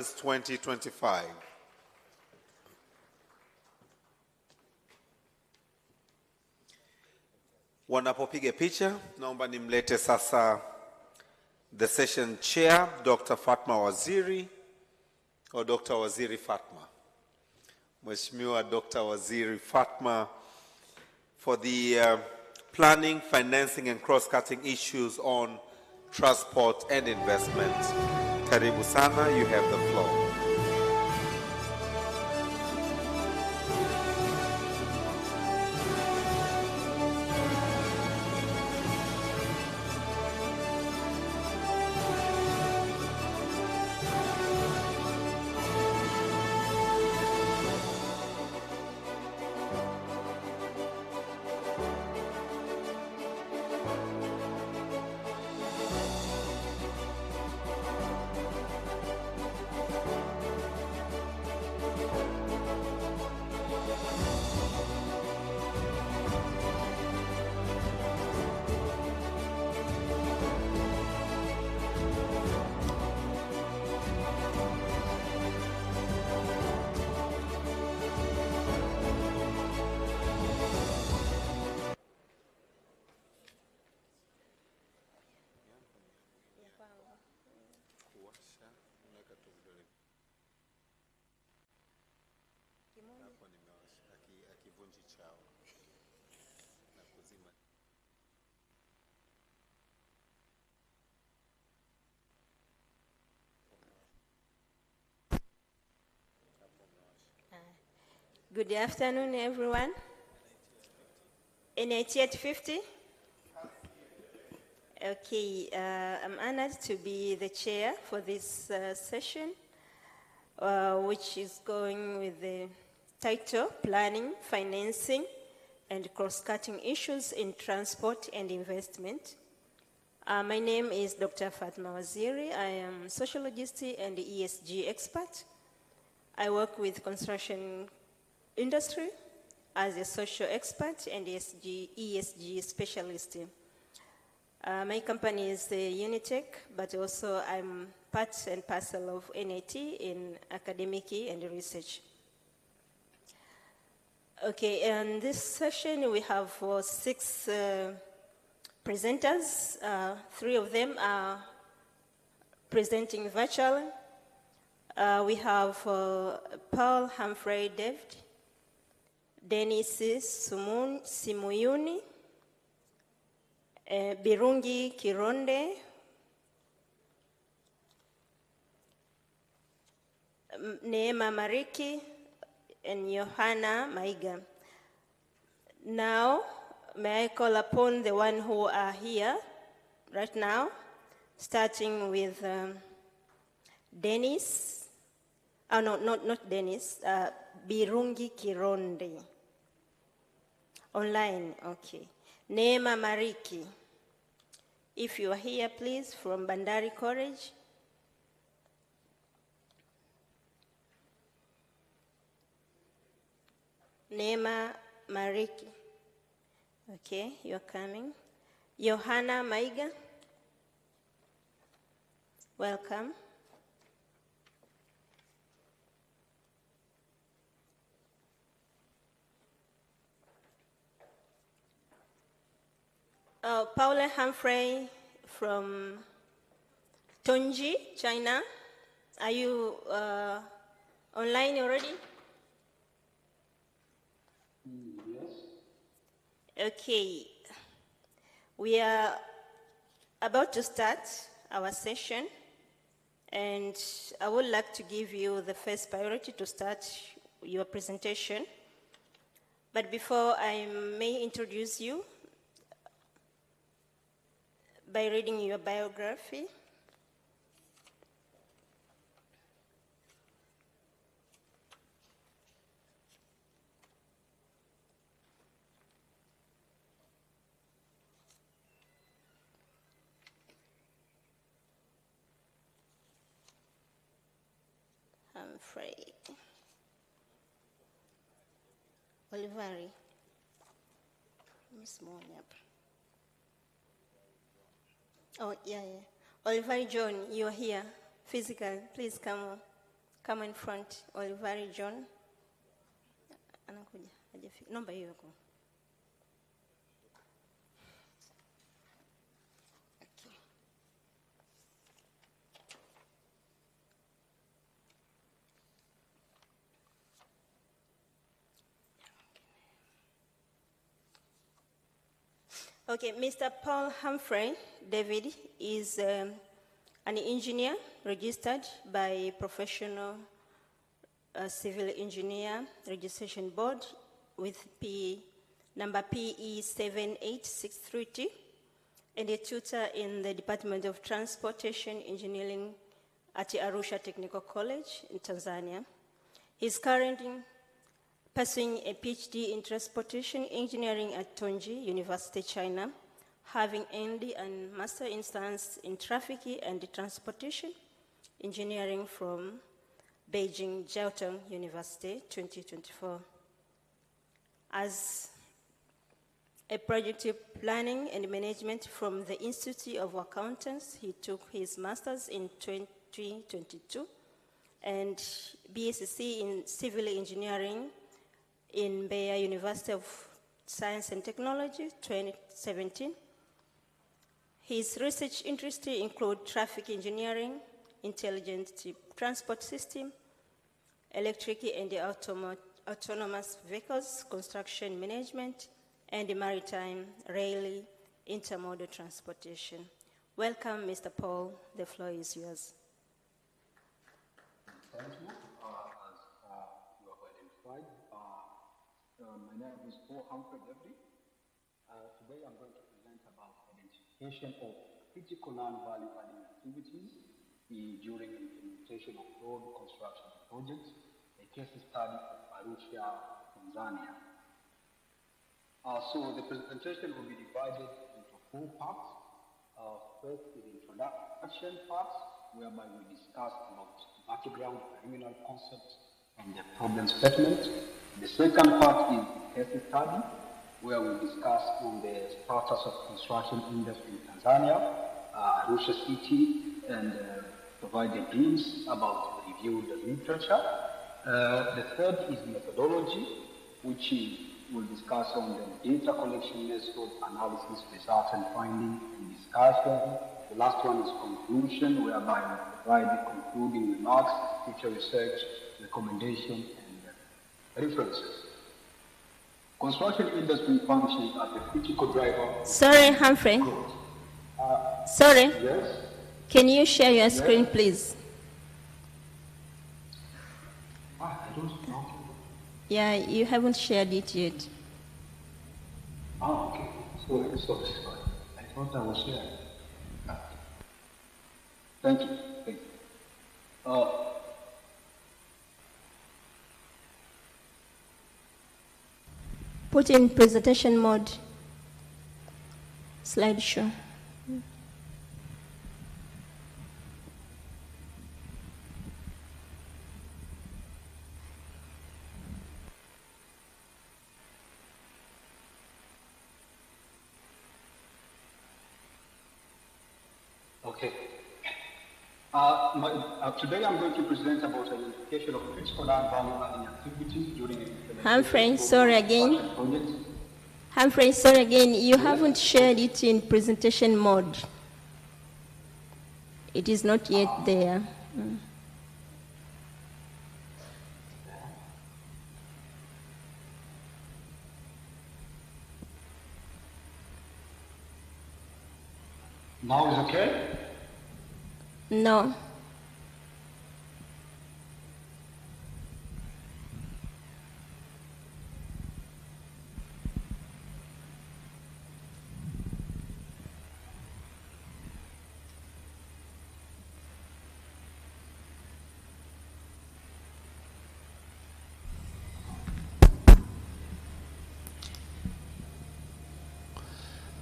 2025. Wanapopiga picha, naomba nimlete sasa the session chair, Dr. Fatma Waziri, or Dr. Waziri Fatma. Mheshimiwa Dr. Waziri Fatma, for the planning, financing, and cross-cutting issues on transport and investment. Karibu sana, you have the floor. Good afternoon, everyone. In 8850? Okay, I'm honored to be the chair for this session, which is going with the title, Planning, Financing, and Cross-Cutting Issues in Transport and Investment. My name is Dr. Fatma Waziri. I am sociologist and ESG expert. I work with construction industry as a social expert and ESG specialist. My company is Unitech, but also I'm part and parcel of NAT in academic and research. Okay, in this session we have 6 presenters. 3 of them are presenting virtually. We have Paul Humphrey David, Dennis Simuyuni, Birungi Kironde, Neema Mariki, and Johanna Maiga. Now, may I call upon the one who are here right now, starting with Dennis. Oh, no, not Dennis. Birungi Kironde. Online, okay. Neema Mariki. If you are here, please, from Bandari College. Neema Mariki. Okay, you're coming. Johanna Maiga. Welcome. Paula Humphrey from Tongji, China. Are you online already? Yes. Okay. We are about to start our session, and I would like to give you the first priority to start your presentation. But before I may introduce you, by reading your biography. Humphrey. Olivari. Miss Monyap. Oh, yeah. Oliver John, you're here. Physical, please come on. Come in front, Olivari John. Anakuja, hajafika. Nomba hiyo yako. Okay, Mr. Paul Humphrey David is an engineer registered by Professional Civil Engineer Registration Board with number PE 78632 and a tutor in the Department of Transportation Engineering at Arusha Technical College in Tanzania. He's currently pursuing a PhD in Transportation Engineering at Tongji University, China, having earned a Master in Science in Traffic and Transportation Engineering from Beijing Jiaotong University, 2024. As a project planning and management from the Institute of Accountants, he took his master's in 2022 and BSc in Civil Engineering in Mbeya University of Science and Technology, 2017. His research interests include traffic engineering, intelligent transport system, electric and autonomous vehicles, construction management, and maritime, rail, intermodal transportation. Welcome, Mr. Paul. The floor is yours. Thank you. As you have identified, my name is Paul Humphrey David. Today I'm going to present about identification of critical non-value adding activities during implementation of road construction projects, a case study of Arusha, Tanzania. So the presentation will be divided into 4 parts. First is the introduction part, whereby we discuss about background, preliminary concepts, and the problem statement. The second part is the case study, where we discuss on the status of construction industry in Tanzania, Arusha City, and provide a glimpse about the reviewed literature. The third is methodology, which will discuss on the data collection method, analysis, results and finding, and discussion. The last one is conclusion, whereby we provide the concluding remarks, future research, recommendation, and references. Construction industry functions as a critical driver. Sorry, Humphrey. Sorry. Yes? Can you share your screen, please? I don't know. Yeah, you haven't shared it yet. Okay. Sorry. I thought I was sharing. Thank you. Put in presentation mode. Slideshow. Okay. Today I'm going to present about the identification of critical non-value adding activities during implementation. Humphrey, sorry again. Projects. Humphrey, sorry again. You haven't shared it in presentation mode. It is not yet there. Now is okay? No.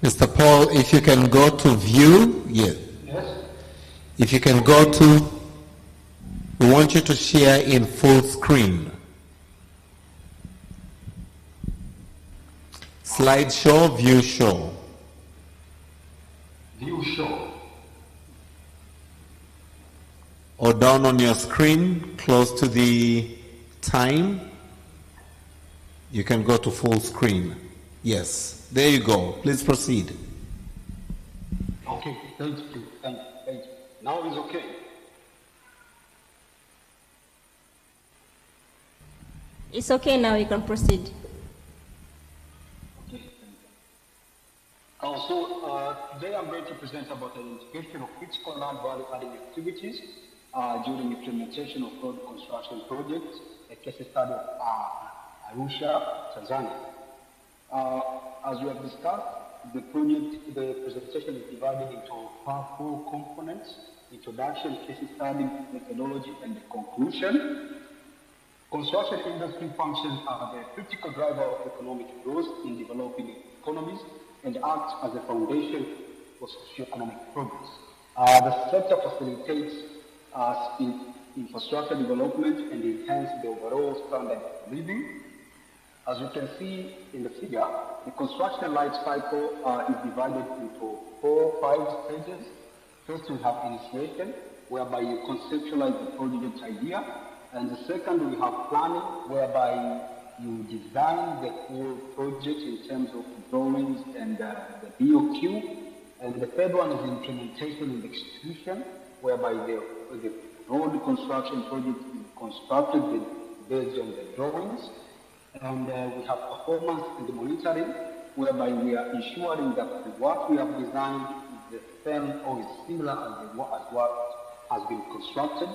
Mr. Paul, if you can go to view, yes. If you can go to, we want you to share in full screen. Slideshow, view show. View show. or down on your screen, close to the time. You can go to full screen. Yes, there you go. Please proceed. Okay, thank you. Now it's okay. It's okay now, you can proceed. Okay, thank you. Today I'm going to present about the identification of critical non-value adding activities during implementation of road construction projects, a case study of Arusha, Tanzania. As we have discussed, the presentation is divided into four components: introduction, case study, methodology, and the conclusion. Construction industry functions as the critical driver of economic growth in developing economies and acts as a foundation for socio-economic progress. The sector facilitates infrastructure development and enhance the overall standard of living. As you can see in the figure, the construction life cycle is divided into 5 stages. First, we have initiation, whereby you conceptualize the project idea. And the second, we have planning, whereby you design the whole project in terms of drawings and the BOQ. And the third one is implementation and execution, whereby the road construction project is constructed based on the drawings. And we have performance and monitoring, whereby we are ensuring that what we have designed is the same or is similar as what has been constructed.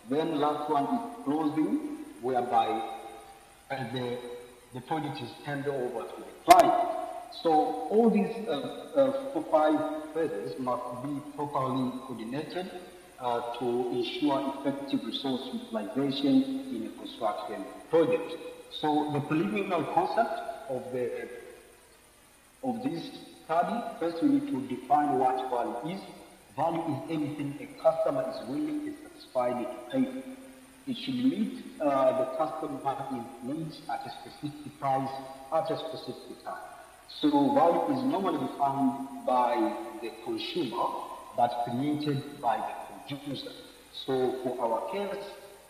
Then last one is closing, whereby the project is handed over to the client. So all these 5 phases must be properly coordinated to ensure effective resource utilization in a construction project. So the preliminary concept of this study, first we need to define what value is. Value is anything a customer is willing and satisfied to pay for. It should meet the customer's needs at a specific price at a specific time. So value is normally defined by the consumer but created by the producer. So for our case,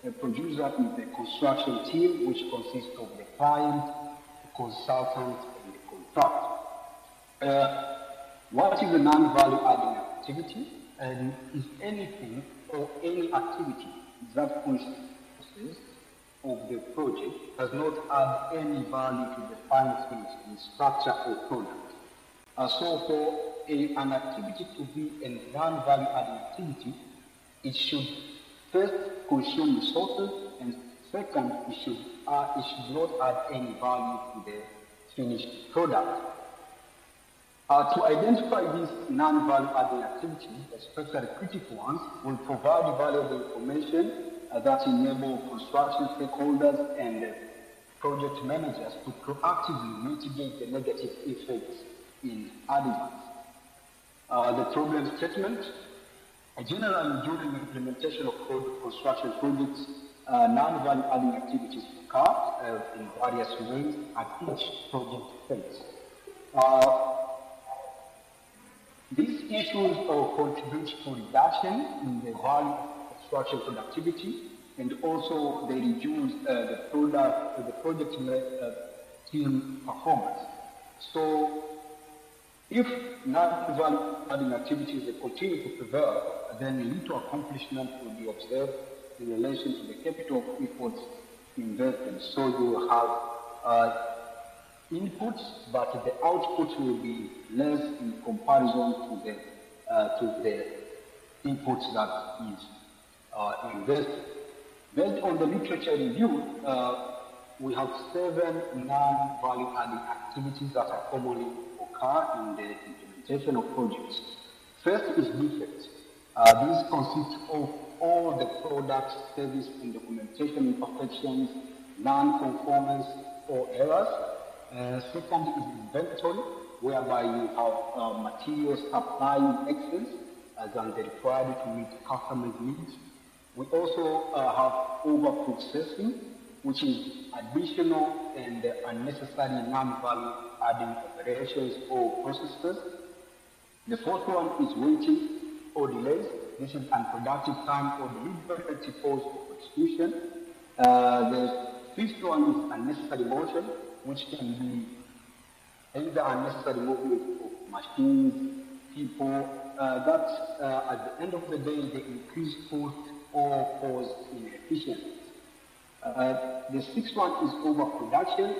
the producer is the construction team, which consists of the client, the consultant, and the contractor. What is a non-value adding activity? And is anything or any activity that consists of the project does not add any value to the final finish in structure or product. So for an activity to be a non-value adding activity, it should first consume resources, and second, it should not add any value to the finished product. To identify these non-value adding activities, especially critical ones, will provide valuable information that enable construction stakeholders and project managers to proactively mitigate the negative effects in advance. The problem statement. Generally, during the implementation of construction projects, non-value adding activities occur in various ways at each project phase. These issues contribute to reduction in the value of construction productivity, and also they reduce the project team performance. So, if non-value adding activities continue to prevail, then little accomplishment will be observed in relation to the capital efforts invested. So you will have inputs, but the output will be less in comparison to the inputs that is invested. Based on the literature review, we have 7 non-value adding activities that are commonly occur in the implementation of projects. First is defects. These consist of all the products, service, and documentation imperfections, non-conformance, or errors. Second is inventory, whereby you have materials supply in excess than the required to meet customers' needs. We also have over-processing, which is additional and unnecessary non-value adding operations or processes. The fourth one is waiting or delays. this is unproductive time or deliberate pause of execution. The fifth one is unnecessary motion, which can be either unnecessary movement of machines, people, that at the end of the day they increase cost or cause inefficiency. The sixth one is overproduction.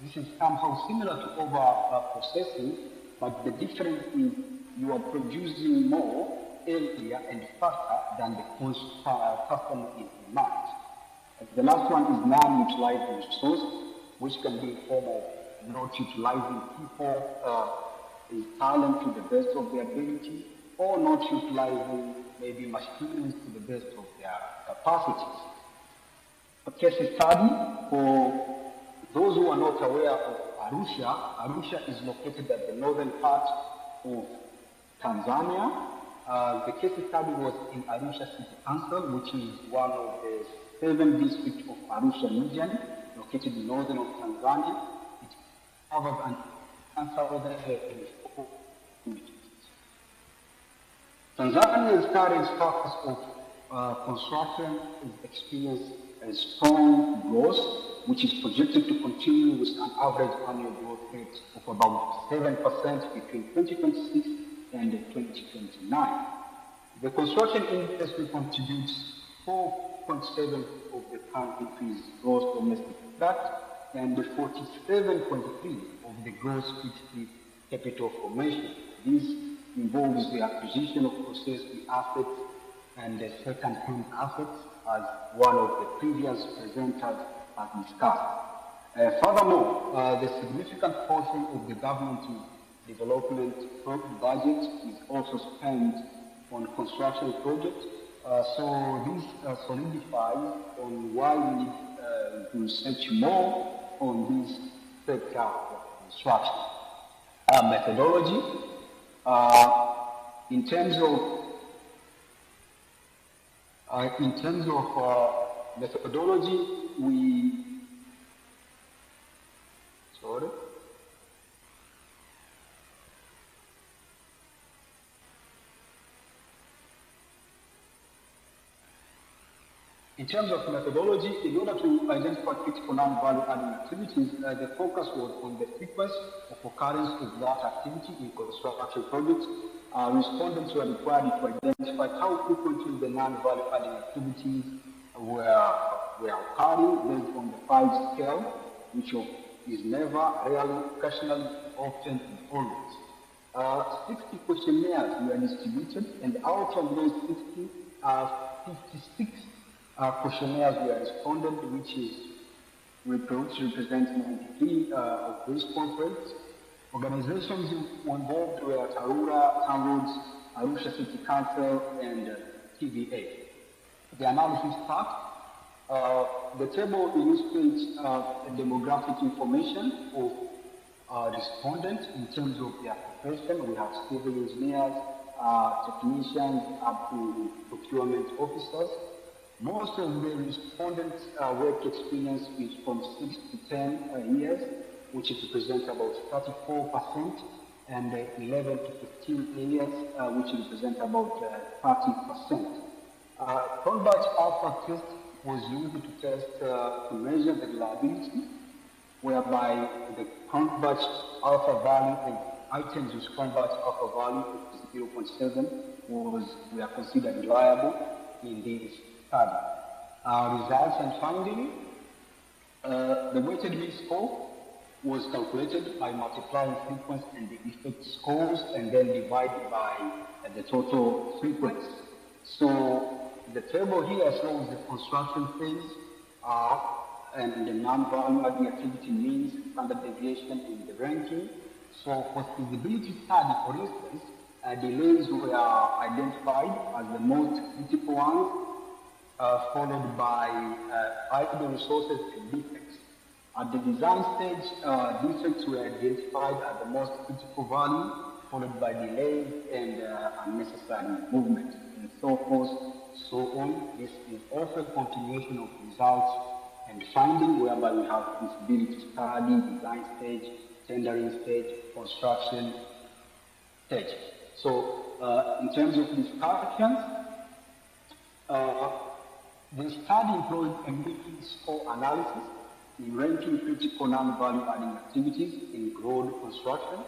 This is somehow similar to over-processing, but the difference is you are producing more earlier and faster than the customer is in mind. The last one is non-utilized resource, which can be in form of not utilizing people, talent to the best of their ability, or not utilizing maybe machines to the best of their capacities. A case study for those who are not aware of Arusha. Arusha is located at the northern part of Tanzania. The case study was in Arusha City Council, which is one of the 7 districts of Arusha region, located in northern of Tanzania. It covers an southern Tanzania's current status of construction is experiencing a strong growth, which is projected to continue with an average annual growth rate of about 7% between 2026 and 2029. The construction industry contributes 4.7% of the country's gross domestic product and 47.3% of the gross fixed capital formation. This involves the acquisition of processed assets and the second-hand assets, as one of the previous presenters has discussed. Furthermore, the significant portion of the government development budget is also spent on construction projects. So this solidifies on why we need to research more on this sector of construction. Methodology, in terms of methodology, in terms of methodology, in order to identify critical non-value adding activities, the focus was on the sequence of occurrence of that activity in construction projects. Respondents were required to identify how frequently the non-value adding activities were occurring based on the 5 scale, which is never, rarely, occasionally, often, and always. 60 questionnaires were distributed, and out of those 60, 56 questionnaires were responded, which represents 93 of response rates. Organizations involved were Tarura, Town Roads, Arusha City Council, and TVA. The analysis part. The table illustrates demographic information of respondents in terms of their profession. We have civil engineers, technicians, up to procurement officers. Most of the respondents' work experience is from 6 to 10 years, which represents about 34%, and 11 to 15 years, which represents about 30%. Cronbach alpha test was used to test to measure the reliability, whereby the Cronbach alpha value and items with Cronbach alpha value of 0.7 were considered reliable in this study. Results and findings. The weighted mean score was calculated by multiplying frequency and the effect scores and then divided by the total frequency. So the table here shows the construction phase and the non-value adding activity means, standard deviation in the ranking. So for feasibility study, for instance, delays were identified as the most critical ones, followed by idle resources and defects. At the design stage, defects were identified as the most critical value, followed by delays and unnecessary movement, and so forth, so on. This is also a continuation of results and finding, whereby we have feasibility study, design stage, tendering stage, construction stage. So in terms of discussions, The study employed a mean score analysis in ranking critical non-value adding activities in road construction.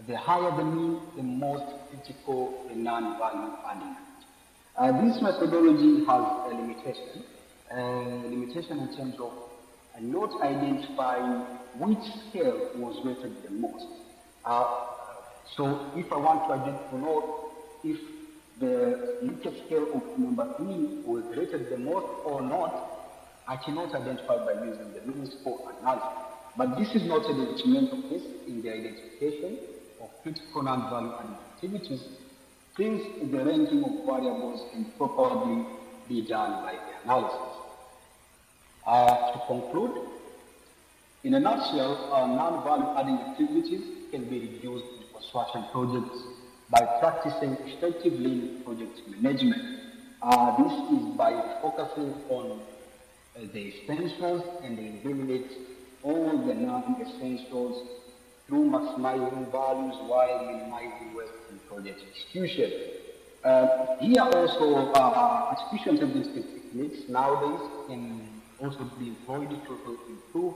The higher the mean, the most critical the non-value adding. This methodology has a limitation in terms of not identifying which scale was rated the most. So if I want to know if the Likert scale of number 3 was rated the most or not, I cannot identify by using the mean score analysis. But this is not a detrimental case in the identification of critical non-value adding activities, since the ranking of variables can properly be done by the analysis. To conclude, in a nutshell, non-value adding activities can be reduced in construction projects by practicing effective lean project management. This is by focusing on the essentials and eliminate all the non-essentials through maximizing values while minimizing waste in project execution. Here also, artificial intelligence techniques nowadays can also be employed to improve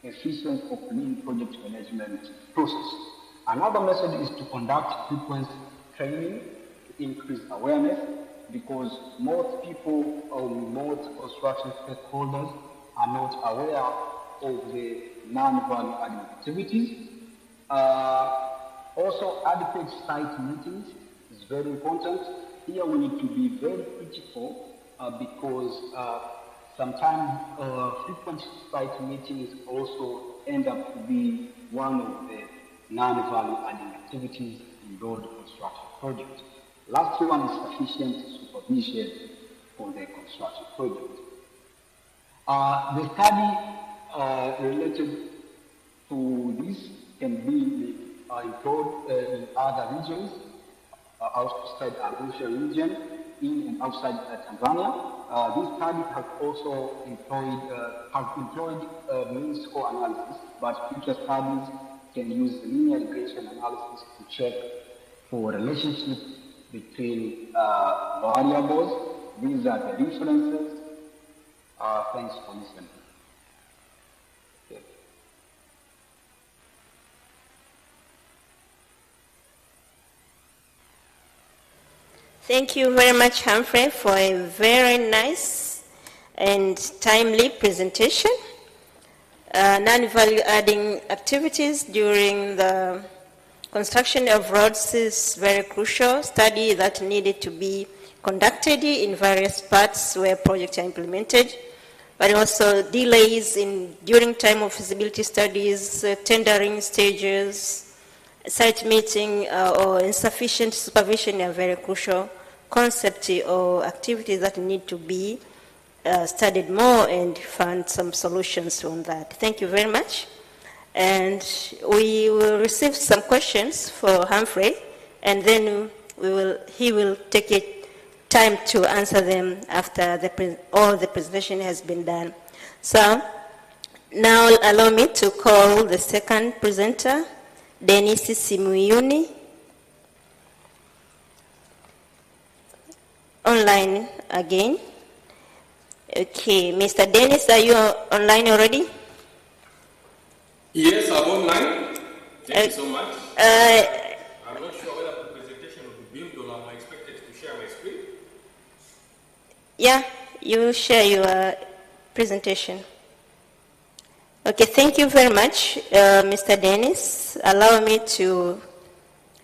efficiency of lean project management process. Another method is to conduct frequent training to increase awareness, because most people or most construction stakeholders are not aware of the non-value adding activities. Also, adequate site meetings is very important. Here we need to be very critical because sometimes frequent site meetings also end up to be one of the non-value adding activities in road construction projects. Last one is sufficient supervision for the construction project. The study related to this can be employed in other regions outside Arusha region, in and outside Tanzania. This study has also employed mean score analysis, but future studies can use linear regression analysis to check for relationship between variables. These are the references. Thanks for listening. Okay. Thank you very much, Humphrey, for a very nice and timely presentation. Non-value adding activities during the construction of roads is very crucial study that needed to be conducted in various parts where projects are implemented, but also delays during time of feasibility studies, tendering stages, site meeting, or insufficient supervision are very crucial concepts or activities that need to be studied more and find some solutions on that. Thank you very much. And we will receive some questions for Humphrey, and then he will take it time to answer them after all the presentation has been done. So now allow me to call the second presenter, Dennis Simuyuni, online again. Okay, Mr. Dennis, are you online already? Yes, I'm online. Thank you so much. I'm not sure whether the presentation will be beamed or I'm expected to share my screen. Yeah, you share your presentation. Okay, thank you very much, Mr. Dennis. Allow me to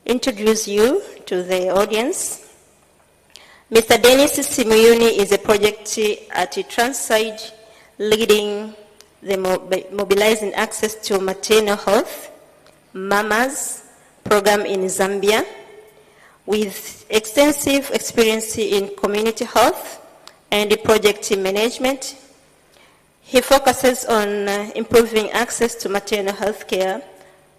introduce you to the audience. Mr. Dennis Simuyuni is a project at Transide leading the Mobilizing Access to Maternal Health, MAMAS program in Zambia, with extensive experience in community health and project management. He focuses on improving access to maternal health care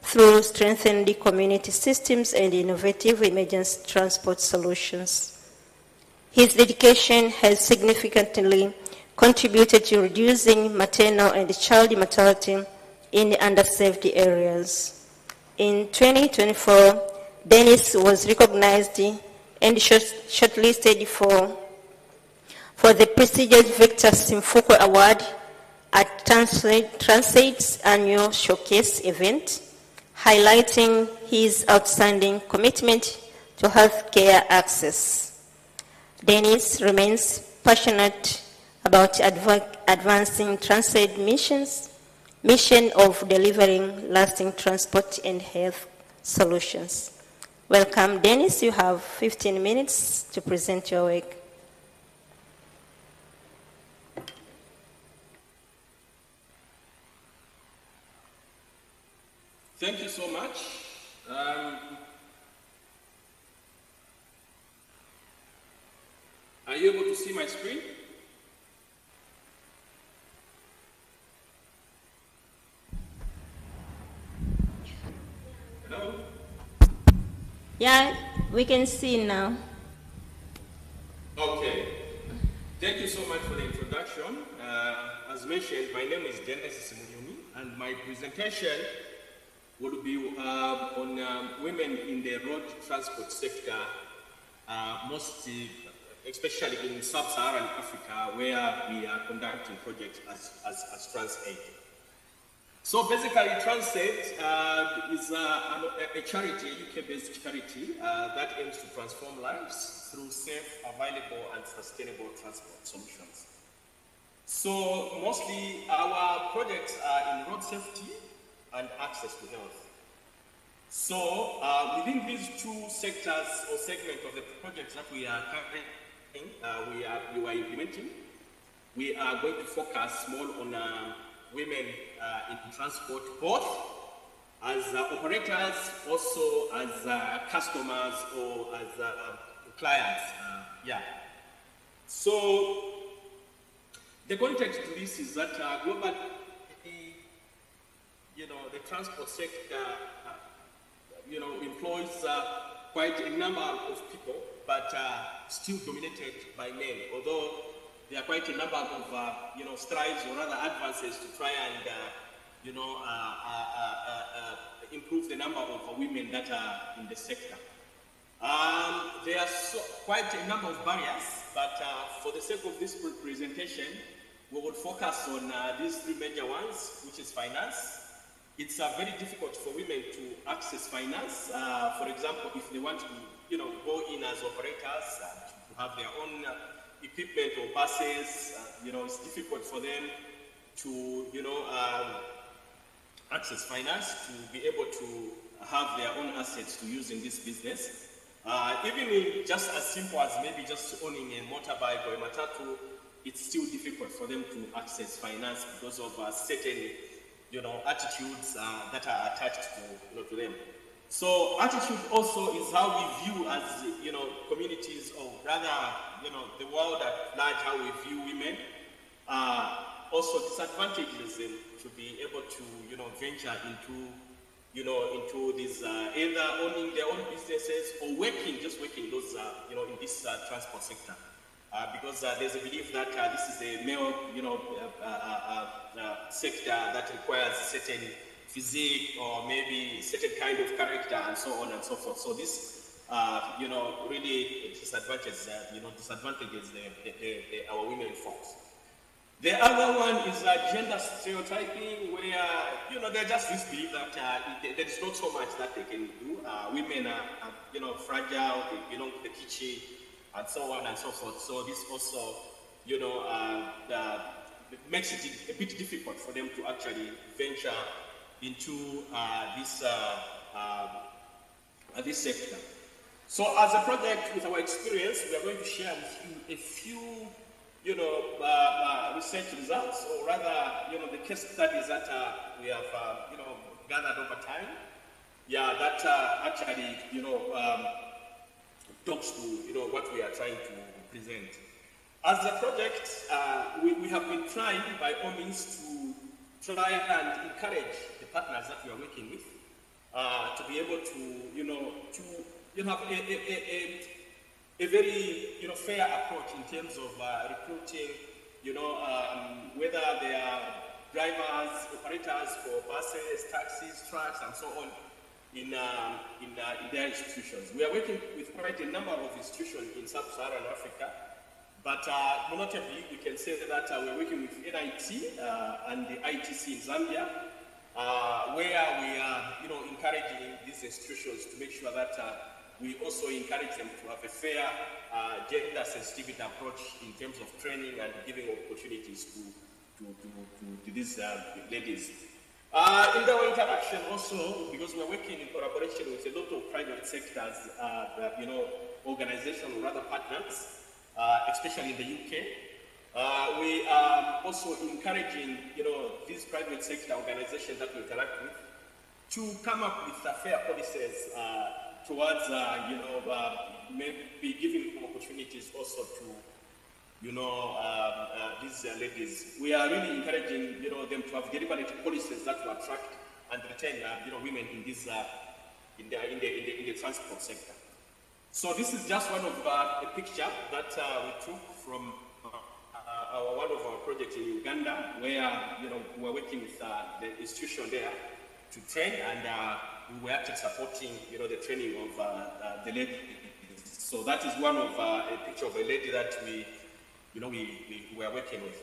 through strengthened community systems and innovative emergency transport solutions. His dedication has significantly contributed to reducing maternal and child mortality in underserved areas. In 2024, Dennis was recognized and shortlisted for for the prestigious Victor Simfuko Award at Transaid's annual showcase event, highlighting his outstanding commitment to healthcare access. Dennis remains passionate about advancing Transaid mission of delivering lasting transport and health solutions. Welcome, Dennis. You have 15 minutes to present your work. Thank you so much. Are you able to see my screen? Hello? Yeah, we can see now. Okay. Thank you so much for the introduction. As mentioned, my name is Dennis Simunyumi, and my presentation will be on women in the road transport sector, especially in sub-Saharan Africa, where we are conducting projects as Transaid. So basically, Transaid is a charity, a UK-based charity that aims to transform lives through safe, available, and sustainable transport solutions. So mostly our projects are in road safety and access to health. So within these two sectors or segments of the projects that we are currently we are implementing, we are going to focus more on women in transport, both as operators, also as customers or as clients. So the context to this is that globally, the transport sector, employs quite a number of people, but still dominated by men. Although there are quite a number of strides or rather advances to try and improve the number of women that are in the sector. There are quite a number of barriers, but for the sake of this presentation, we will focus on these three major ones, which is finance. It's very difficult for women to access finance. For example, if they want to, go in as operators, to have their own equipment or buses, it's difficult for them to, access finance, to be able to have their own assets to use in this business. Even in just as simple as maybe just owning a motorbike or a matatu, it's still difficult for them to access finance because of certain, attitudes that are attached to them. So attitude also is how we view as, communities, or rather, the world at large, how we view women. Also disadvantages them to be able to, venture into, into this, either owning their own businesses or just working those, in this transport sector. Because there's a belief that this is a male, sector that requires certain physique or maybe certain kind of character and so on and so forth. So this, really disadvantages, our women folks. The other one is gender stereotyping, where, they just this belief that there is not so much that they can do. Women are, fragile, they belong to the kitchen, and so on and so forth. So this also, makes it a bit difficult for them to actually venture into this sector. So as a project, with our experience, we are going to share with you a few, research results, or rather, the case studies that we have, gathered over time. Yeah, that actually, talks to, what we are trying to present. As a project, we have been trying by all means to try and encourage the partners that we are working with to be able to, have a very, fair approach in terms of recruiting, whether they are drivers, operators for buses, taxis, trucks, and so on, in their institutions. We are working with quite a number of institutions in sub-Saharan Africa, But notably, we can say that we're working with NIT and the ITC in Zambia, where we are, encouraging these institutions to make sure that we also encourage them to have a fair gender sensitivity approach in terms of training and giving opportunities to these ladies. In our interaction also, because we're working in collaboration with a lot of private sectors, organizations or other partners, especially in the UK, we are also encouraging, these private sector organizations that we interact with to come up with fair policies towards, maybe giving opportunities also to, these ladies. We are really encouraging, them to have deliberate policies that will attract and retain, women in this, in the transport sector. So this is just one of a picture that we took from one of our projects in Uganda, where, we're working with the institution there to train, and we were actually supporting, the training of the lady. So that is one of a picture of a lady that we were working with.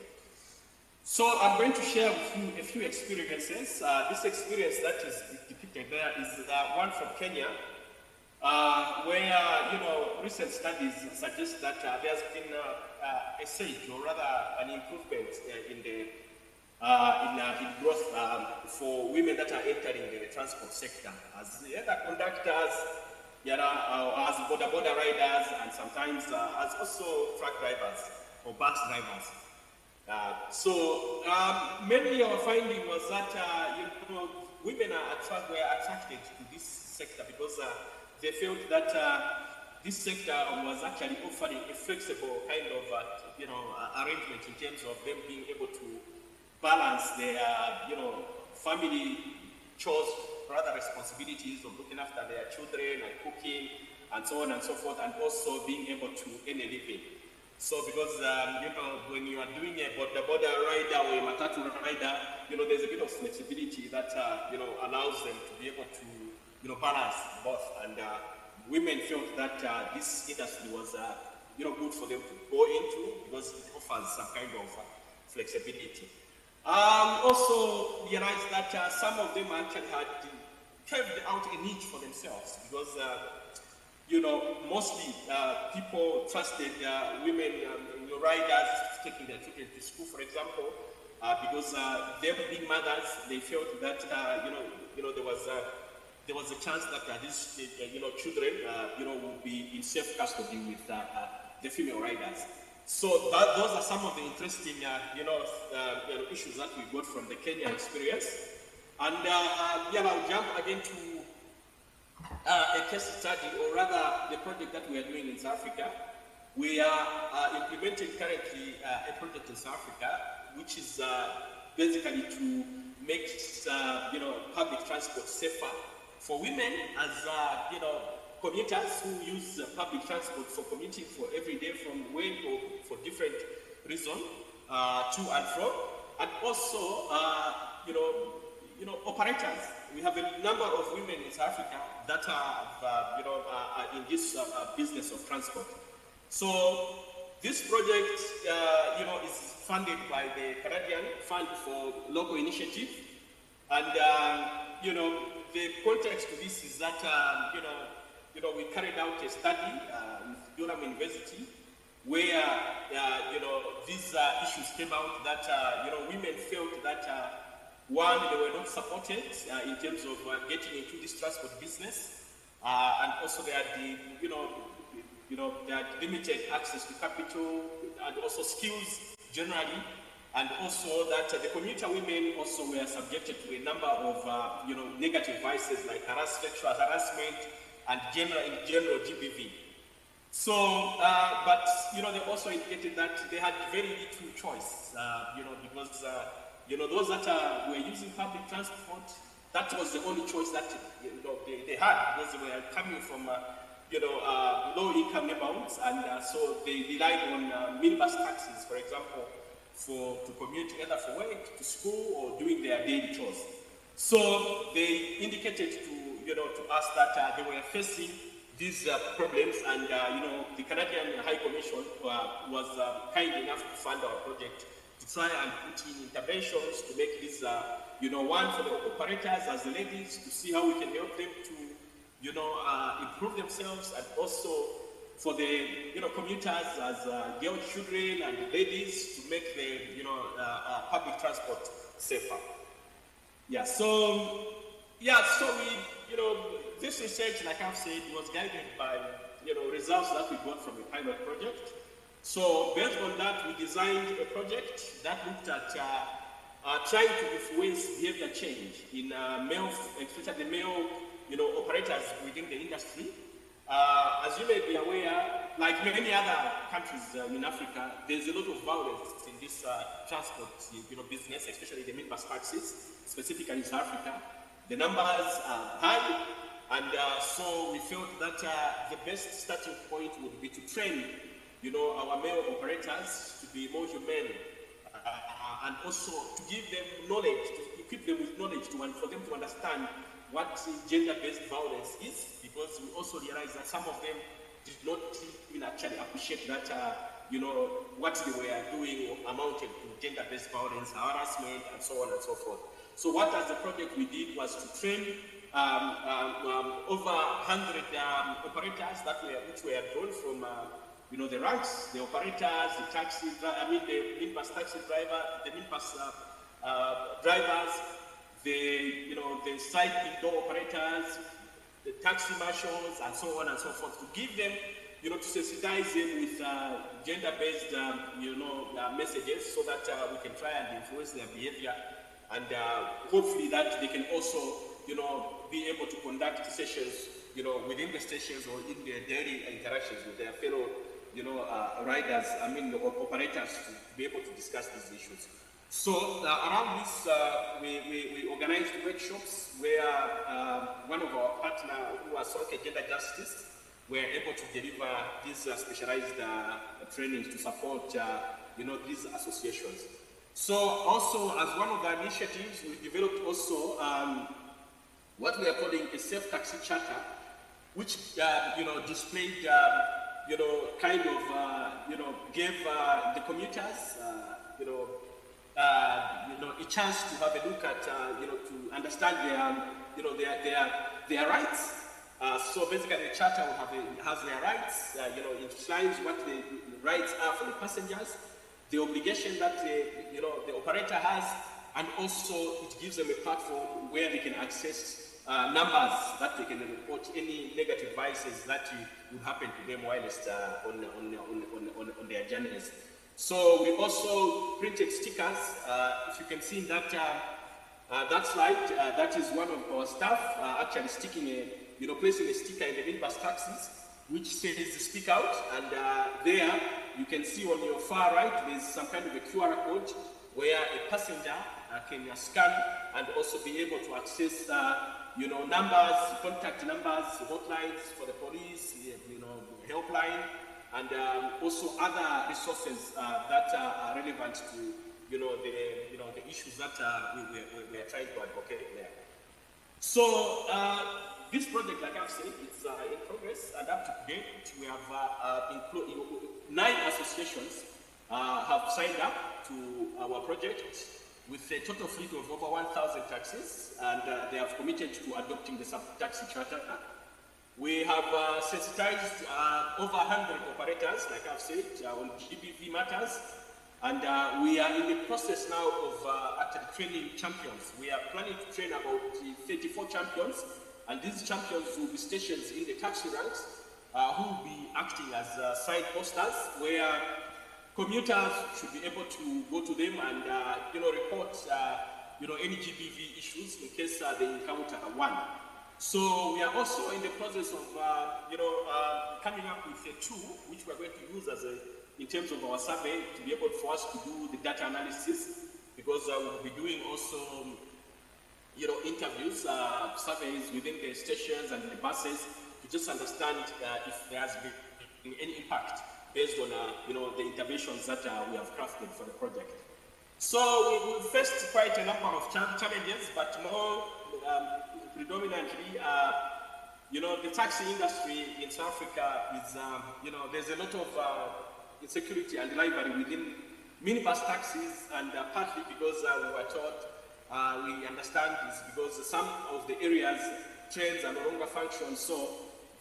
So I'm going to share with you a few experiences. This experience that is depicted there is one from Kenya, where recent studies suggest that there's been a surge, or rather an improvement in the in growth for women that are entering the transport sector as either conductors, as border riders, and sometimes as also truck drivers or bus drivers. Mainly our finding was that women were attracted to this sector because they felt that this sector was actually offering a flexible kind of arrangement in terms of them being able to balance their family chores, rather responsibilities of looking after their children and cooking and so on and so forth, and also being able to earn a living. So because when you are doing a border rider or a matatu rider, there's a bit of flexibility that allows them to be able to balance both. And women felt that this industry was good for them to go into because it offers some kind of flexibility. Also realized that some of them actually had carved out a niche for themselves because mostly people trusted women riders taking their children to school, for example, because them being mothers, they felt that there was a chance that these children would be in safe custody with the female riders. So those are some of the interesting issues that we got from the Kenya experience. And I'll jump again to a case study, or rather the project that we are doing in South Africa. We are implementing currently a project in South Africa, which is basically to make public transport safer for women as commuters who use public transport for commuting for every day from work or for different reasons to and from, and also operators. We have a number of women in South Africa that are in this business of transport. So this project, is funded by the Canadian Fund for Local Initiative, and the context to this is that we carried out a study with Durham University where these issues came out that women felt that one, they were not supported in terms of getting into this transport business, and also they had they had limited access to capital and also skills generally, and also that the commuter women also were subjected to a number of negative vices like sexual harassment and in general GBV. So, but they also indicated that they had very little choice, because those that were using public transport, that was the only choice that they had, because they were coming from low income neighborhoods, and so they relied on minibus taxis, for example, to commute either for work, to school, or doing their daily chores. So they indicated to us that they were facing these problems, and the Canadian High Commission was kind enough to fund our project to try and put in interventions to make this, one for the operators as the ladies, to see how we can help them to, improve themselves, and also for the, commuters as girl children and ladies to make the, public transport safer. Yeah, so we, this research, like I've said, was guided by, results that we got from the pilot project. So based on that, we designed a project that looked at trying to influence behavior change in male, especially the male, operators within the industry. As you may be aware, like many other countries in Africa, there's a lot of violence in this transport, business, especially the minibus taxis, specifically in South Africa. The numbers are high, and so we felt that the best starting point would be to train, our male operators to be more humane, and also to give them knowledge, to equip them with knowledge, for them to understand what gender-based violence is, because we also realized that some of them did not even actually appreciate that, what they were doing amounted to gender-based violence, harassment, and so on and so forth. So what as the project we did was to train over 100 operators which were drawn from the ranks, the operators, the taxi, the minibus taxi driver, the minibus drivers, the site indoor operators, the taxi marshals, and so on and so forth, to give them, to sensitize them with gender-based, messages, so that we can try and influence their behavior, and hopefully that they can also, be able to conduct sessions, within the stations or in their daily interactions with their fellow, riders, the operators, to be able to discuss these issues. So around this, we organized workshops where one of our partners, who was Sonke Gender Justice, were able to deliver these specialized trainings to support, these associations. So also, as one of the initiatives, we developed also what we are calling a safe taxi charter, which displayed, gave the commuters, a chance to have a look at, to understand their rights. So basically, the charter will has their rights. It outlines what the rights are for the passengers, the obligation that the operator has, and also it gives them a platform where they can access numbers that they can report any negative vices that would happen to them whilst on their journeys. So we also printed stickers. If you can see in that slide, that is one of our staff actually sticking placing a sticker in the minibus taxis, which says "Speak Out," and there you can see on your far right there's some kind of a QR code where a passenger can scan and also be able to access numbers, contact numbers, hotlines for the police, helpline, and also other resources that are relevant to the issues that we are trying to advocate there. So this project, like I've said, it's in progress, and up to date we have 9 associations have signed up to our project with a total fleet of over 1,000 taxis, and they have committed to adopting the sub-taxi charter. We have sensitized over 100 operators, like I've said, on GBV matters, and we are in the process now of actually training champions. We are planning to train about 34 champions, and these champions will be stationed in the taxi ranks, who will be acting as side posters, where commuters should be able to go to them and report any GBV issues in case they encounter one. So we are also in the process of coming up with a tool which we are going to use in terms of our survey, to be able for us to do the data analysis, because we'll be doing also interviews, surveys within the stations and the buses, to just understand if there has been any impact based on the interventions that we have crafted for the project. So we faced quite a number of challenges, but more predominantly you know, the taxi industry in South Africa is, you know, there's a lot of insecurity and rivalry within minibus taxis, and partly because we were taught, we understand is because some of the areas, trains are no longer function, so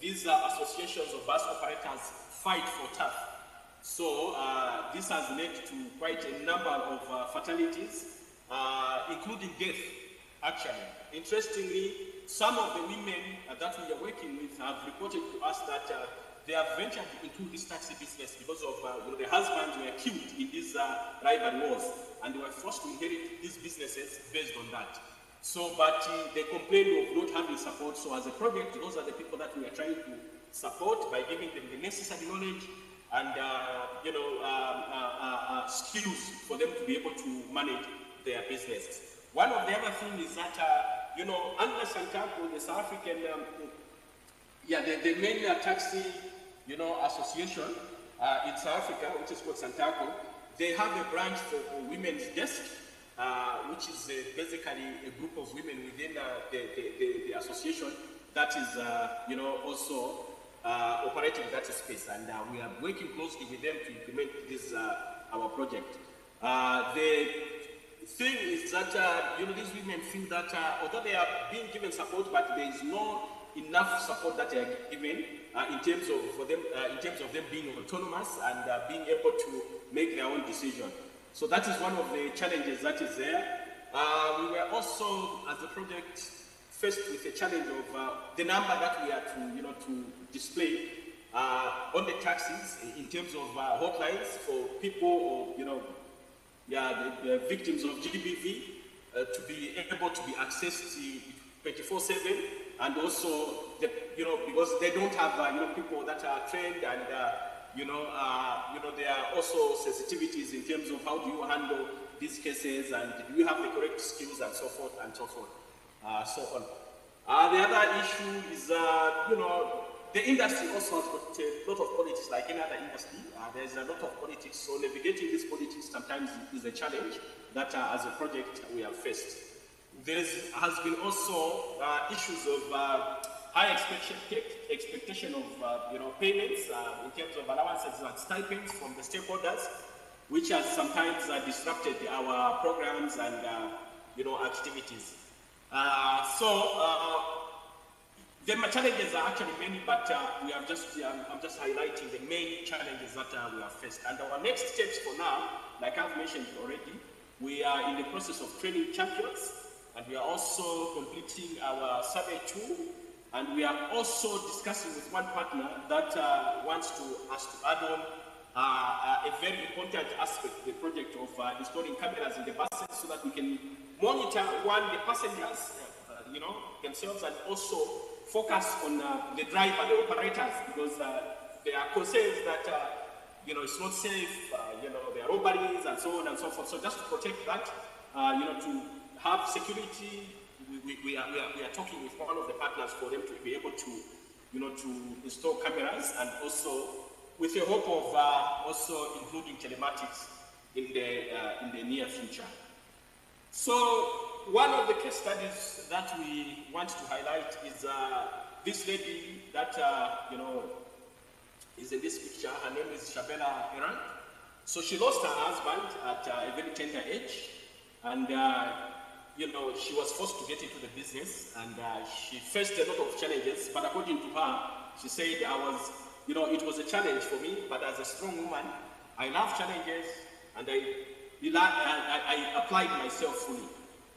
these associations of bus operators fight for turf. So this has led to quite a number of fatalities, including death, actually. Interestingly, some of the women that we are working with have reported to us that they have ventured into this taxi business because of you know, their husbands were killed in these rival wars, and they were forced to inherit these businesses based on that. So, but they complained of not having support. So as a project, those are the people that we are trying to support by giving them the necessary knowledge and you know, skills for them to be able to manage their business. One of the other things is that you know, under Santaco, the South African, the main taxi, you know, association in South Africa, which is called Santaco, they have a branch for women's desk, which is basically a group of women within the association that is, you know, also operating that space, and we are working closely with them to implement this our project. The thing is that you know, these women feel that although they are being given support, but there is not enough support that they are given in terms of them being autonomous and being able to make their own decision. So that is one of the challenges that is there. We were also, as a project, faced with the challenge of the number that we are to, you know, to display on the taxis in terms of hotlines for people, or, you know, the victims of GBV to be able to be accessed 24/7, and also, you know, because they don't have, you know, people that are trained, and you know, there are also sensitivities in terms of how do you handle these cases, and do you have the correct skills, and so forth and so forth, so on. The other issue is, you know, the industry also has got a lot of politics, like any other industry. There's a lot of politics, so navigating this politics sometimes is a challenge that as a project we have faced. There has been also issues of high expectation of you know, payments in terms of allowances and stipends from the stakeholders, which has sometimes disrupted our programs and you know, activities. The challenges are actually many, but we have just, I'm just highlighting the main challenges that we have faced. And our next steps for now, like I've mentioned already, we are in the process of training champions, and we are also completing our survey 2, and we are also discussing with one partner that wants us to add on a very important aspect of the project of installing cameras in the buses so that we can monitor, one, the passengers, you know, themselves, and also focus on the driver, the operators, because there are concerns that you know, it's not safe, you know, there are robberies and so on and so forth. So just to protect that, you know, to have security, we are talking with one of the partners for them to be able to, you know, to install cameras, and also with the hope of also including telematics in the near future. So one of the case studies that we want to highlight is this lady that you know, is in this picture. Her name is Shabella Iran. So she lost her husband at a very tender age, and you know, she was forced to get into the business, and she faced a lot of challenges. But according to her, she said, you know, it was a challenge for me, but as a strong woman, I love challenges, and I applied myself fully.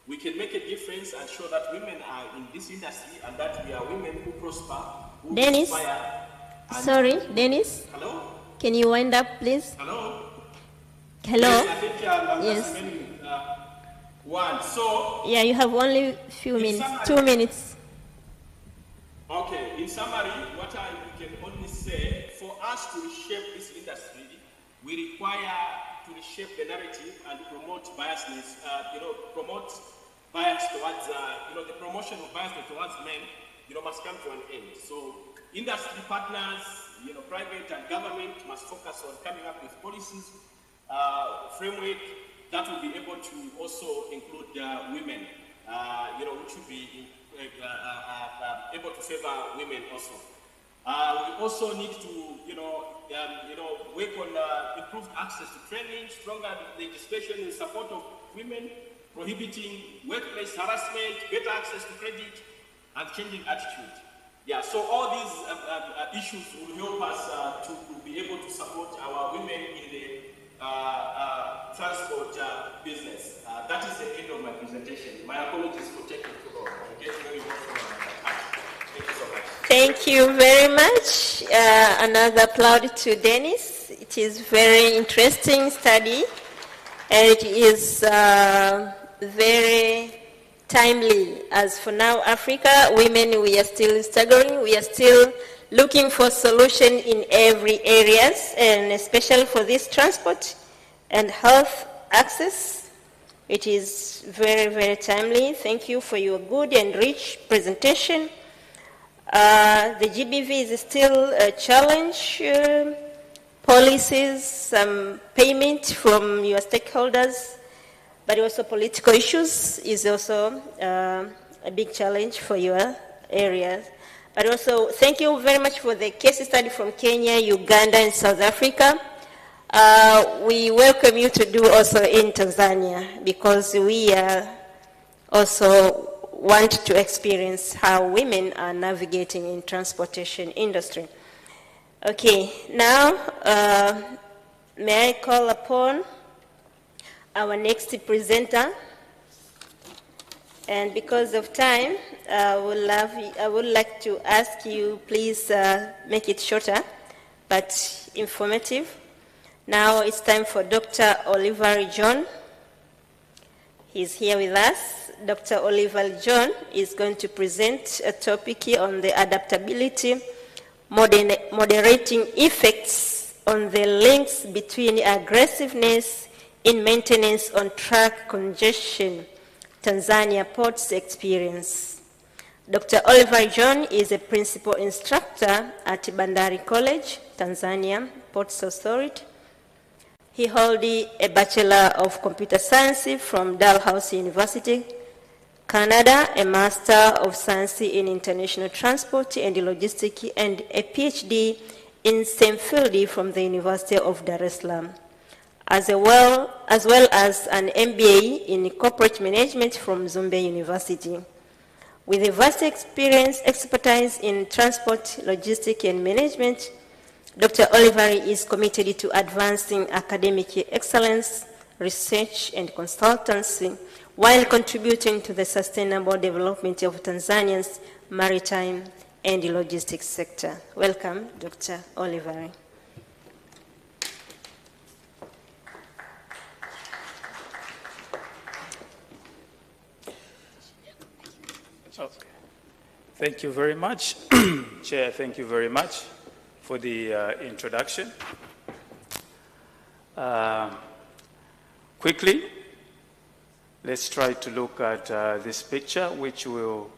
We can make a difference and show that women are in this industry, and that we are women who prosper, who Dennis? inspire. Sorry, Dennis? Hello? Can you wind up, please? Hello? Hello? Yes, I think I'm Yes. just remaining one. So, Yeah, you have only few minutes, 2 minutes. okay, in summary, what we can only say, for us to reshape this industry, we require to reshape the narrative and promote biasness, you know, promote bias towards, you know, the promotion of bias towards men, you know, must come to an end. So industry partners, you know, private and government must focus on coming up with policies, framework that will be able to also include women, you know, which will be able to favor women also. We also need to, work on improved access to training, stronger legislation in support of women, prohibiting workplace harassment, better access to credit, and changing attitude. Yeah, so all these issues will help us to be able to support our women in the transport business. That is the end of my presentation. My apologies for taking too long. I'm getting very emotional on that. Thank you so much. Thank you very much. Another applaud to Dennis. It is very interesting study, and it is very timely. As for now, Africa, women, we are still struggling. We are still looking for solution in every areas, and especially for this transport and health access. It is very, very timely. Thank you for your good and rich presentation. The GBV is still a challenge. Policies, some payment from your stakeholders, but also political issues is also a big challenge for your areas. But also, thank you very much for the case study from Kenya, Uganda, and South Africa. We welcome you to do also in Tanzania, because we also want to experience how women are navigating in transportation industry. Okay, now may I call upon our next presenter, and because of time, I would like to ask you, please make it shorter, but informative. Now it's time for Dr. Oliver John. He's here with us. Dr. Oliver John is going to present a topic on the adaptability, moderating effects on the links between aggressiveness in maintenance on track congestion, Tanzania ports experience. Dr. Oliver John is a principal instructor at Bandari College, Tanzania Ports Authority. He holds a Bachelor of Computer Science from Dalhousie University, Canada, a Master of Science in International Transport and Logistic, and a PhD in same field from the University of Dar es Salaam, as well as an MBA in Corporate Management from Zumbe University. With a vast expertise in transport, logistics, and management, Dr. Oliver is committed to advancing academic excellence, research, and consultancy, while contributing to the sustainable development of Tanzania's maritime and logistics sector. Welcome, Dr. Oliver. Okay. Thank you very much. Chair, thank you very much for the introduction. Quickly, let's try to look at this picture, which will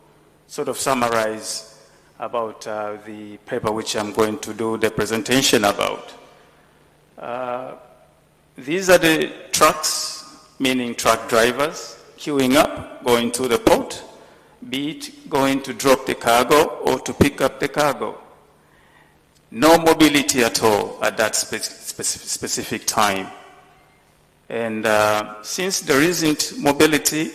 sort of summarize about the paper which I'm going to do the presentation about. These are the trucks, meaning truck drivers, queuing up, going to the port, be it going to drop the cargo or to pick up the cargo. No mobility at all at that specific time. And since there isn't mobility,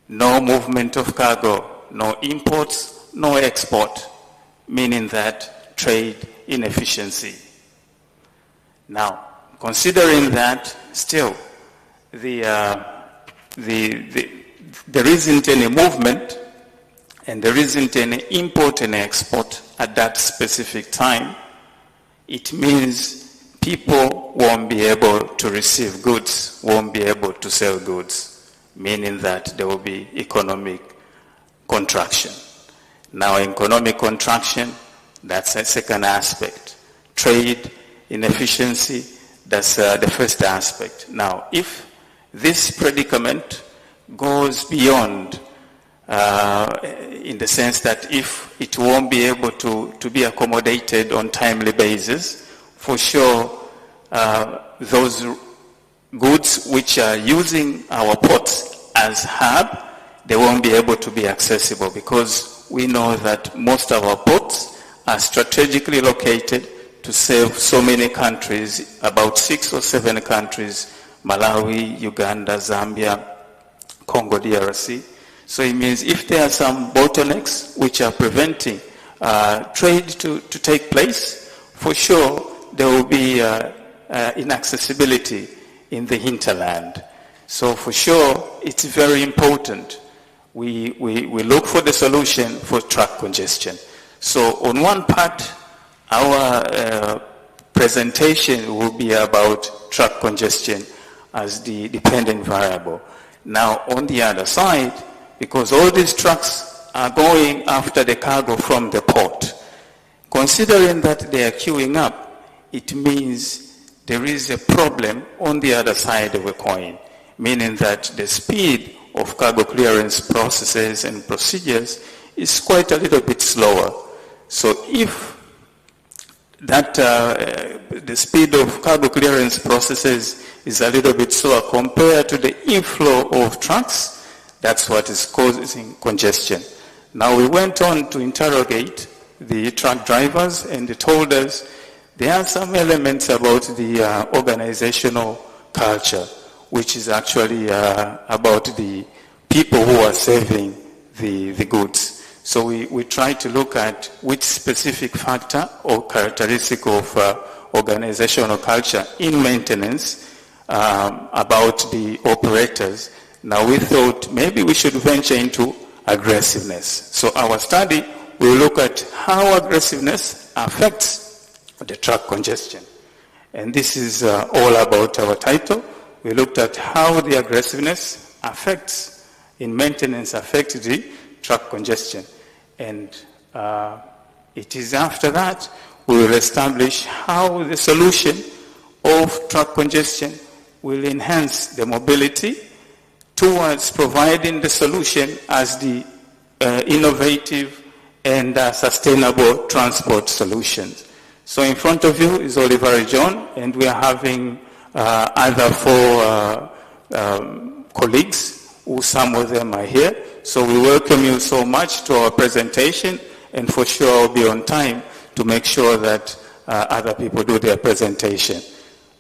no movement of cargo, no imports, no export, meaning that trade inefficiency. Now, considering that, still, there isn't any movement and there isn't any import and export at that specific time, it means people won't be able to receive goods, won't be able to sell goods, meaning that there will be economic contraction. Now, economic contraction, that's a second aspect. Trade inefficiency, that's the first aspect. Now, if this predicament goes beyond, in the sense that if it won't be able to be accommodated on timely basis, for sure those goods which are using our ports as hub, they won't be able to be accessible, because we know that most of our ports are strategically located to serve so many countries, about 6 or 7 countries: Malawi, Uganda, Zambia, Congo DRC. So it means if there are some bottlenecks which are preventing trade to take place, for sure there will be inaccessibility in the hinterland. So for sure it's very important we look for the solution for truck congestion. So on one part, our presentation will be about truck congestion as the dependent variable. Now on the other side, because all these trucks are going after the cargo from the port, considering that they are queuing up, it means there is a problem on the other side of the coin, meaning that the speed of cargo clearance processes and procedures is quite a little bit slower. So if that the speed of cargo clearance processes is a little bit slower compared to the inflow of trucks, that's what is causing congestion. Now we went on to interrogate the truck drivers, and they told us there are some elements about the organizational culture, which is actually about the people who are serving the goods. So we try to look at which specific factor or characteristic of organizational culture in maintenance about the operators. Now we thought maybe we should venture into aggressiveness. So our study will look at how aggressiveness affects the truck congestion. And this is all about our title. We looked at how the aggressiveness in maintenance affects the truck congestion. And it is after that we will establish how the solution of truck congestion will enhance the mobility towards providing the solution as the innovative and sustainable transport solutions. So in front of you is Oliver John, and we are having other 4 colleagues, who some of them are here. So we welcome you so much to our presentation, and for sure I'll be on time to make sure that other people do their presentation.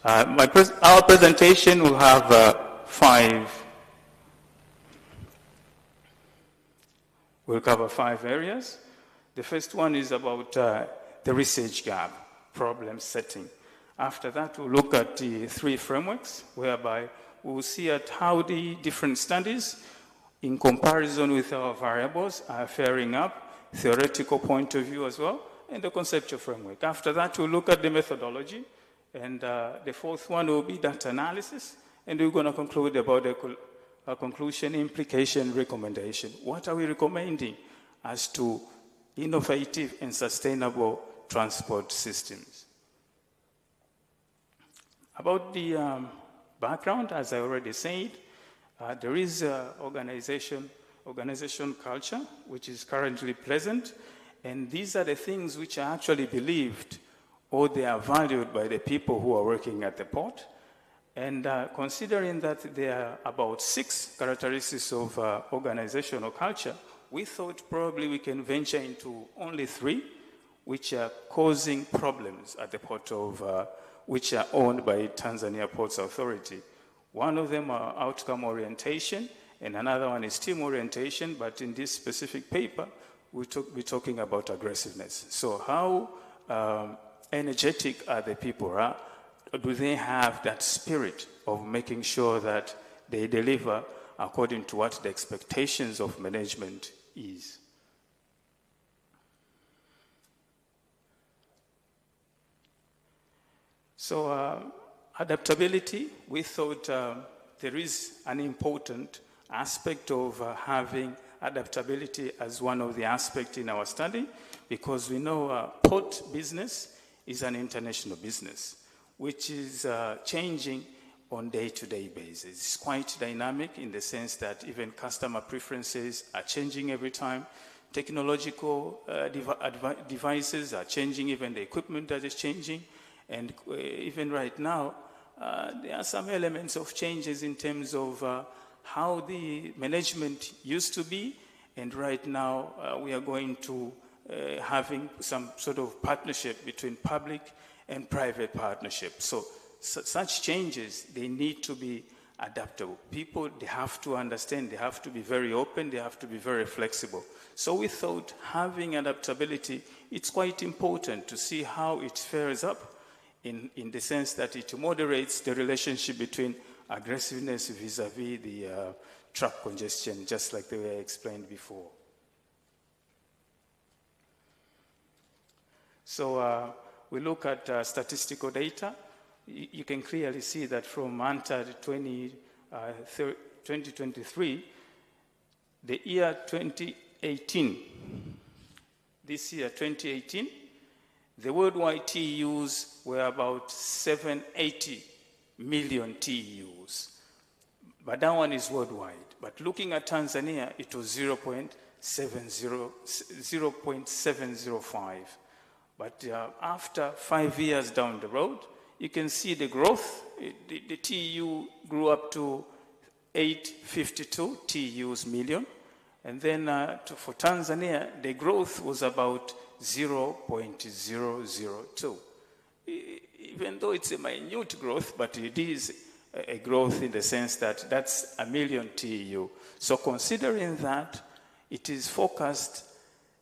Our presentation will have 5. We'll cover 5 areas. The first one is about the research gap, problem setting. After that, we'll look at the 3 frameworks, whereby we'll see at how the different studies, in comparison with our variables, are faring up, theoretical point of view as well, and the conceptual framework. After that, we'll look at the methodology, and the 4th one will be data analysis, and we're going to conclude about a conclusion, implication, recommendation. What are we recommending as to innovative and sustainable transport systems? About the background, as I already said, there is organization culture, which is currently present, and these are the things which are actually believed or they are valued by the people who are working at the port. And considering that there are about 6 characteristics of organizational culture, we thought probably we can venture into only 3, which are causing problems at the port of, which are owned by Tanzania Ports Authority. One of them are outcome orientation, and another one is team orientation, but in this specific paper, we'll be talking about aggressiveness. So how energetic are the people? Do they have that spirit of making sure that they deliver according to what the expectations of management is? So adaptability, we thought there is an important aspect of having adaptability as one of the aspects in our study, because we know port business is an international business, which is changing on day-to-day basis. It's quite dynamic in the sense that even customer preferences are changing every time. Technological devices are changing, even the equipment that is changing. And even right now, there are some elements of changes in terms of how the management used to be, and right now we are going to having some sort of partnership between public and private partnership. So such changes, they need to be adaptable. People, they have to understand, they have to be very open, they have to be very flexible. So we thought having adaptability, it's quite important to see how it fares up in the sense that it moderates the relationship between aggressiveness vis-a-vis the truck congestion, just like they were explained before. So we look at statistical data. You can clearly see that from UNTAD 2023, the year 2018, this year 2018, the worldwide TEUs were about 780 million TEUs. But that one is worldwide. But looking at Tanzania, it was 0.705. But after 5 years down the road, you can see the growth. The TEU grew up to 852 TEUs million. And then for Tanzania, the growth was about 0.002. Even though it's a minute growth, but it is a growth in the sense that that's a million TEU. So considering that, it is forecast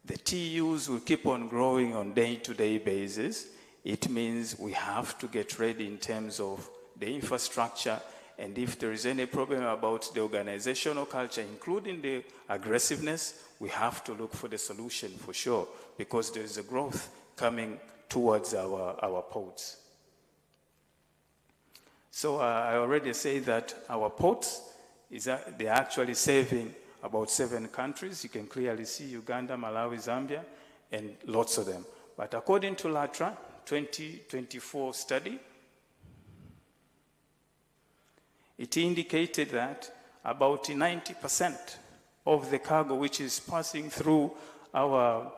the TEUs will keep on growing on day-to-day basis. It means we have to get ready in terms of the infrastructure, and if there is any problem about the organizational culture, including the aggressiveness, we have to look for the solution for sure, because there is a growth coming towards our ports. So I already say that our ports, they're actually serving about 7 countries. You can clearly see Uganda, Malawi, Zambia, and lots of them. But according to LATRA 2024 study, it indicated that about 90% of the cargo which is passing through our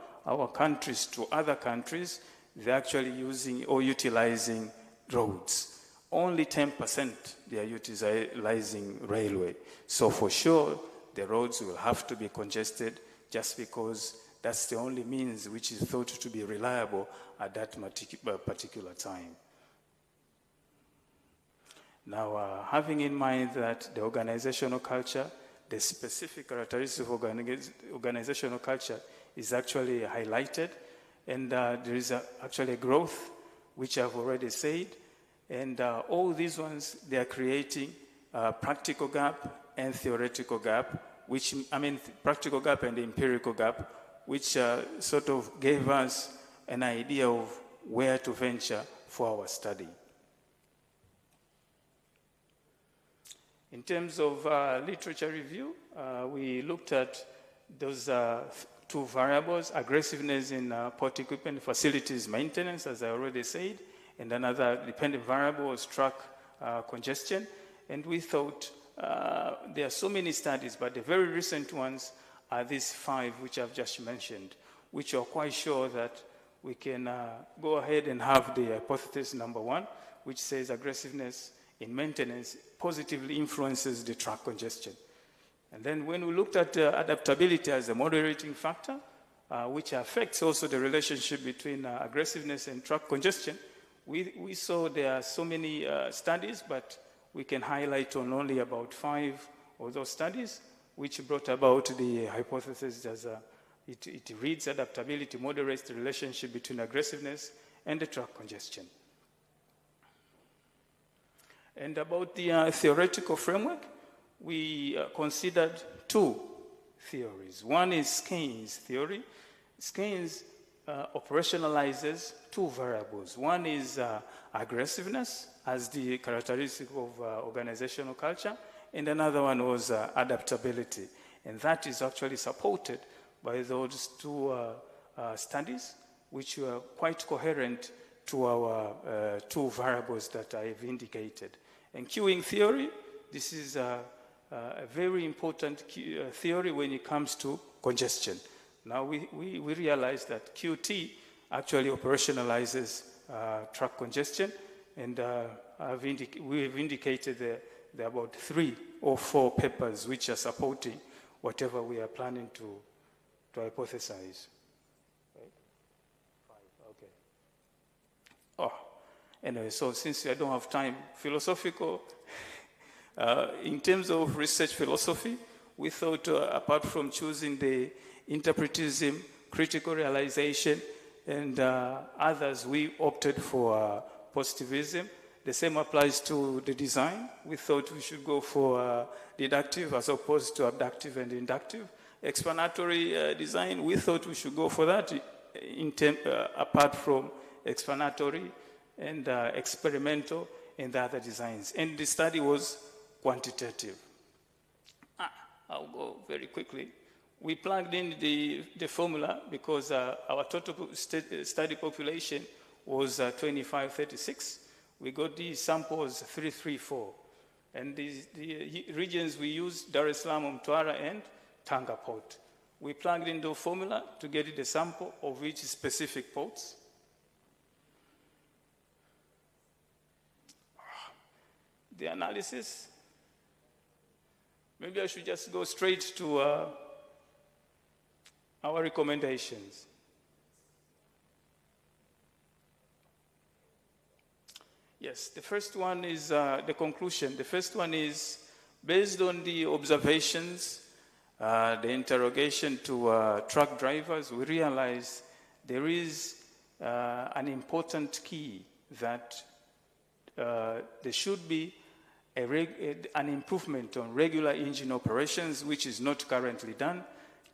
countries to other countries, they're actually using or utilizing roads. Only 10% they are utilizing railway. So for sure, the roads will have to be congested just because that's the only means which is thought to be reliable at that particular time. Now, having in mind that the organizational culture, the specific characteristics of organizational culture is actually highlighted, and there is actually a growth, which I've already said, and all these ones, they are creating a practical gap and theoretical gap, which, practical gap and empirical gap, which sort of gave us an idea of where to venture for our study. In terms of literature review, we looked at those 2 variables, aggressiveness in port equipment facilities maintenance, as I already said, and another dependent variable was truck congestion. And we thought there are so many studies, but the very recent ones are these 5 which I've just mentioned, which are quite sure that we can go ahead and have the hypothesis number 1, which says aggressiveness in maintenance positively influences the truck congestion. And then when we looked at adaptability as a moderating factor, which affects also the relationship between aggressiveness and truck congestion, we saw there are so many studies, but we can highlight on only about 5 of those studies, which brought about the hypothesis as it reads adaptability moderates the relationship between aggressiveness and the truck congestion. And about the theoretical framework, we considered 2 theories. One is Skein's theory. Skein's operationalizes 2 variables. One is aggressiveness as the characteristic of organizational culture, and another one was adaptability. And that is actually supported by those 2 studies, which were quite coherent to our 2 variables that I've indicated. And queuing theory, this is a very important theory when it comes to congestion. Now we realize that QT actually operationalizes truck congestion, and we've indicated there are about 3 or 4 papers which are supporting whatever we are planning to hypothesize. Right? 5, okay. Oh, anyway, so since I don't have time, philosophical, in terms of research philosophy, we thought apart from choosing the interpretism, critical realization, and others, we opted for positivism. The same applies to the design. We thought we should go for deductive as opposed to abductive and inductive. Explanatory design, we thought we should go for that apart from explanatory and experimental and the other designs. And the study was quantitative. I'll go very quickly. We plugged in the formula because our total study population was 2536. We got the samples 334. And the regions we used, Dar es Salaam, Mtwara, and Tanga port. We plugged in the formula to get the sample of each specific ports. The analysis, maybe I should just go straight to our recommendations. Yes, the first one is the conclusion. The first one is based on the observations, the interrogation to truck drivers, we realize there is an important key that there should be an improvement on regular engine operations, which is not currently done,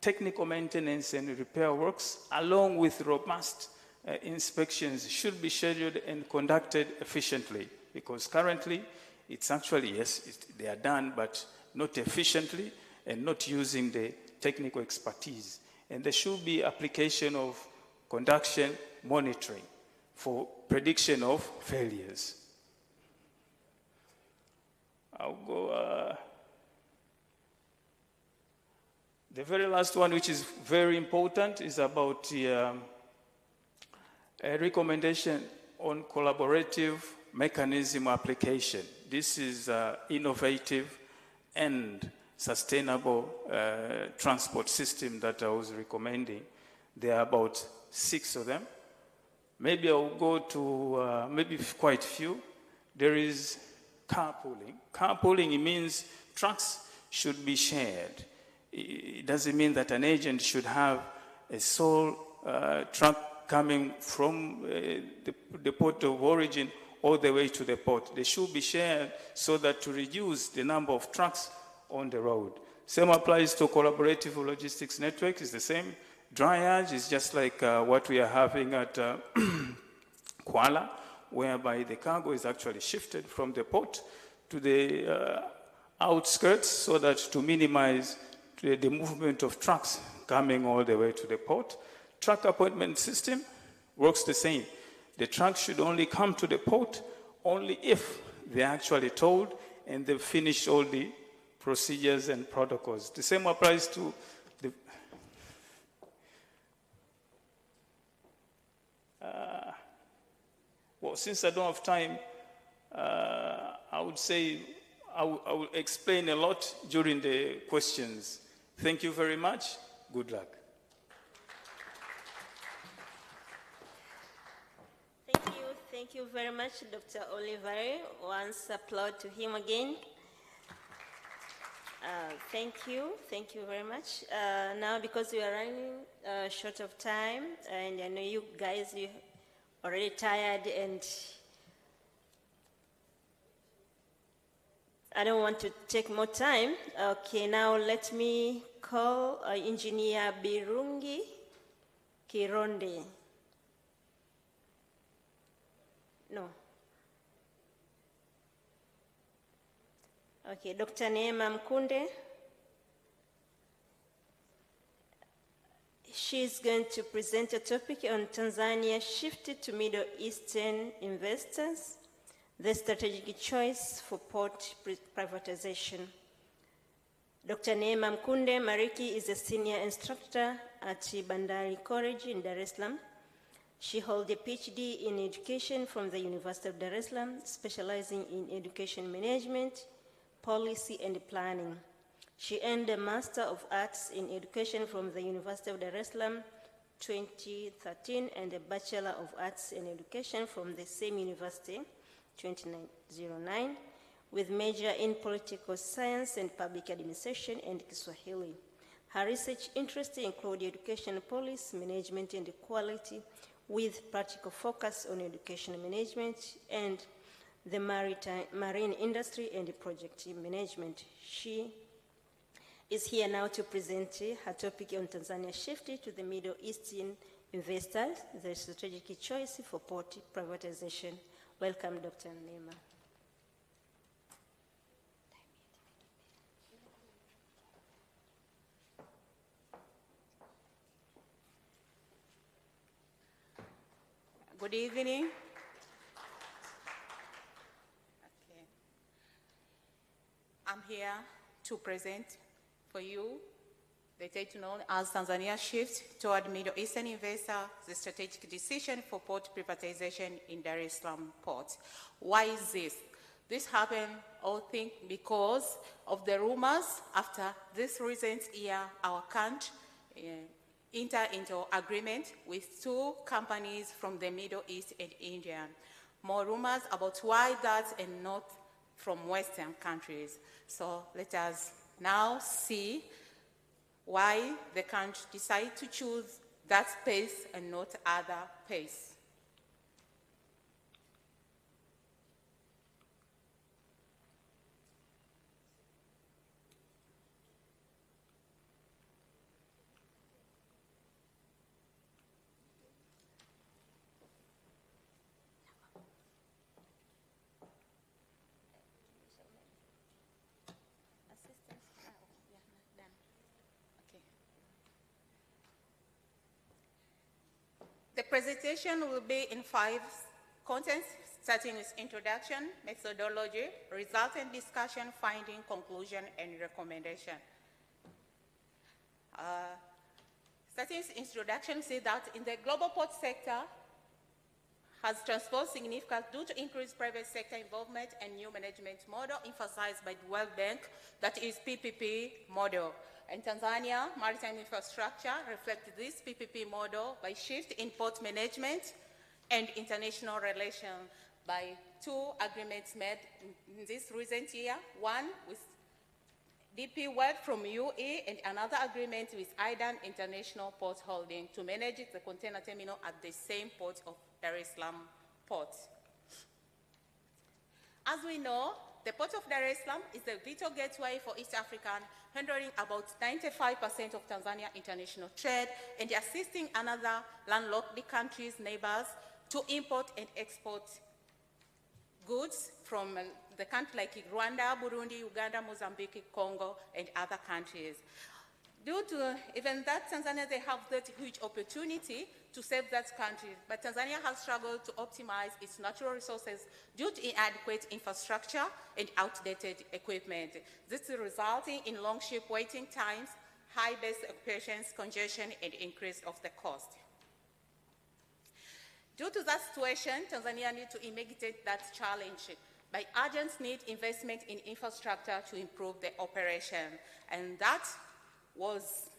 technical maintenance and repair works, along with robust inspections should be scheduled and conducted efficiently, because currently it's actually, yes, they are done, but not efficiently and not using the technical expertise. And there should be application of conduction monitoring for prediction of failures. I'll go, the very last one, which is very important, is about the a recommendation on collaborative mechanism application. This is innovative and sustainable transport system that I was recommending. There are about 6 of them. Maybe I'll go to maybe quite few. There is carpooling. Carpooling means trucks should be shared. It doesn't mean that an agent should have a sole truck coming from the port of origin all the way to the port. They should be shared so that to reduce the number of trucks on the road. Same applies to collaborative logistics network. It's the same. Dryage is just like what we are having at Kuala, whereby the cargo is actually shifted from the port to the outskirts so that to minimize the movement of trucks coming all the way to the port. Truck appointment system works the same. The truck should only come to the port only if they're actually told and they've finished all the procedures and protocols. The same applies to the well, since I don't have time, I would say I will explain a lot during the questions. Thank you very much. Good luck. Thank you very much, Dr. Olivari. Once applaud to him again. Thank you very much. Now, because we are running short of time, and I know you guys, you're already tired, and I don't want to take more time. Okay, now let me call Engineer Birungi Kironde. No. Okay, Dr. Neema Mkunde. She's going to present a topic on Tanzania shifted to Middle Eastern investors, the strategic choice for port privatization. Dr. Neema Mkunde Mariki is a senior instructor at Bandari College in Dar es Salaam. She holds a PhD in education from the University of Dar es Salaam, specializing in education management, Policy and Planning. She earned a Master of Arts in Education from the University of Dar es Salaam 2013 and a Bachelor of Arts in Education from the same university 2009 with major in Political Science and Public Administration and Kiswahili. Her research interests include education policy, management and equality with practical focus on education management and the marine industry and project management. She is here now to present her topic on Tanzania's shift to the Middle Eastern investors, the strategic choice for port privatization. Welcome, Dr. Neema. Good evening. Okay. I'm here to present for you the title known as Tanzania Shift Toward Middle Eastern Investor, the Strategic Decision for Port Privatization in Dar es Salaam Port. Why is this? This happened, I think, because of the rumors after this recent year our country enter into agreement with two companies from the Middle East and India. More rumors about why that and not from Western countries. So let us now see why the country decided to choose that space and not other space. The presentation will be in 5 contents, starting with introduction, methodology, resultant discussion, finding, conclusion, and recommendation. Starting with introduction, say that in the global port sector has transformed significantly due to increased private sector involvement and new management model emphasized by the World Bank, that is PPP model. And Tanzania maritime infrastructure reflects this PPP model by shift in port management and international relations by 2 agreements made in this recent year, one with DP World from UAE and another agreement with IDAN International Port Holding to manage the container terminal at the same port of Dar es Salaam Port. As we know, the Port of Dar es Salaam is the vital gateway for East Africa, handling about 95% of Tanzania international trade and assisting another landlocked countries, neighbors, to import and export goods from the country like Rwanda, Burundi, Uganda, Mozambique, Congo, and other countries. Due to even that, Tanzania, they have that huge opportunity to save that country, but Tanzania has struggled to optimize its natural resources due to inadequate infrastructure and outdated equipment. This is resulting in long ship waiting times, high base operations, congestion, and increase of the cost. Due to that situation, Tanzania needs to mitigate that challenge by urgent need investment in infrastructure to improve the operation, and that was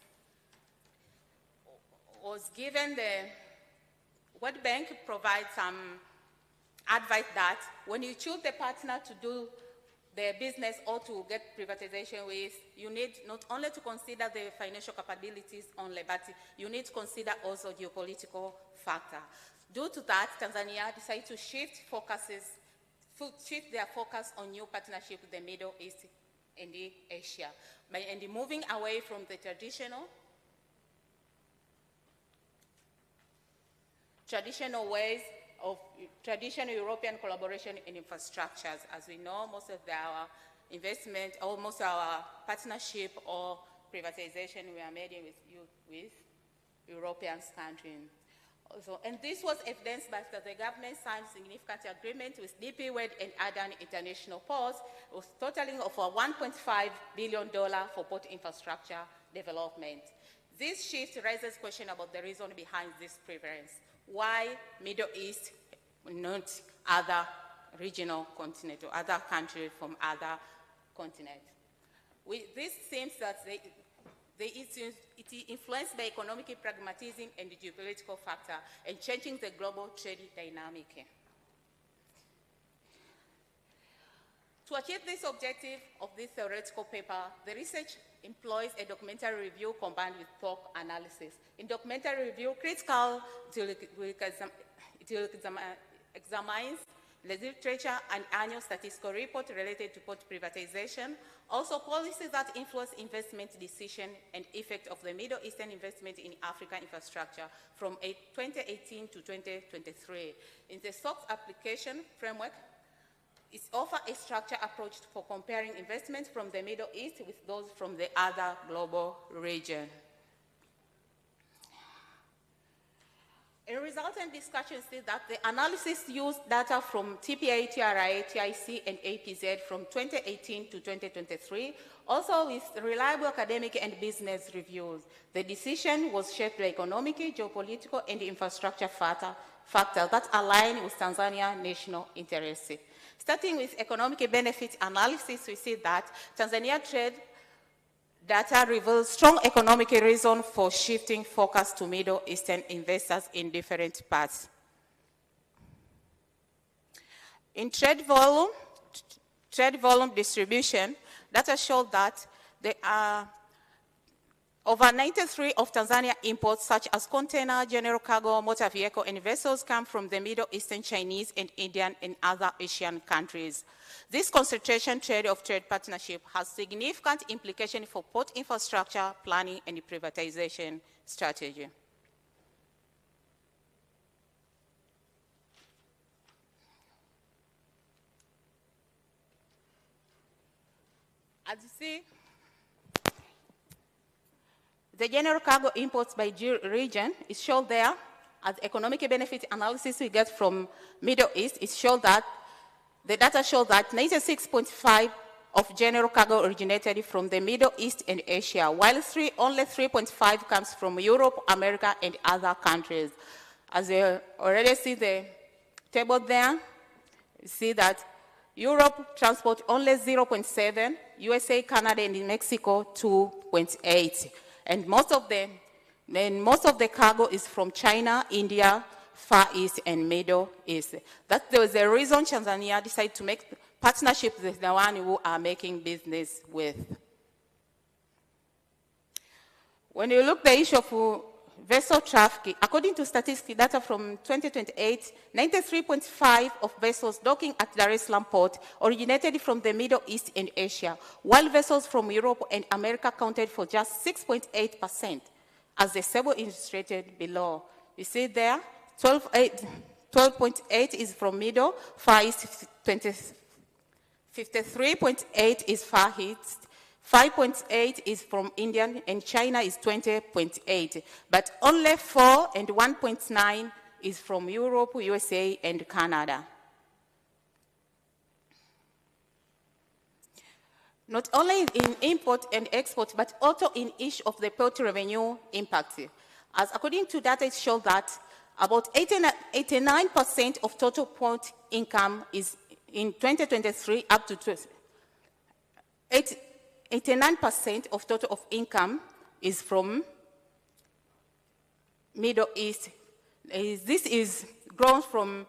given the World Bank provides some advice that when you choose the partner to do the business or to get privatization with, you need not only to consider the financial capabilities only, but you need to consider also geopolitical factor. Due to that, Tanzania decided to shift their focus on new partnership with the Middle East and Asia, and moving away from the traditional ways of traditional European collaboration in infrastructures. As we know, most of our investment, or most of our partnership or privatization we are made with European countries. Also, and this was evidenced by the government signed significant agreement with DP World and Adan International Ports, with totaling of $1.5 billion for port infrastructure development. This shift raises question about the reason behind this preference. Why Middle East, not other regional continent or other countries from other continent. This seems that it is influenced by economic pragmatism and geopolitical factor and changing the global trade dynamic. To achieve this objective of this theoretical paper, the research employs a documentary review combined with POC analysis. In documentary review, critical examines the literature and annual statistical report related to port privatization, also policies that influence investment decision and effect of the Middle Eastern investment in African infrastructure from 2018 to 2023. In the SOX application framework, it offers a structured approach for comparing investments from the Middle East with those from the other global region. A resultant discussion says that the analysis used data from TPA, TRI, TIC, and APZ from 2018 to 2023, also with reliable academic and business reviews. The decision was shaped by economic, geopolitical, and infrastructure factors that align with Tanzania's national interests. Starting with economic benefit analysis, we see that Tanzania trade data reveals strong economic reason for shifting focus to Middle Eastern investors in different parts. In trade volume distribution, data show that there are over 93% of Tanzania imports, such as container, general cargo, motor vehicle, and vessels, come from the Middle Eastern, Chinese, and Indian, and other Asian countries. This concentration trade partnership has significant implications for port infrastructure planning and privatization strategy. As you see, the general cargo imports by region is shown there. As economic benefit analysis we get from Middle East, it shows that the data show that 96.5% of general cargo originated from the Middle East and Asia, while only 3.5% comes from Europe, America, and other countries. As you already see the table there, you see that Europe transport only 0.7%, USA, Canada, and Mexico 2.8%. And most of the cargo is from China, India, Far East, and Middle East. That there was a reason Tanzania decided to make partnership with the one who are making business with. When you look at the issue of vessel traffic, according to statistics data from 2028, 93.5% of vessels docking at Dar es Salaam port originated from the Middle East and Asia, while vessels from Europe and America accounted for just 6.8%, as the table illustrated below. You see there, 12.8% is from Middle, Far East, 53.8% is Far East, 5.8% is from India, and China is 20.8%. But only 4% and 1.9% is from Europe, USA, and Canada. Not only in import and export, but also in each of the port revenue impact. As according to data, it shows that about 89% of total port income is in 2023 up to 89% of total of income is from Middle East. This is grown from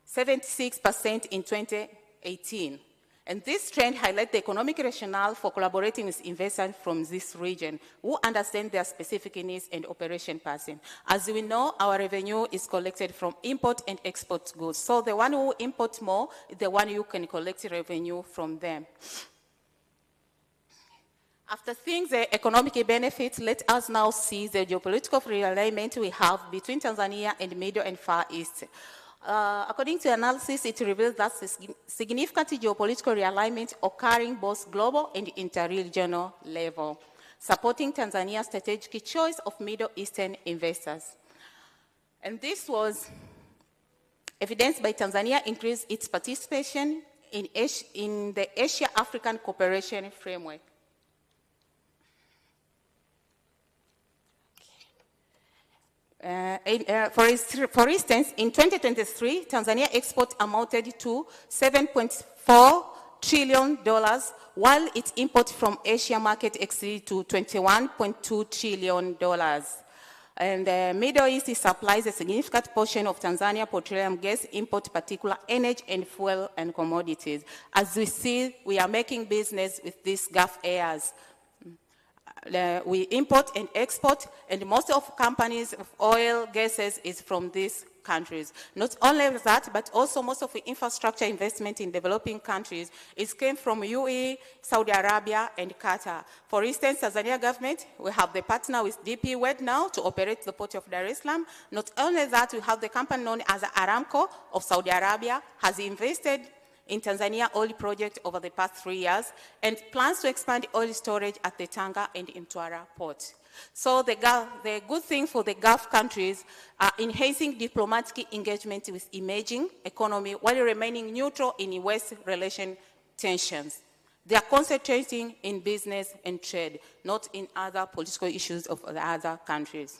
76% in 2018. And this trend highlights the economic rationale for collaborating with investors from this region who understand their specific needs and operation pattern. As we know, our revenue is collected from import and export goods. So the one who imports more is the one who can collect revenue from them. After seeing the economic benefits, let us now see the geopolitical realignment we have between Tanzania and Middle and Far East. According to analysis, it reveals that significant geopolitical realignment occurring both global and interregional level, supporting Tanzania's strategic choice of Middle Eastern investors. And this was evidenced by Tanzania increased its participation in the Asia-African Cooperation Framework. For instance, in 2023, Tanzania export amounted to $7.4 trillion, while its import from Asia market exceeded to $21.2 trillion. And the Middle East supplies a significant portion of Tanzania petroleum gas import, particular energy and fuel and commodities. As we see, we are making business with these Gulf areas. We import and export, and most of companies of oil, gases is from these countries. Not only that, but also most of the infrastructure investment in developing countries came from UAE, Saudi Arabia, and Qatar. For instance, Tanzania government, we have the partner with DP World now to operate the port of Dar es Salaam. Not only that, we have the company known as Aramco of Saudi Arabia, has invested in Tanzania oil project over the past 3 years and plans to expand oil storage at the Tanga and Mtwara port. So the good thing for the Gulf countries are enhancing diplomatic engagement with emerging economy while remaining neutral in West relation tensions. They are concentrating in business and trade, not in other political issues of the other countries.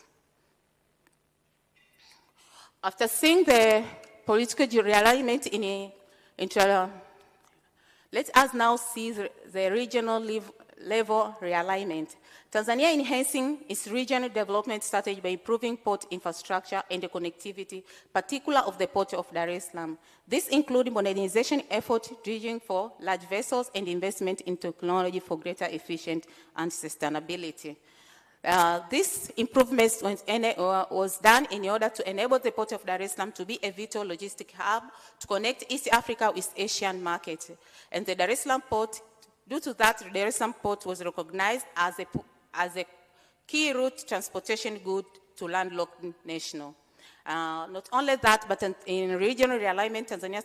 After seeing the political realignment let us now see the regional level realignment. Tanzania enhancing its regional development strategy by improving port infrastructure and the connectivity, particularly of the port of Dar es Salaam. This includes modernization efforts dredging for large vessels and investment in technology for greater efficiency and sustainability. This improvement was done in order to enable the port of Dar es Salaam to be a vital logistic hub to connect East Africa with Asian markets. And the Dar es Salaam port, due to that, the Dar es Salaam port was recognized as a key route transportation good to landlocked national. Not only that, but in regional realignment, Tanzania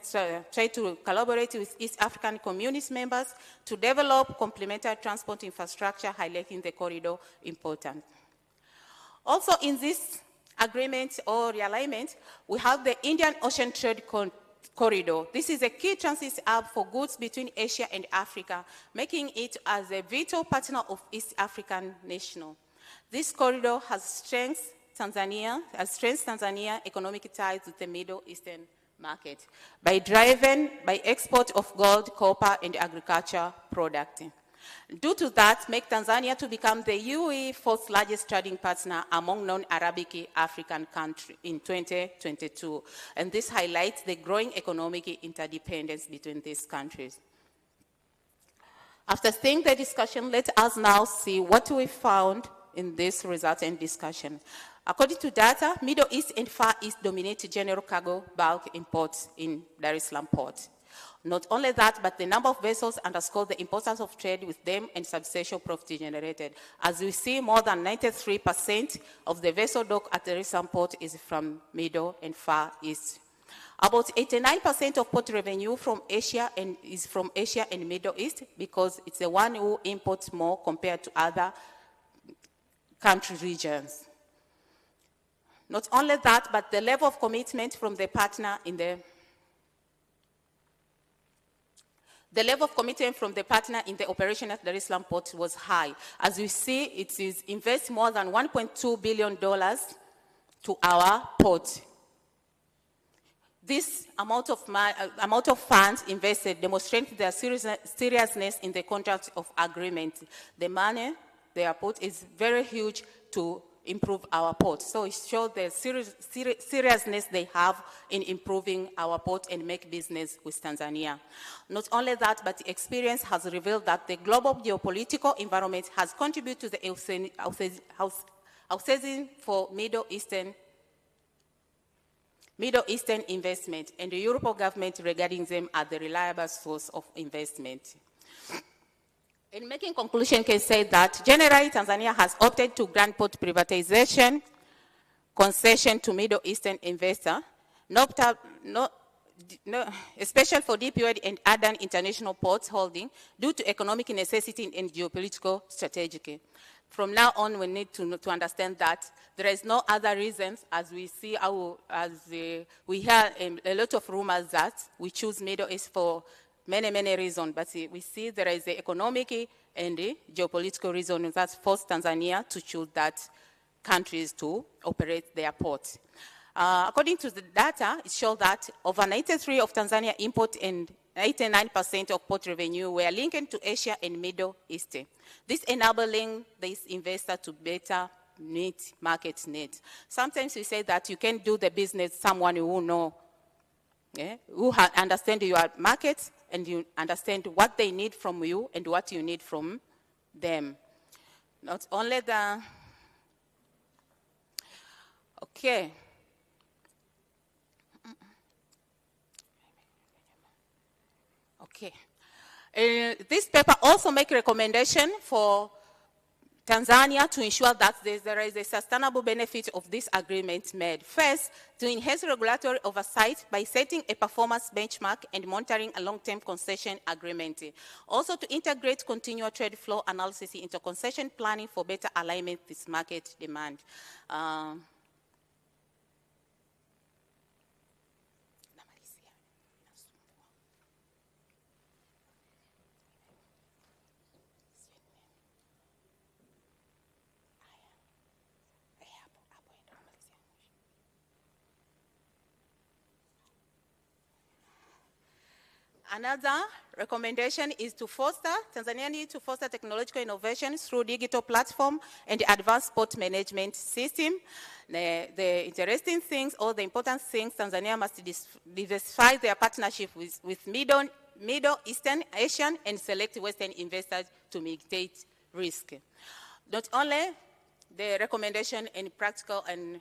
tried to collaborate with East African community members to develop complementary transport infrastructure, highlighting the corridor importance. Also in this agreement or realignment, we have the Indian Ocean Trade Corridor. This is a key transit hub for goods between Asia and Africa, making it as a vital partner of East African national. This corridor has strengthened Tanzania economic ties with the Middle Eastern market by export of gold, copper, and agriculture products. Due to that, make Tanzania to become the UAE fourth largest trading partner among non-Arabic African countries in 2022. And this highlights the growing economic interdependence between these countries. After seeing the discussion, let us now see what we found in this result and discussion. According to data, Middle East and Far East dominate general cargo bulk imports in Dar es Salaam port. Not only that, but the number of vessels underscores the importance of trade with them and substantial profit generated. As we see, more than 93% of the vessel dock at Dar es Salaam port is from Middle and Far East. About 89% of port revenue from Asia is from Asia and Middle East because it's the one who imports more compared to other country regions. Not only that, but the level of commitment from the partner in the operation at Dar es Salaam port was high. As we see, it is invest more than $1.2 billion to our port. This amount of funds invested demonstrates their seriousness in the contract of agreement. The money they put is very huge to improve our port. So it shows the seriousness they have in improving our port and make business with Tanzania. Not only that, but the experience has revealed that the global geopolitical environment has contributed to the outsourcing for Middle Eastern investment, and the European government regarding them as the reliable source of investment. In making conclusion, can say that generally Tanzania has opted to grant port privatization concession to Middle Eastern investor, especially for DP World and other international ports holding due to economic necessity and geopolitical strategy. From now on, we need to understand that there is no other reasons, as we see, we hear a lot of rumors that we choose Middle East for many reasons, but we see there is the economic and the geopolitical reason that forced Tanzania to choose that countries to operate their ports. According to the data, it shows that over 93% of Tanzania import and 99% of port revenue were linked to Asia and Middle East. This enabling this investor to better meet market needs. Sometimes we say that you can do the business someone who know, who understand your market and you understand what they need from you and what you need from them. Not only the, okay. Okay. This paper also makes recommendation for Tanzania to ensure that there is a sustainable benefit of this agreement made. First, to enhance regulatory oversight by setting a performance benchmark and monitoring a long-term concession agreement. Also, to integrate continual trade flow analysis into concession planning for better alignment with market demand. Another recommendation is to foster, Tanzania needs to foster technological innovation through digital platform and advanced port management system. The interesting things or the important things, Tanzania must diversify their partnership with Middle Eastern, Asian, and select Western investors to mitigate risk. Not only the recommendation in practical and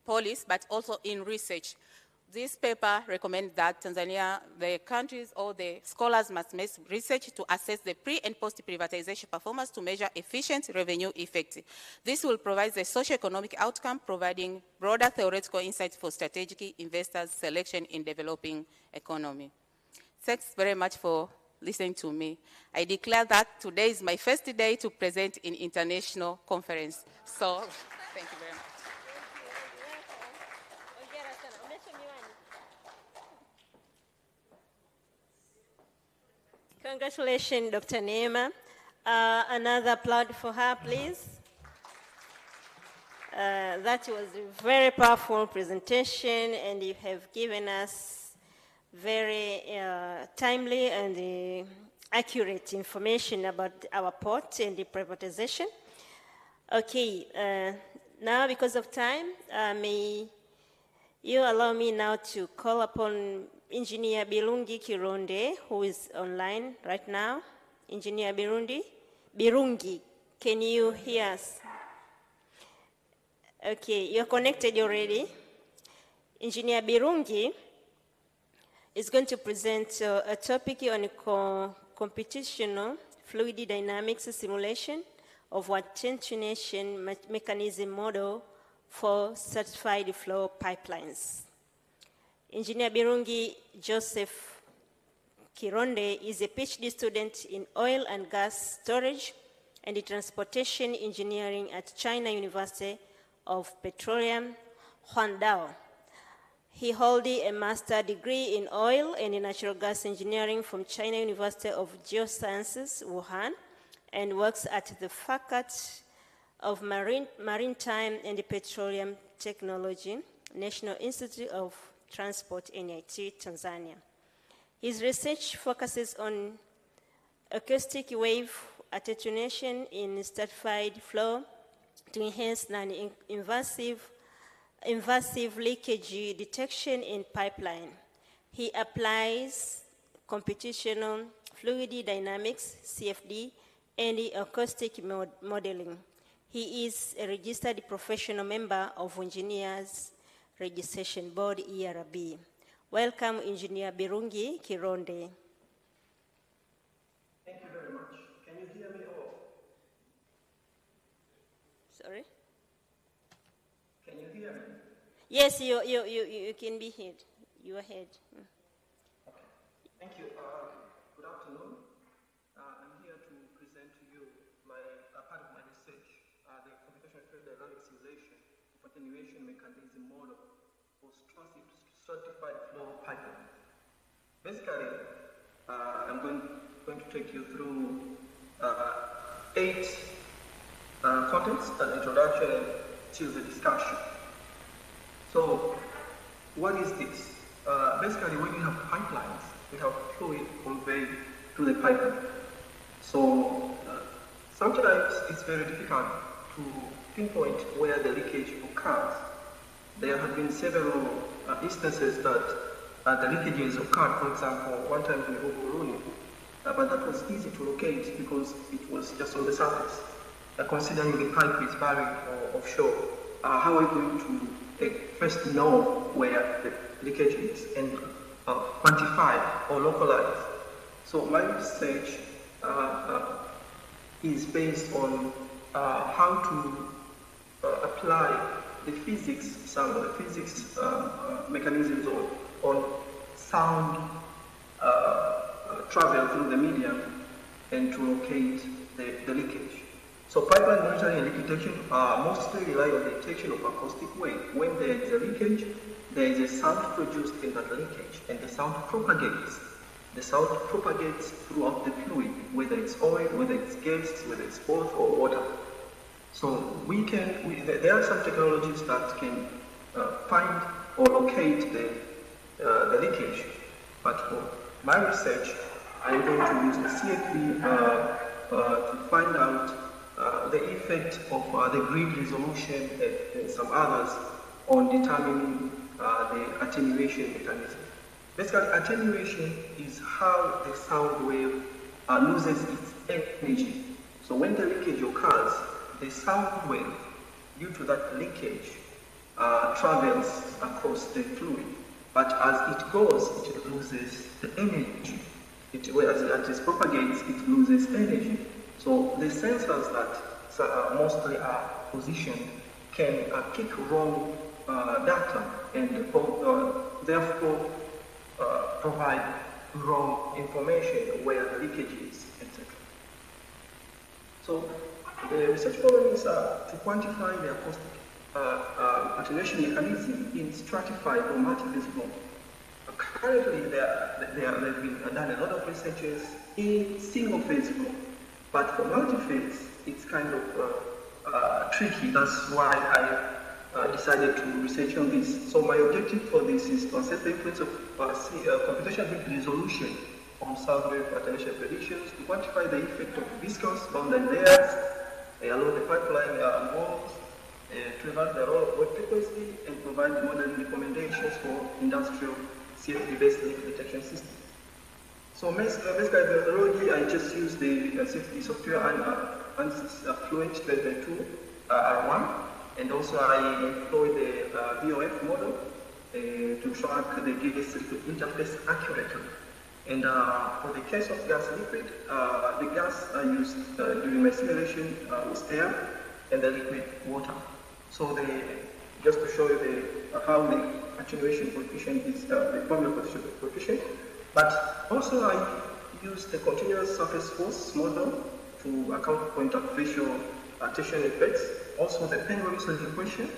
policy, but also in research. This paper recommends that Tanzania, the countries or the scholars must make research to assess the pre- and post-privatization performance to measure efficient revenue effect. This will provide the socio-economic outcome, providing broader theoretical insights for strategic investors selection in developing economy. Thanks very much for listening to me. I declare that today is my first day to present in international conference. So, thank you very much. Congratulations, Dr. Neema. Another applaud for her, please. That was a very powerful presentation, and you have given us very timely and accurate information about our port and the privatization. Okay, now because of time, may you allow me now to call upon Engineer Birungi Kironde, who is online right now. Engineer Birungi, can you hear us? Okay, you're connected already. Engineer Birungi is going to present a topic on computational fluid dynamics simulation of a tensionation mechanism model for certified flow pipelines. Engineer Birungi Joseph Kironde is a PhD student in oil and gas storage and transportation engineering at China University of Petroleum, Huangdao. He holds a master's degree in oil and natural gas engineering from China University of Geosciences, Wuhan, and works at the Faculty of Maritime and Petroleum Technology, National Institute of Transport, NIT, Tanzania. His research focuses on acoustic wave attenuation in stratified flow to enhance non-invasive leakage detection in pipeline. He applies computational fluid dynamics, CFD, and acoustic modeling. He is a registered professional member of Engineers Registration Board, ERB. Welcome, Engineer Birungi Kironde. Thank you very much. Can you hear me all? Sorry? Can you hear me? Yes, you can be heard. You are heard. Okay. Thank you. Good afternoon. I'm here to present to you my part of my research, the computational fluid dynamic simulation of attenuation mechanism model for stratified flow pipeline. Basically, I'm going to take you through 8 contents, an introduction to the discussion. So, what is this? Basically, when you have pipelines, we have fluid conveyed to the pipeline. So sometimes it's very difficult to pinpoint where the leakage occurs. There have been several instances that the leakages occurred. For example, one time in Buguruni, but that was easy to locate because it was just on the surface. Considering the pipe is buried offshore, how are we going to first know where the leakage is and quantify or localize? So my research is based on how to apply the physics, some of the physics mechanisms on sound travel through the medium and to locate the leakage. So pipeline monitoring and leak detection mostly rely on the detection of acoustic wave. When there is a leakage, there is a sound produced in that leakage, and the sound propagates. The sound propagates throughout the fluid, whether it's oil, whether it's gas, whether it's both, or water. So there are some technologies that can find or locate the leakage. But for my research, I'm going to use the CFD to find out the effect of the grid resolution and some others on determining the attenuation mechanism. Basically, attenuation is how the sound wave loses its energy. So when the leakage occurs, the sound wave, due to that leakage, travels across the fluid. But as it goes, it loses the energy. As it propagates, it loses energy. So the sensors that mostly are positioned can pick wrong data and therefore provide wrong information where the leakage is, etc. So the research problem is to quantify the acoustic attenuation mechanism in stratified or multi-phase flow. Currently, there have been done a lot of researches in single-phase flow, but for multi-phase, it's kind of tricky. That's why I decided to research on this. So my objective for this is to assess the influence of computational grid resolution on sound wave attenuation predictions, to quantify the effect of viscous boundary layers along the pipeline walls, to evaluate the role of wave frequency, and provide modeling recommendations for industrial CFD-based leak detection systems. So basically, already I just used the CFD software and Fluent 2022 R1, and also I employ the VOF model to track the gas liquid interface accurately. And for the case of gas liquid, the gas I used during my simulation was air and the liquid water. So just to show you how the attenuation coefficient is, the formula coefficient. But also I used the continuous surface force model to account for interfacial tension effects. Also the Penrose equation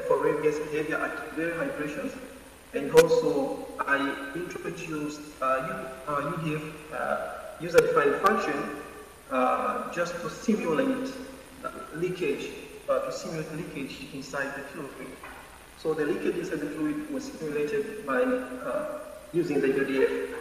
for rate gas behavior at very high pressures. And also I introduced UDF, user-defined function, just to simulate leakage, inside the fluid. So the leakage inside the fluid was simulated by using the UDF.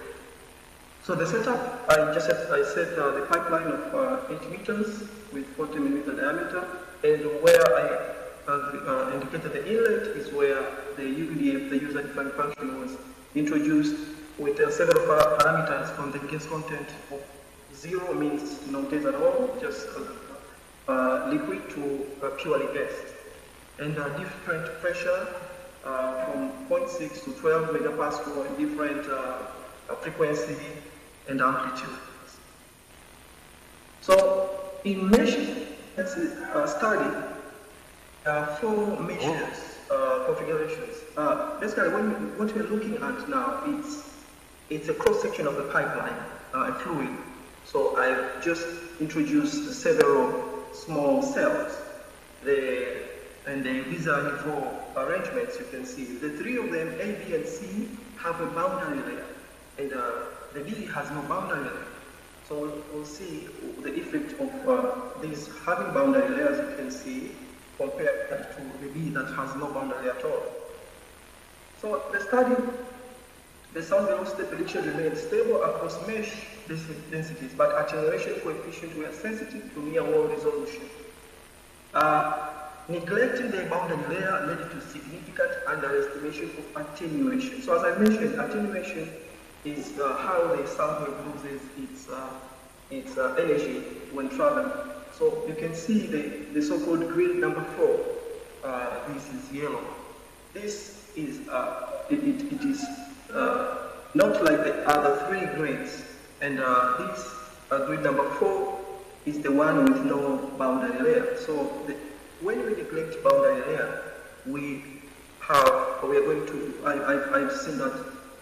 So the setup, I set the pipeline of 8 meters with 40 millimeter diameter, and where I indicated the inlet is where the UDF, the user-defined function, was introduced with several parameters from the gas content of 0 means no gas at all, just liquid to purely gas, and different pressure from 0.6 to 12 megapascal, different frequency and amplitude. So in mesh study, 4 meshes configurations. Basically, what we're looking at now it's a cross section of the pipeline, fluid. So I've just introduced several small cells. And these are niveau arrangements. You can see the 3 of them, A, B, and C, have a boundary layer, and the B has no boundary layer. So we'll see the effect of these having boundary layers. You can see compared to the B that has no boundary at all. So the the sound velocity prediction remained stable across mesh densities, but attenuation coefficients were sensitive to near-wall resolution. Neglecting the boundary layer led to significant underestimation of attenuation. So as I mentioned, attenuation is how the sound wave loses its energy when traveling. So you can see the so-called grid number 4. This is yellow. This is it is not like the other 3 grids, and this grid number 4 is the one with no boundary layer. So when we neglect boundary layer, I've seen that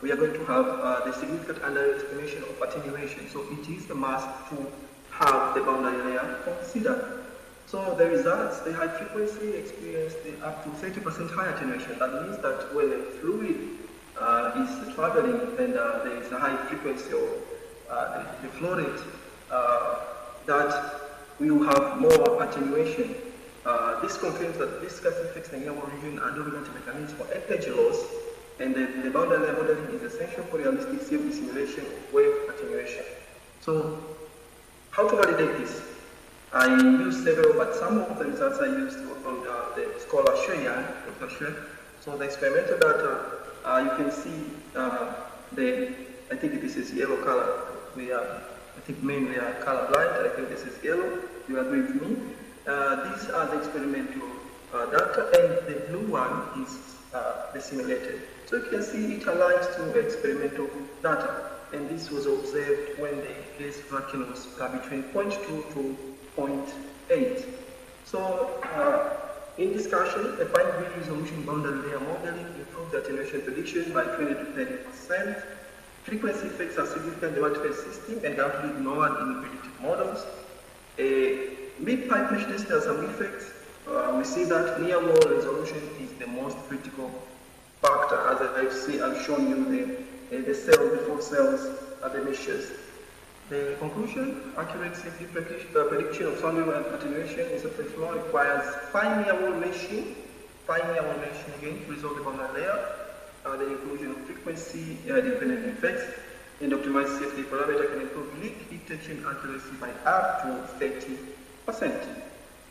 we are going to have the significant underestimation of attenuation. So it is a must to have the boundary layer considered. So the results, the high frequency experienced up to 30% high attenuation. That means that when a fluid is traveling and there is a high frequency of the flow rate, that we will have more attenuation. This confirms that viscous effects in the near-wall region are dominant mechanisms for energy loss, and the boundary layer modeling is essential for realistic CFD simulation of wave attenuation. So, how to validate this? I used several, but some of the results I used were from the scholar Sheyan, Dr. Sheyan. So the experimental data, you can see I think this is yellow color. I think mainly are colorblind. I think this is yellow. You agree with me? These are the experimental data, and the blue one is the simulated. So you can see it aligns to experimental data, and this was observed when the gas fraction was between 0.2 to 0.8. So in discussion, a fine grid resolution boundary layer modeling improved attenuation prediction by 20 to 30%. Frequency effects are significant in the multi-phase system and are often ignored in predictive models. Mid-pipe mesh test has some effects. We see that near-wall resolution is the most critical factor, as I've shown you the cell before cells are the meshes. The conclusion, accurate CFD prediction of sound wave attenuation is that the flow requires fine near-wall meshing again to resolve the boundary layer, the inclusion of frequency dependent effects, and optimized CFD parameter can improve leak detection accuracy by up to 30%.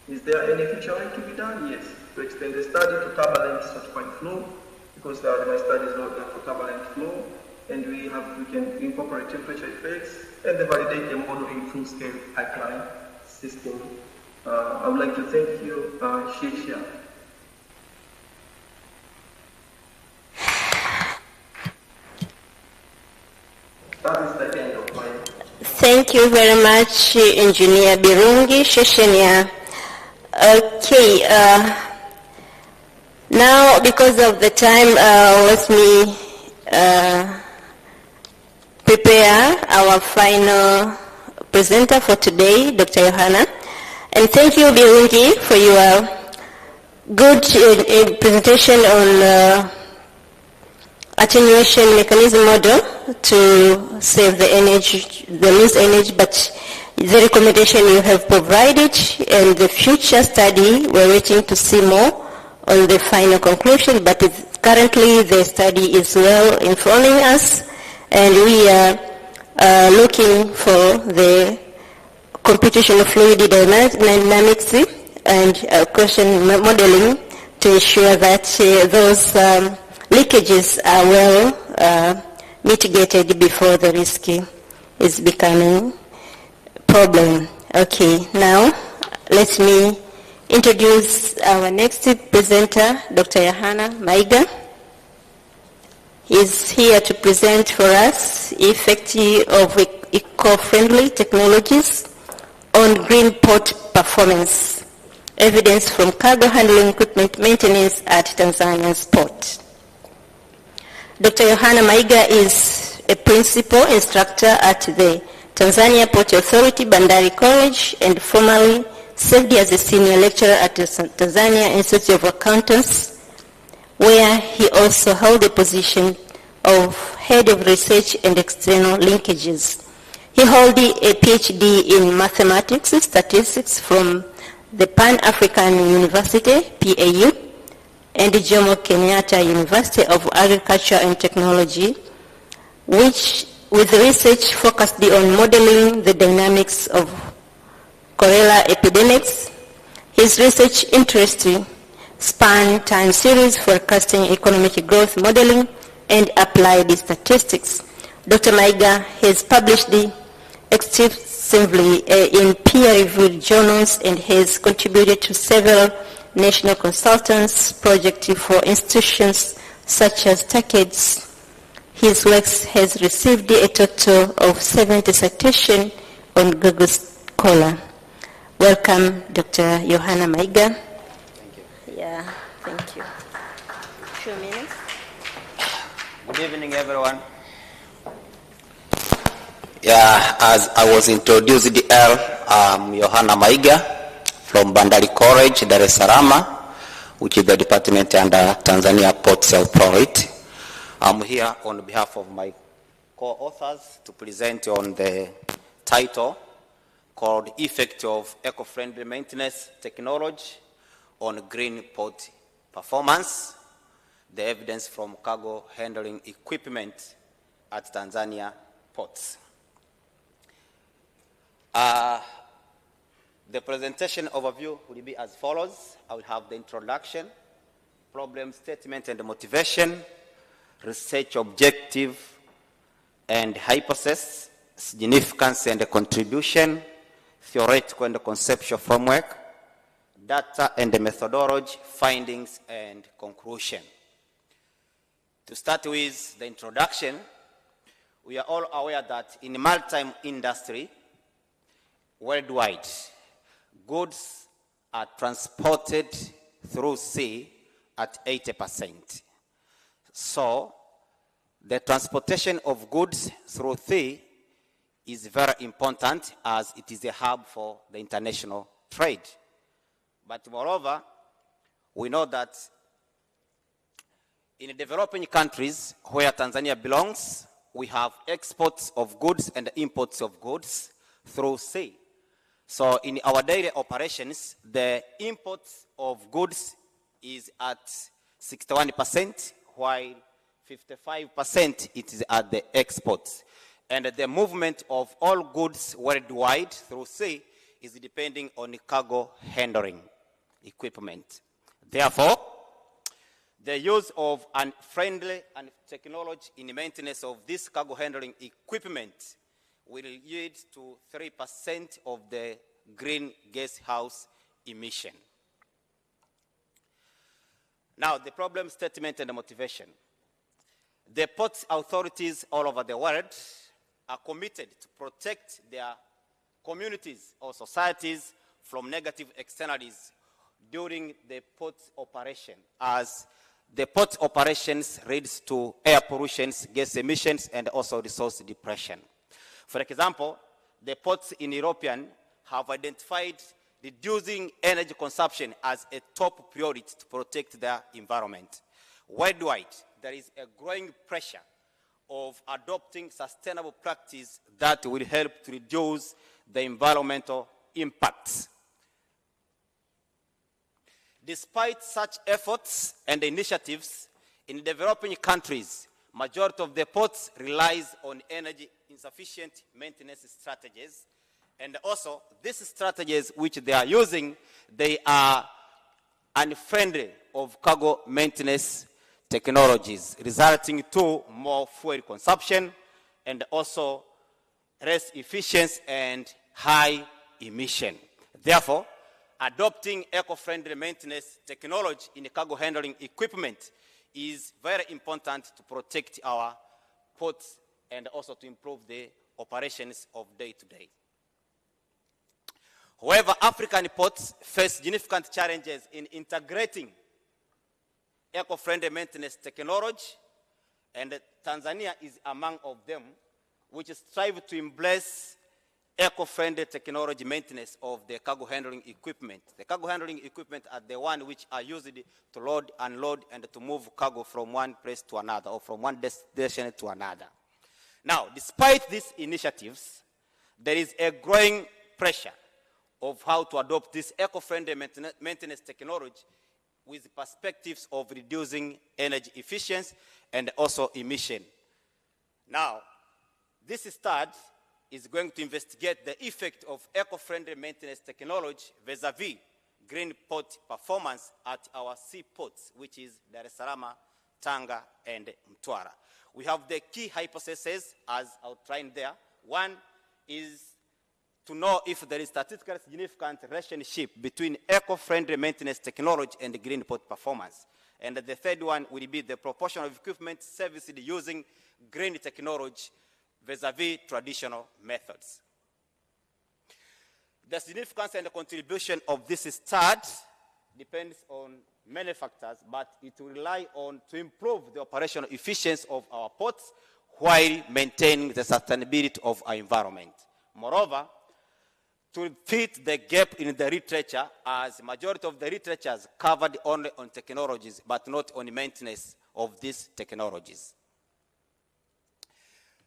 Is there any future work to be done? Yes, to extend the study to turbulent certified flow, because my study is not for turbulent flow, and we can incorporate temperature effects and then validate the model in full-scale pipeline system. I would like to thank you, Shisha. That is the end of my... Thank you very much, Engineer Birungi Sheshenia. Okay, now because of the time, let me prepare our final presenter for today, Dr. Johanna. And thank you, Birungi, for your good presentation on attenuation mechanism model to save the energy, the loose energy, but the recommendation you have provided and the future study, we're waiting to see more on the final conclusion, but currently the study is well informing us, and we are looking for the computational fluid dynamics and question modeling to ensure that those leakages are well mitigated before the risk is becoming a problem. Okay, now let me introduce our next presenter, Dr. Johanna Maiga. He's here to present for us effect of eco-friendly technologies on green port performance, evidence from cargo handling equipment maintenance at Tanzania's port. Dr. Johanna Maiga is a principal instructor at the Tanzania Port Authority Bandari College and formerly served as a senior lecturer at the Tanzania Institute of Accountants, where he also held the position of head of research and external linkages. He held a PhD in mathematics and statistics from the Pan-African University, PAU, and the Jomo Kenyatta University of Agriculture and Technology, which with research focused on modeling the dynamics of cholera epidemics. His research interests span time series forecasting economic growth modeling and applied statistics. Dr. Maiga has published extensively in peer-reviewed journals and has contributed to several national consultants projects for institutions such as TACAIDS. His works has received a total of 70 citations on Google Scholar. Welcome, Dr. Johanna Maiga. Thank you. Yeah, thank you. Few minutes. Good evening, everyone. Yeah, as I was introduced earlier, I'm Johanna Maiga from Bandari College, Dar es Salaam, which is the department under Tanzania Ports Authority. I'm here on behalf of my co-authors to present on the title called Effect of Eco-Friendly Maintenance Technology on Green Port Performance, the evidence from cargo handling equipment at Tanzania ports. The presentation overview will be as follows. I will have the introduction, problem statement and motivation, research objective and hypothesis, significance and contribution, theoretical and conceptual framework, data and methodology, findings and conclusion. To start with the introduction, we are all aware that in the maritime industry, worldwide, goods are transported through sea at 80%. So, the transportation of goods through sea is very important as it is a hub for the international trade. But moreover, we know that in developing countries where Tanzania belongs, we have exports of goods and imports of goods through sea. So in our daily operations, the imports of goods is at 61%, while 55% it is at the exports. And the movement of all goods worldwide through sea is depending on the cargo handling equipment. Therefore, the use of unfriendly and technology in the maintenance of this cargo handling equipment will lead to 3% of the green greenhouse emission. Now, the problem statement and the motivation. The port authorities all over the world are committed to protect their communities or societies from negative externalities during the port operation, as the port operations leads to air pollution, gas emissions, and also resource depletion. For example, the ports in European have identified reducing energy consumption as a top priority to protect their environment. Worldwide, there is a growing pressure of adopting sustainable practice that will help to reduce the environmental impacts. Despite such efforts and initiatives, in developing countries, majority of the ports relies on energy insufficient maintenance strategies. And also, these strategies which they are using, they are unfriendly of cargo maintenance technologies, resulting to more fuel consumption and also less efficiency and high emission. Therefore, adopting eco-friendly maintenance technology in cargo handling equipment is very important to protect our ports and also to improve the operations of day-to-day. However, African ports face significant challenges in integrating eco-friendly maintenance technology, and Tanzania is among of them, which strive to embrace eco-friendly technology maintenance of the cargo handling equipment. The cargo handling equipment are the one which are used to load, unload, and to move cargo from one place to another or from one destination to another. Now, despite these initiatives, there is a growing pressure of how to adopt this eco-friendly maintenance technology with perspectives of reducing energy efficiency and also emission. Now, this study is going to investigate the effect of eco-friendly maintenance technology vis-a-vis green port performance at our seaports, which is Dar es Salaam, Tanga, and Mtwara. We have the key hypotheses as outlined there. One is to know if there is statistically significant relationship between eco-friendly maintenance technology and green port performance. And the third one will be the proportion of equipment serviced using green technology vis-a-vis traditional methods. The significance and the contribution of this study depends on many factors, but it will rely on to improve the operational efficiency of our ports while maintaining the sustainability of our environment. Moreover, to fit the gap in the literature, as majority of the literature is covered only on technologies, but not on maintenance of these technologies.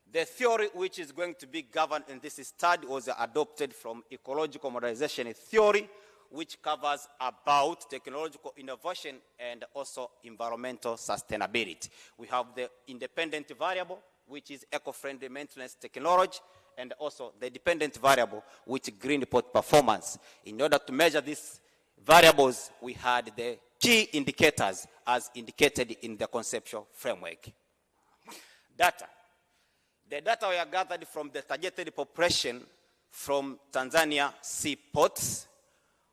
The theory which is going to be governed in this study was adopted from ecological modernization theory, which covers about technological innovation and also environmental sustainability. We have the independent variable, which is eco-friendly maintenance technology, and also the dependent variable, which is green port performance. In order to measure these variables, we had the key indicators as indicated in the conceptual framework. Data. The data were gathered from the targeted population from Tanzania seaports,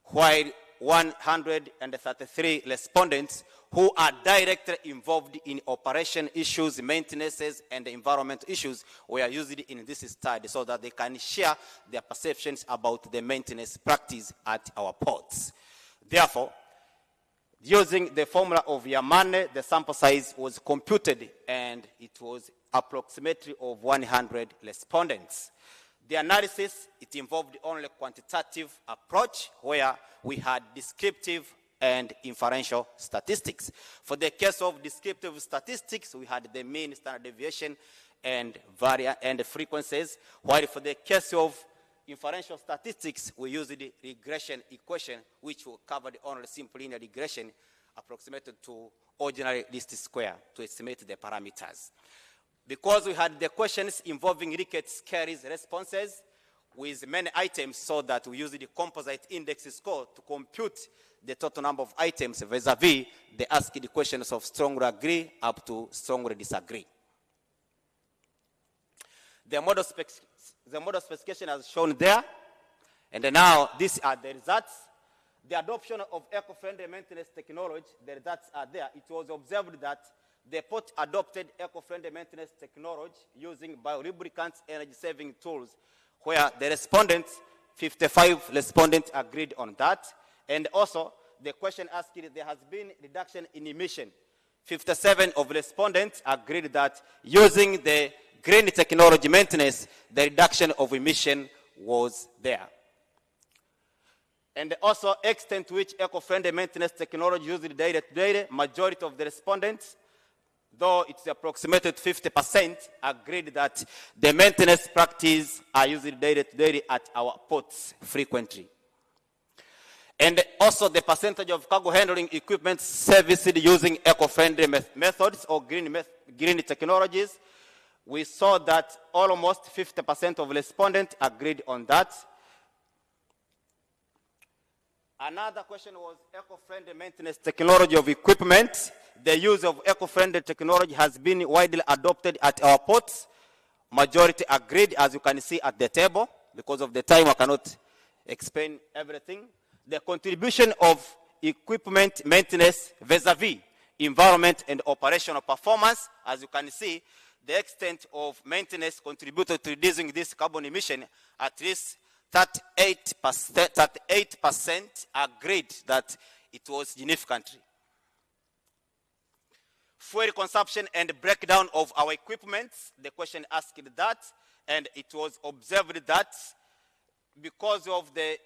while 133 respondents who are directly involved in operation issues, maintenances, and environmental issues were used in this study so that they can share their perceptions about the maintenance practice at our ports. Therefore, using the formula of Yamane, the sample size was computed and it was approximately of 100 respondents. The analysis, it involved only quantitative approach where we had descriptive and inferential statistics. For the case of descriptive statistics, we had the mean, standard deviation, and frequencies, while for the case of inferential statistics, we used the regression equation, which we covered only simple linear regression approximated to ordinary least square to estimate the parameters. Because we had the questions involving Rickett scales responses with many items, so that we used the composite index score to compute the total number of items vis-a-vis the asked questions of strongly agree up to strongly disagree. The model specification is shown there, and now these are the results. The adoption of eco-friendly maintenance technology, the results are there. It was observed that the port adopted eco-friendly maintenance technology using biolubricants energy-saving tools, where the respondents, 55 respondents agreed on that. And also, the question asked, there has been reduction in emission. 57 of respondents agreed that using the green technology maintenance, the reduction of emission was there. And also, extent to which eco-friendly maintenance technology used daily, majority of the respondents, though it's approximated 50%, agreed that the maintenance practice are used daily at our ports frequently. And also the percentage of cargo handling equipment serviced using eco-friendly methods or green technologies, we saw that almost 50% of respondents agreed on that. Another question was eco-friendly maintenance technology of equipment. The use of eco-friendly technology has been widely adopted at our ports. Majority agreed, as you can see at the table. Because of the time, I cannot explain everything. The contribution of equipment maintenance vis-a-vis environment and operational performance, as you can see, the extent of maintenance contributed to reducing this carbon emission, at least 38% agreed that it was significantly. Fuel consumption and breakdown of our equipment, the question asked that, and it was observed that because of the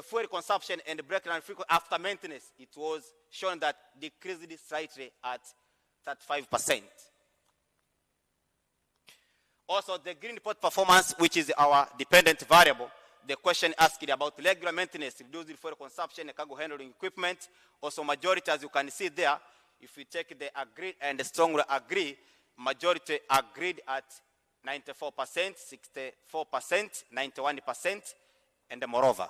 fuel consumption and breakdown after maintenance, it was shown that decreased slightly at 35%. Also, the green port performance, which is our dependent variable, the question asked about regular maintenance, reduced fuel consumption and cargo handling equipment. Also, majority, as you can see there, if we take the agree and the strongly agree, majority agreed at 94%, 64%, 91%, and moreover.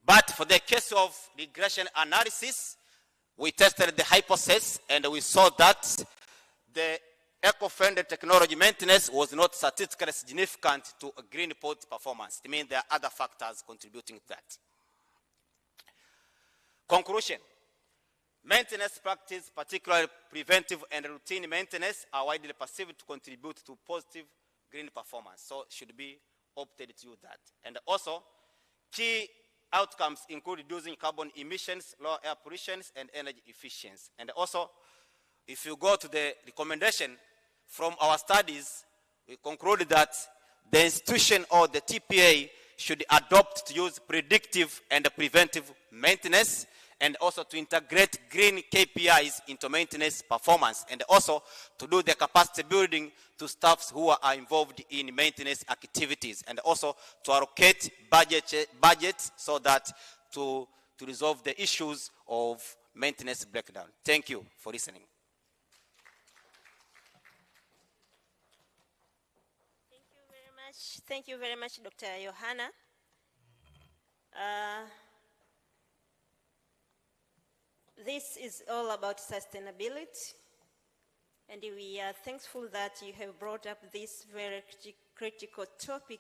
But for the case of regression analysis, we tested the hypothesis and we saw that the eco-friendly technology maintenance was not statistically significant to a green port performance. It means there are other factors contributing to that. Conclusion. Maintenance practice, particularly preventive and routine maintenance, are widely perceived to contribute to positive green performance. So it should be opted to use that. And also, key outcomes include reducing carbon emissions, lower air pollution, and energy efficiency. And also, if you go to the recommendation from our studies, we concluded that the institution or the TPA should adopt to use predictive and preventive maintenance, and also to integrate green KPIs into maintenance performance, and also to do the capacity building to staffs who are involved in maintenance activities, and also to allocate budget so that to resolve the issues of maintenance breakdown. Thank you for listening. Thank you very much, Dr. Johanna. This is all about sustainability, and we are thankful that you have brought up this very critical topic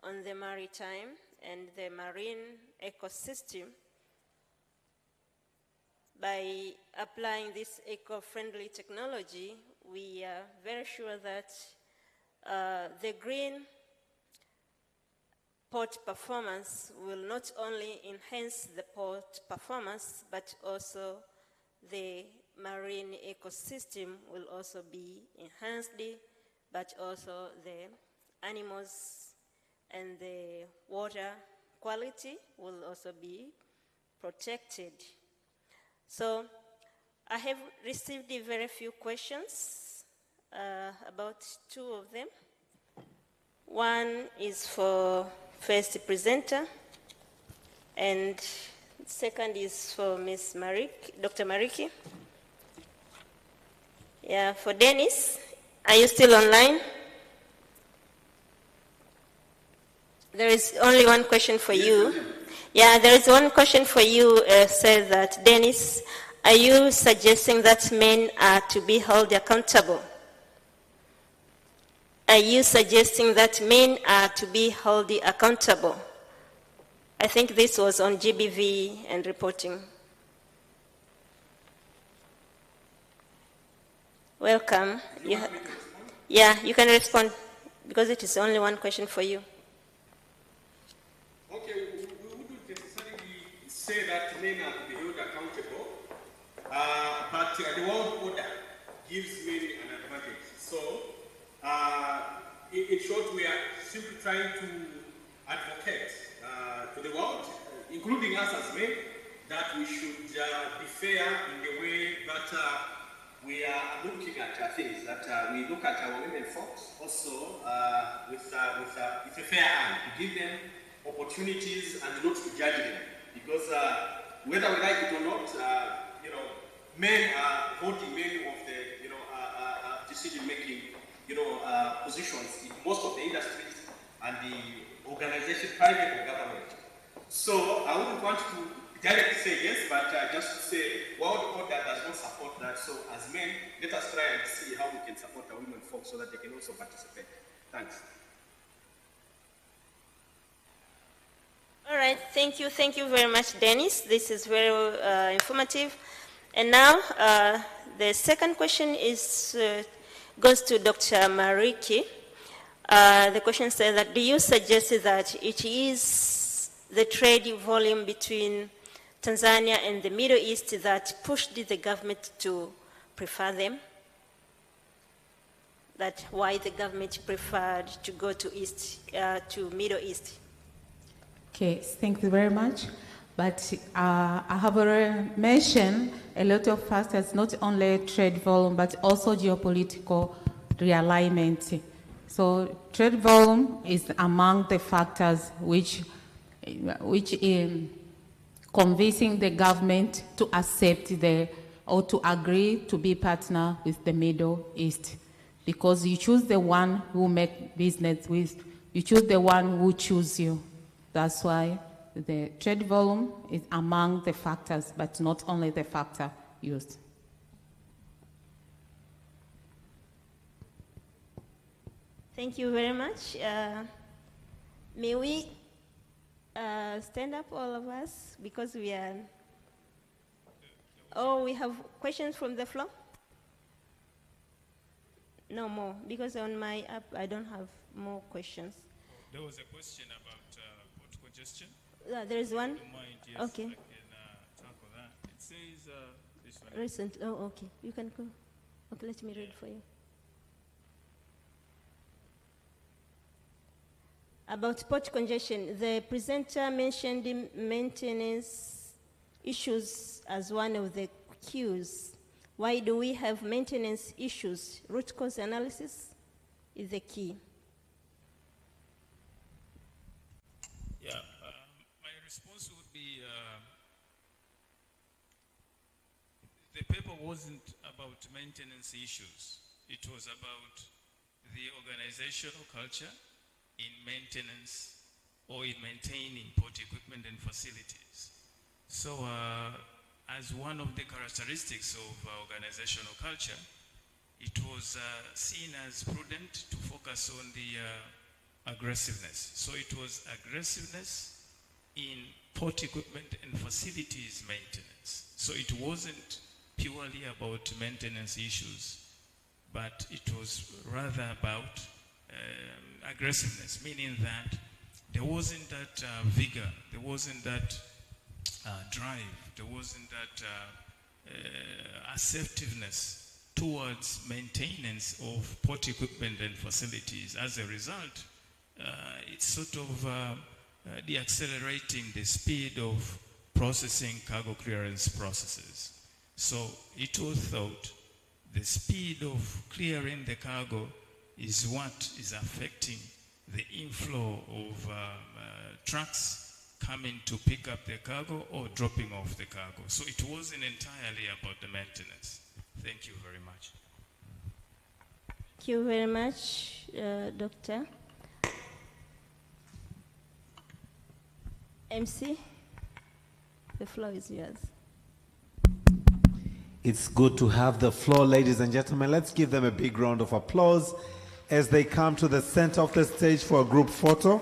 on the maritime and the marine ecosystem. By applying this eco-friendly technology, we are very sure that the green port performance will not only enhance the port performance, but also the marine ecosystem will also be enhanced, but also the animals and the water quality will also be protected. So I have received very few questions, about 2 of them. One is for first presenter, and second is for Ms. Dr. Mariki. Yeah, for Dennis, are you still online? There is only one question for you. Yeah, there is one question for you, says that, Dennis, are you suggesting that men are to be held accountable? Are you suggesting that men are to be held accountable? I think this was on GBV and reporting. Welcome. Yeah, you can respond because it is only one question for you. Okay, we wouldn't necessarily say that men are to be held accountable, but the world order gives men an advantage. So, in short, we are simply trying to advocate to the world, including us as men, that we should be fair in the way that we are looking at things, that we look at our women folks also with a fair eye, to give them opportunities and not to judge them. Because whether we like it or not, men are holding many of the decision-making positions in most of the industries and the organization, private or government. So I wouldn't want to directly say yes, but just to say world order does not support that. So as men, let us try and see how we can support our women folks so that they can also participate. Thanks. All right, thank you very much, Dennis. This is very informative. And now the second question is goes to Dr. Mariki. The question says that, do you suggest that it is the trade volume between Tanzania and the Middle East that pushed the government to prefer them? That why the government preferred to go to Middle East? Okay, thank you very much. But I have already mentioned a lot of factors, not only trade volume, but also geopolitical realignment. So trade volume is among the factors which in convincing the government to accept or to agree to be partner with the Middle East. because you choose the one who make business with, you choose the one who choose you. That's why the trade volume is among the factors, but not only the factor used. Thank you very much. May we stand up, all of us, because we are... Oh, we have questions from the floor? No more, because on my app, I don't have more questions. There was a question about port congestion. There is one? Don't mind, yes, Okay. I can tackle that. It says, this one. Recent. Oh, okay. You can go. Okay, let me read for you. About port congestion, the presenter mentioned the maintenance issues as one of the cues. Why do we have maintenance issues? Root cause analysis is the key. Yeah, my response would be the paper wasn't about maintenance issues. It was about the organizational culture in maintenance or in maintaining port equipment and facilities. So as one of the characteristics of organizational culture, it was seen as prudent to focus on the aggressiveness. So it was aggressiveness in port equipment and facilities maintenance. So it wasn't purely about maintenance issues, but it was rather about aggressiveness, meaning that there wasn't that vigor, there wasn't that drive, there wasn't that assertiveness towards maintenance of port equipment and facilities. As a result, it's sort of deaccelerating the speed of processing cargo clearance processes. So it was thought the speed of clearing the cargo is what is affecting the inflow of trucks coming to pick up the cargo or dropping off the cargo. So it wasn't entirely about the maintenance. Thank you very much. Thank you very much, Doctor. MC, the floor is yours. It's good to have the floor, ladies and gentlemen. Let's give them a big round of applause as they come to the center of the stage for a group photo.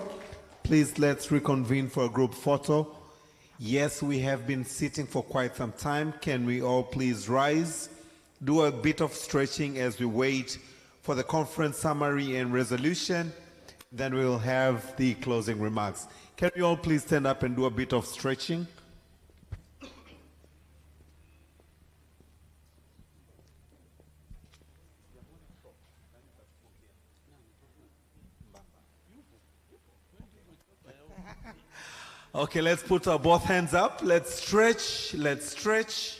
Please, let's reconvene for a group photo. Yes, we have been sitting for quite some time. Can we all please rise? Do a bit of stretching as we wait for the conference summary and resolution. Then we'll have the closing remarks. Can we all please stand up and do a bit of stretching? Okay, let's put our both hands up. Let's stretch. Let's stretch.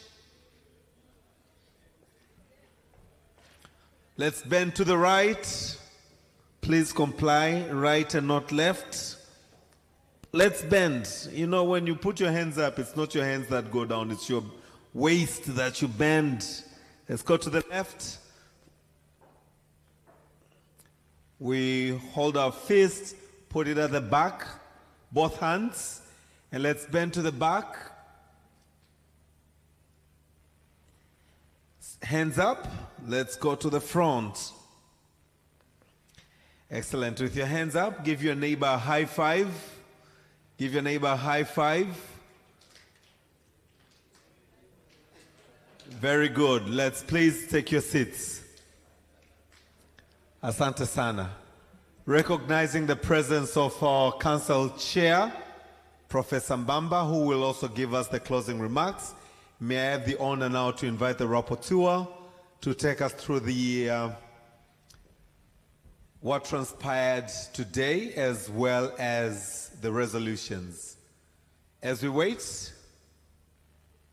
Let's bend to the right. Please comply, right and not left. Let's bend. You know, when you put your hands up, it's not your hands that go down, it's your waist that you bend. Let's go to the left. We hold our fist, put it at the back, both hands, and let's bend to the back. Hands up. Let's go to the front. Excellent. With your hands up, give your neighbor a high five. Give your neighbor a high five. Very good. Let's please take your seats. Asante sana. Recognizing the presence of our council chair, Professor Mbamba, who will also give us the closing remarks. May I have the honor now to invite the rapporteur to take us through the what transpired today as well as the resolutions. As we wait,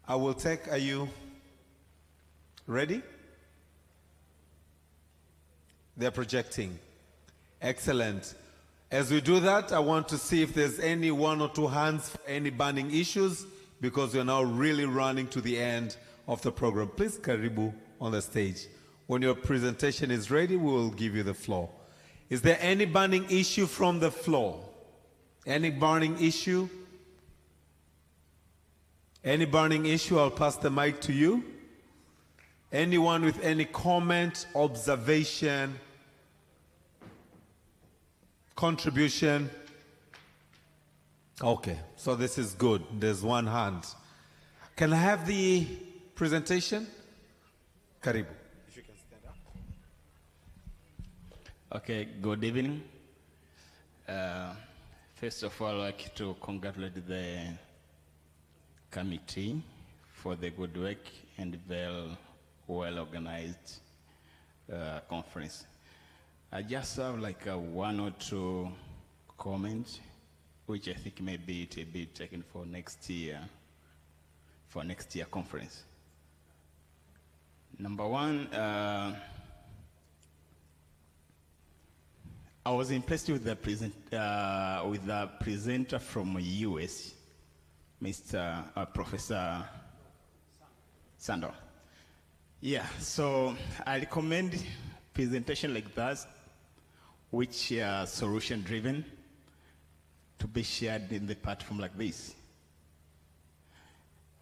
I will take, are you ready? They're projecting. Excellent. As we do that, I want to see if there's any one or two hands for any burning issues, because we're now really running to the end of the program. Please, Karibu on the stage. When your presentation is ready, we will give you the floor. Is there any burning issue from the floor? Any burning issue? Any burning issue? I'll pass the mic to you. Anyone with any comment, observation, contribution? Okay, so this is good. There's one hand. Can I have the presentation? Karibu. If you can stand up. Okay, good evening. First of all, I'd like to congratulate the committee for the good work and very well-organized conference. I just have like one or two comments, which I think maybe it will be taken for next year conference. Number one, I was impressed with the presenter from US, Professor Sandor. Yeah, so I recommend presentation like that, which are solution-driven, to be shared in the platform like this.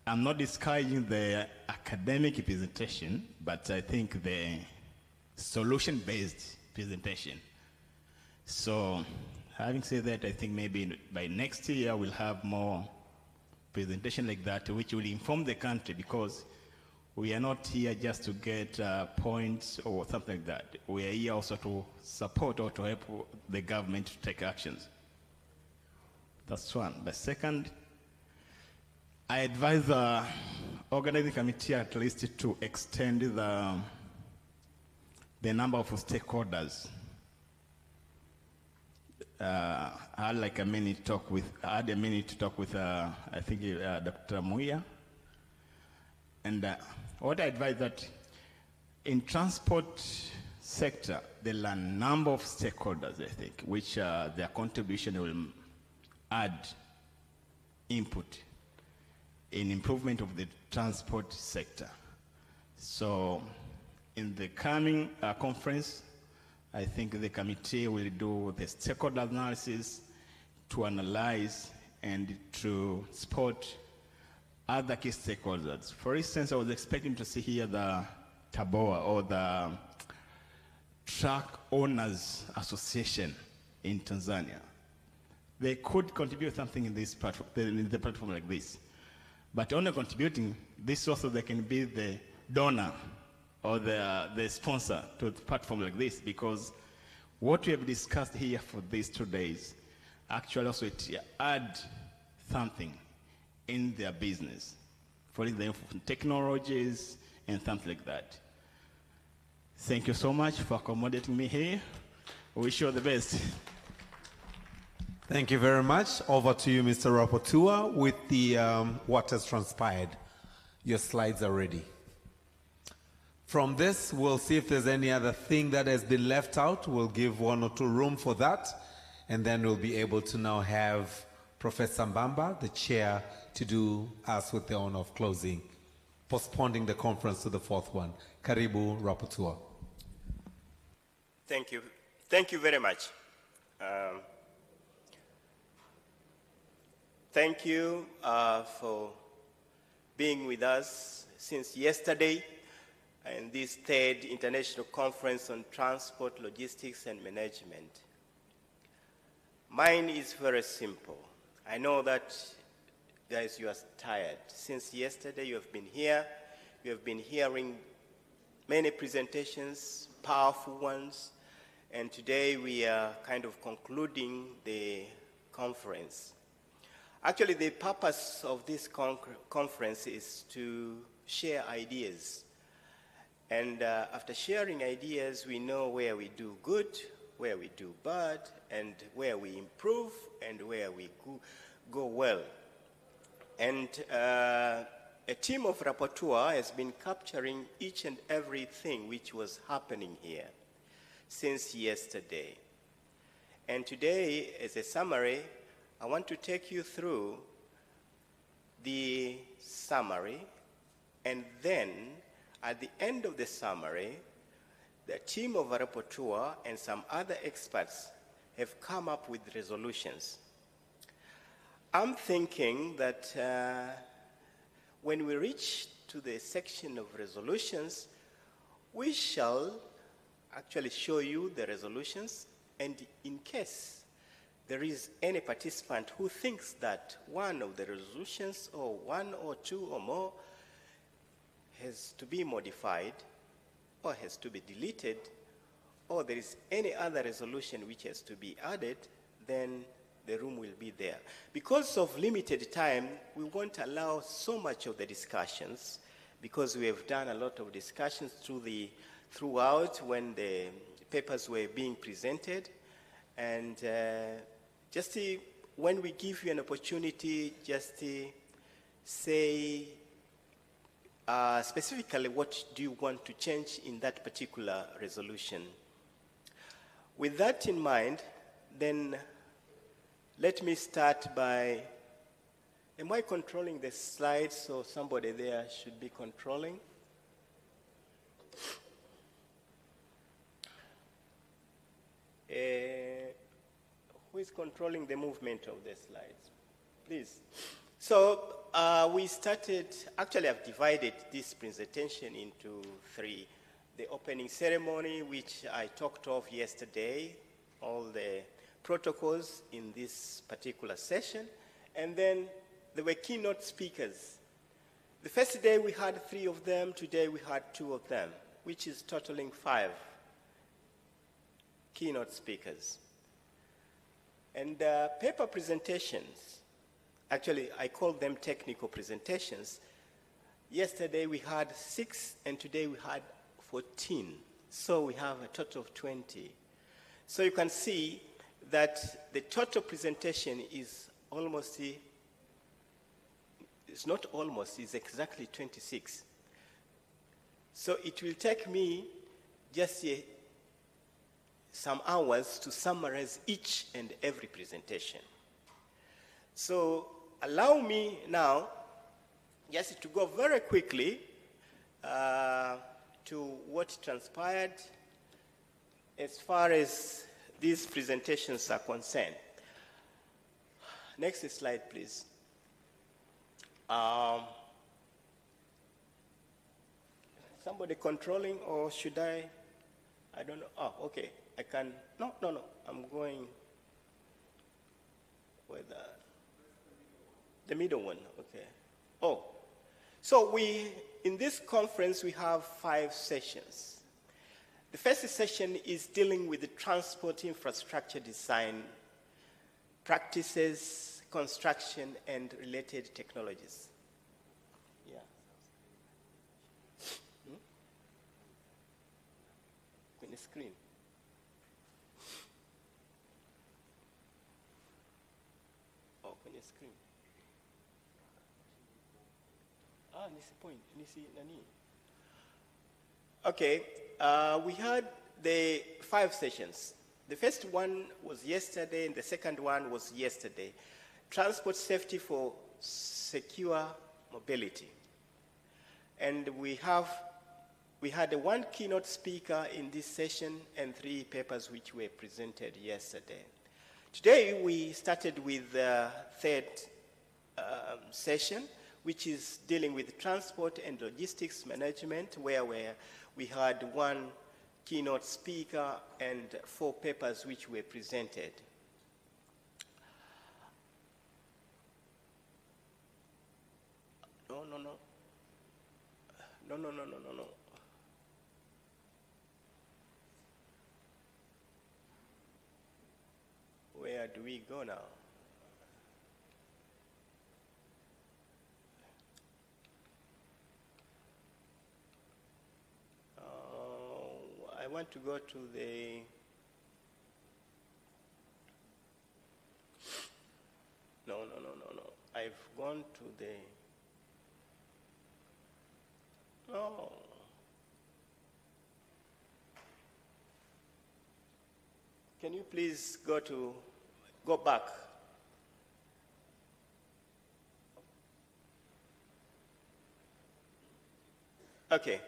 I'm not discouraging the academic presentation, but I think the solution-based presentation. So, having said that, I think maybe by next year we'll have more presentation like that, which will inform the country, because we are not here just to get points or something like that. We are here also to support or to help the government to take actions. That's one. The second, I advise the organizing committee at least to extend the number of stakeholders. I had like a minute to talk with, I think Dr. Muya. And what I advise that in transport sector, there are a number of stakeholders, I think, which their contribution will add input in improvement of the transport sector. So in the coming conference, I think the committee will do the stakeholder analysis to analyze and to support other key stakeholders. For instance, I was expecting to see here the TABOA, or the Truck Owners Association in Tanzania. They could contribute something in this platform, in the platform like this. But only contributing, this also they can be the donor or the sponsor to the platform like this, because what we have discussed here for these 2 days, actually also it add something in their business, for the technologies and something like that. Thank you so much for accommodating me here. Wish you all the best. Thank you very much. Over to you, Mr. Rapporteur, with the what has transpired. Your slides are ready. From this, we'll see if there's any other thing that has been left out. We'll give 1 or 2 room for that, and then we'll be able to now have Professor Mbamba, the chair, to do us with the honor of closing, postponing the conference to the 4th one. Karibu, Rapporteur. Thank you. Thank you very much. Thank you for being with us since yesterday in this 3rd International Conference on Transport, Logistics and Management. Mine is very simple. I know that, guys, you are tired. Since yesterday you have been here, you have been hearing many presentations, powerful ones, and today we are kind of concluding the conference. Actually, the purpose of this conference is to share ideas. And after sharing ideas, we know where we do good, where we do bad, and where we improve, and where we go well. And a team of rapporteur has been capturing each and everything which was happening here since yesterday. And today, as a summary, I want to take you through the summary, and then at the end of the summary, the team of a rapporteur and some other experts have come up with resolutions. I'm thinking that when we reach to the section of resolutions, we shall actually show you the resolutions, and in case there is any participant who thinks that one of the resolutions or one or two or more has to be modified or has to be deleted, or there is any other resolution which has to be added, then the room will be there. Because of limited time, we won't allow so much of the discussions, because we have done a lot of discussions throughout when the papers were being presented. And just when we give you an opportunity, just say specifically what do you want to change in that particular resolution. With that in mind, then let me start by, am I controlling the slides? So somebody there should be controlling. Who is controlling the movement of the slides? Please. So we started, actually I've divided this presentation into three. The opening ceremony, which I talked of yesterday, all the protocols in this particular session, and then there were keynote speakers. The first day we had 3 of them, today we had 2 of them, which is totaling 5 keynote speakers. And paper presentations, actually I call them technical presentations. Yesterday we had 6 and today we had 14. So we have a total of 20. So you can see that the total presentation is almost, it's not almost, it's exactly 26. So it will take me just some hours to summarize each and every presentation. So allow me now just to go very quickly to what transpired as far as these presentations are concerned. Next slide, please. Somebody controlling, or should I don't know. Oh, okay. I can, no, I'm going with the middle one, okay. Oh, so in this conference, we have 5 sessions. The first session is dealing with the transport infrastructure design practices, construction, and related technologies. Yeah. On the screen. Oh, on the screen. This point. Okay, we had the 5 sessions. The first one was yesterday, and the second one was yesterday. Transport safety for secure mobility. And we had 1 keynote speaker in this session and 3 papers which were presented yesterday. Today we started with the 3rd session, which is dealing with transport and logistics management, where we had 1 keynote speaker and 4 papers which were presented. No. Where do we go now? I want to go to the no. I've gone to the no. Can you please go back? Okay.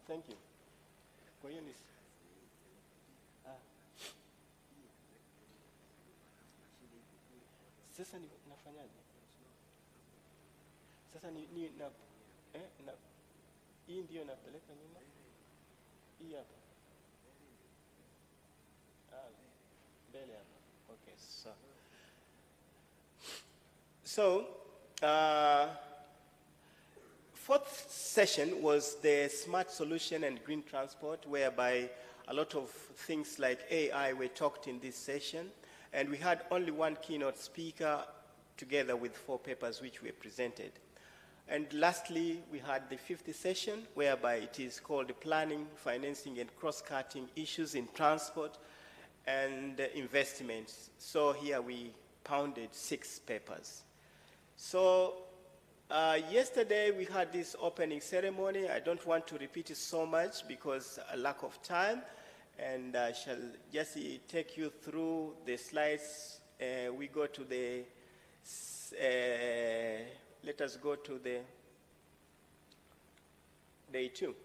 Thank you. Sasa nafanyaje? Sasa hii ndio napeleka nyuma. Hii hapa. Mbele hapa. Okay, so fourth session was the smart solution and green transport, whereby a lot of things like AI were talked in this session. And we had only one keynote speaker together with 4 papers which were presented. And lastly, we had the 5th session, whereby it is called Planning, Financing, and Cross-Cutting Issues in Transport and Investments. So here we pounded 6 papers. So yesterday we had this opening ceremony. I don't want to repeat it so much because a lack of time, and I shall just take you through the slides. We go to the, let us go to the day 2.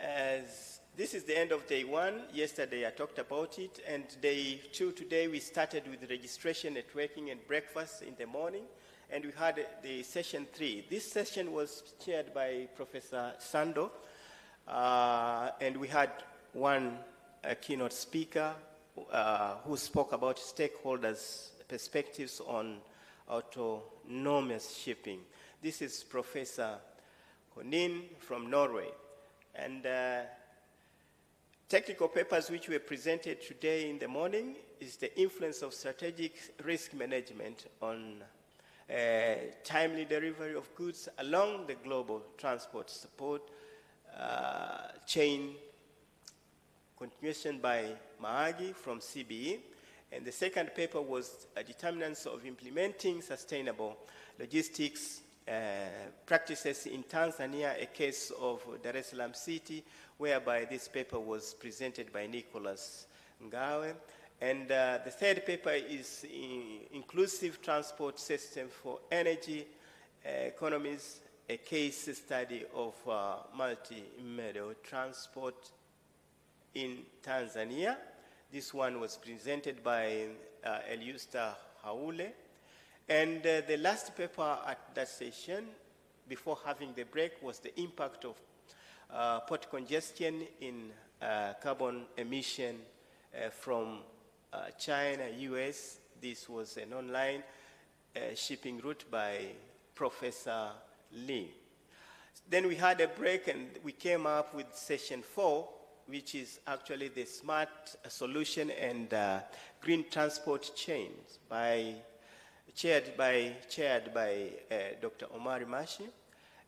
As this is the end of day 1. Yesterday I talked about it, and day 2 today we started with registration, networking, and breakfast in the morning, and we had the session 3. This session was chaired by Professor Sando, and we had one keynote speaker who spoke about stakeholders' perspectives on autonomous shipping. This is Professor Konin from Norway. And technical papers which were presented today in the morning is the influence of strategic risk management on timely delivery of goods along the global transport support chain, continuation by Maagi from CBE. And the second paper was determinants of implementing sustainable logistics practices in Tanzania, a case of Dar es Salaam City, whereby this paper was presented by Nicholas Ngawe. And the third paper is inclusive transport system for energy economies, a case study of multimodal transport in Tanzania. This one was presented by Eliusta Haule. And the last paper at that session, before having the break, was the impact of port congestion in carbon emission from China, US. This was an online shipping route by Professor Lee. Then we had a break and we came up with session 4, which is actually the smart solution and green transport chains chaired by Dr. Omar Mashi.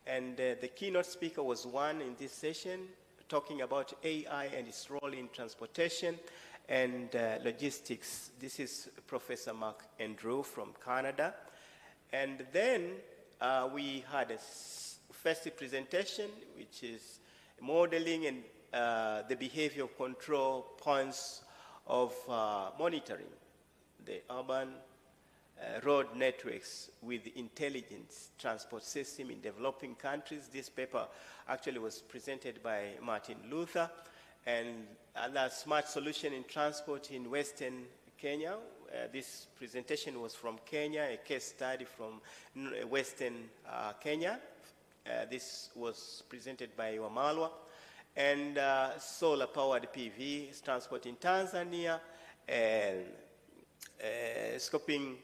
And the keynote speaker was one in this session, talking about AI and its role in transportation and logistics. This is Professor Mark Andrew from Canada. And then we had a first presentation, which is modeling and the behavior control points of monitoring the urban road networks with intelligent transport system in developing countries. This paper actually was presented by Martin Luther, and other smart solution in transport in Western Kenya. This presentation was from Kenya, a case study from Western Kenya. This was presented by Wamalwa. And solar-powered PV transport in Tanzania, and scoping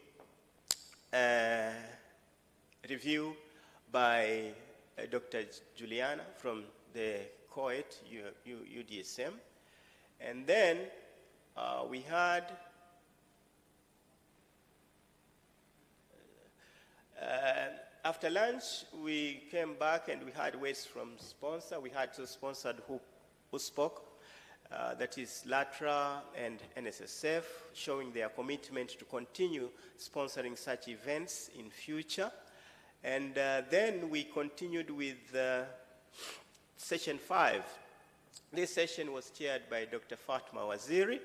review by Dr. Juliana from the COET, UDSM. And then we had after lunch, we came back and we had words from sponsor. We had two sponsors who spoke. That is LATRA and NSSF, showing their commitment to continue sponsoring such events in future. And then we continued with session 5. This session was chaired by Dr. Fatma Waziri,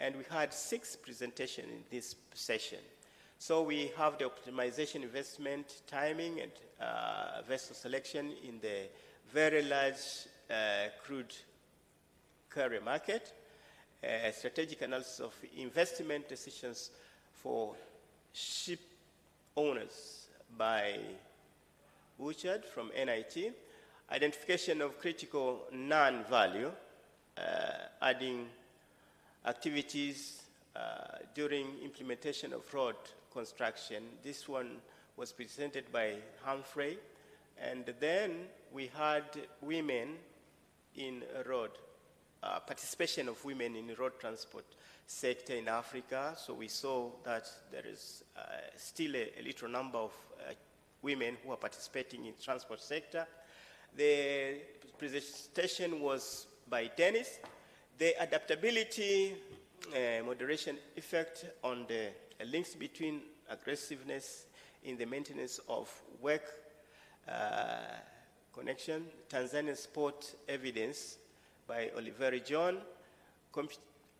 and we had 6 presentations in this session. So we have the optimization investment timing and vessel selection in the very large crude carrier market, strategic analysis of investment decisions for ship owners by Bouchard from NIT, identification of critical non-value, adding activities during implementation of road construction. This one was presented by Humphrey. And then we had women in road, participation of women in road transport sector in Africa. So we saw that there is still a little number of women who are participating in transport sector. The presentation was by Dennis. The adaptability moderation effect on the links between aggressiveness in the maintenance of work connection, Tanzanian sport evidence by Oliveri John,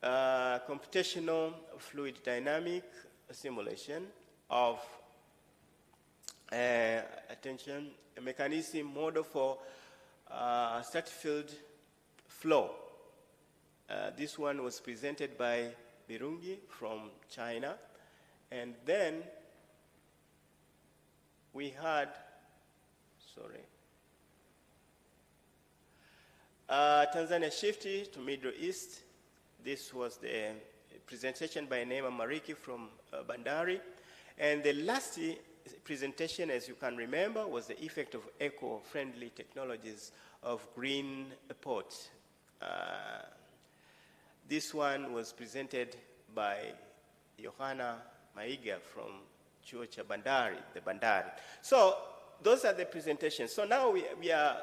computational fluid dynamic simulation of attention, a mechanism model for Stratified flow. This one was presented by Birungi from China. And then we had, Tanzania Shift to Middle East. This was the presentation by Neema Mariki from Bandari. And the last presentation, as you can remember, was the effect of eco-friendly technologies of green port. This one was presented by Johanna Maiga from Chuo cha Bandari, the Bandari. So those are the presentations. So now we are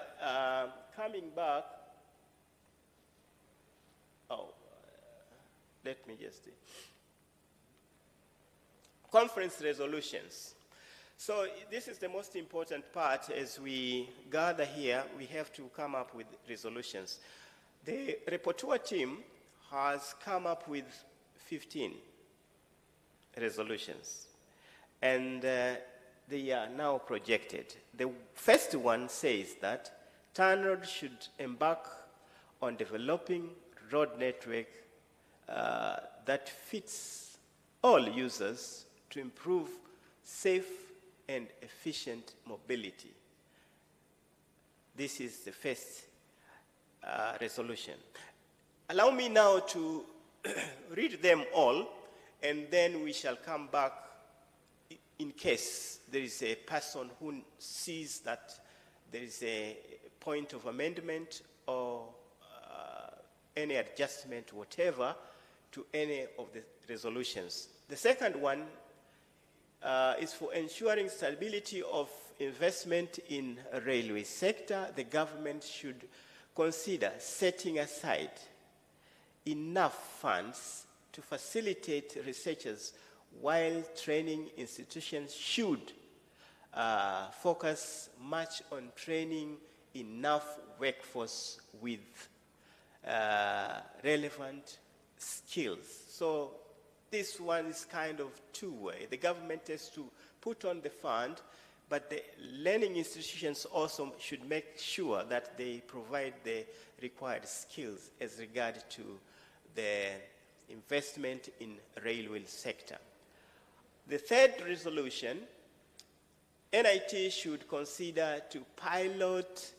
coming back. Let me just see. Conference resolutions. So this is the most important part. As we gather here, we have to come up with resolutions. The rapporteur team has come up with 15 resolutions, and they are now projected. The first one says that TANROADS should embark on developing road network that fits all users to improve safe and efficient mobility. This is the first resolution. Allow me now to read them all, and then we shall come back in case there is a person who sees that there is a point of amendment or any adjustment, whatever, to any of the resolutions. The second one is for ensuring stability of investment in a railway sector. The government should consider setting aside enough funds to facilitate researchers, while training institutions should focus much on training enough workforce with relevant skills. So this one is kind of two-way. The government has to put on the fund, but the learning institutions also should make sure that they provide the required skills as regard to the investment in railway sector. The third resolution, NIT should consider to pilot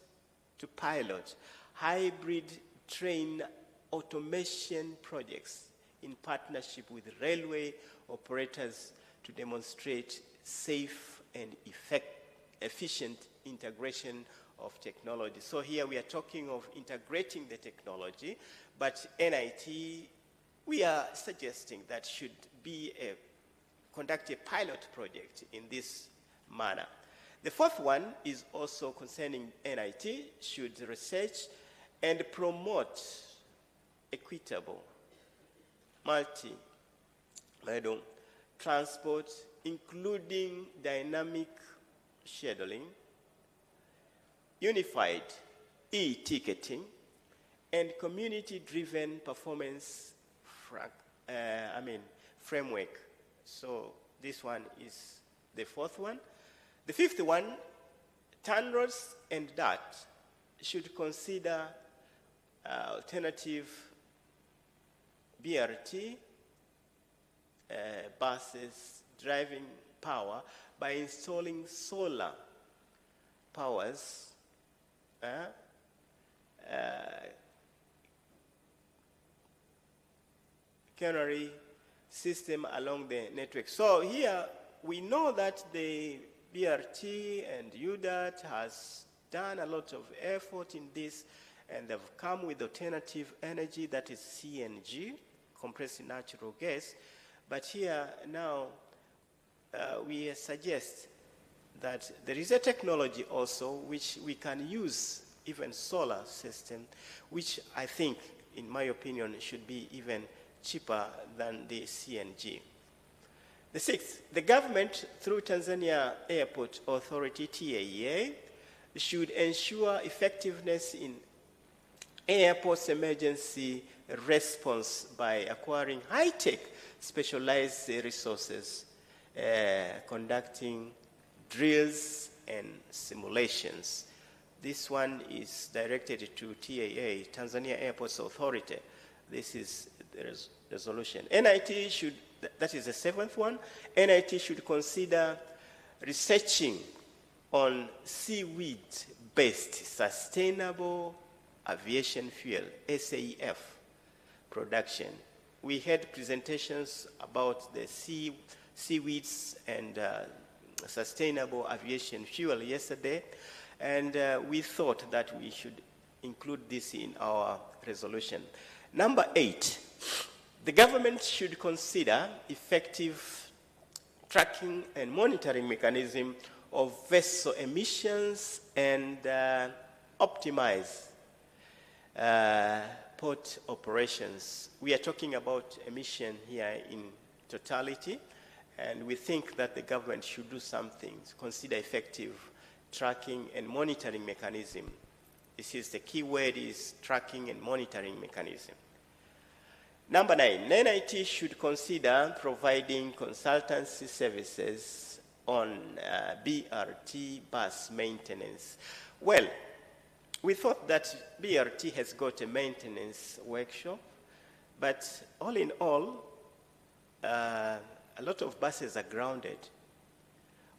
hybrid train automation projects in partnership with railway operators to demonstrate safe and efficient integration of technology. So here we are talking of integrating the technology, but NIT, we are suggesting that should conduct a pilot project in this manner. The fourth one is also concerning NIT, should research and promote equitable multi-modal transport, including dynamic scheduling, unified e-ticketing, and community-driven performance framework. So this one is the fourth one. The fifth one, TANROADS and DART should consider alternative BRT buses driving power by installing solar powers canary system along the network. So here we know that the BRT and UDAT has done a lot of effort in this, and they've come with alternative energy, that is CNG, compressed natural gas. But here now we suggest that there is a technology also which we can use, even solar system, which I think, in my opinion, should be even cheaper than the CNG. The sixth, the government, through Tanzania Airport Authority, TAA, should ensure effectiveness in airport's emergency response by acquiring high-tech specialized resources, conducting drills and simulations. This one is directed to TAA, Tanzania Airports Authority. This is the resolution. NIT should, that is the seventh one, NIT should consider researching on seaweed-based sustainable aviation fuel, SAF, production. We had presentations about the seaweeds and sustainable aviation fuel yesterday, and we thought that we should include this in our resolution. Number 8, the government should consider effective tracking and monitoring mechanism of vessel emissions and optimize port operations. We are talking about emission here in totality, and we think that the government should do something to consider effective tracking and monitoring mechanism. This is the key word, is tracking and monitoring mechanism. Number 9, NIT should consider providing consultancy services on BRT bus maintenance. Well, we thought that BRT has got a maintenance workshop, but all in all, a lot of buses are grounded.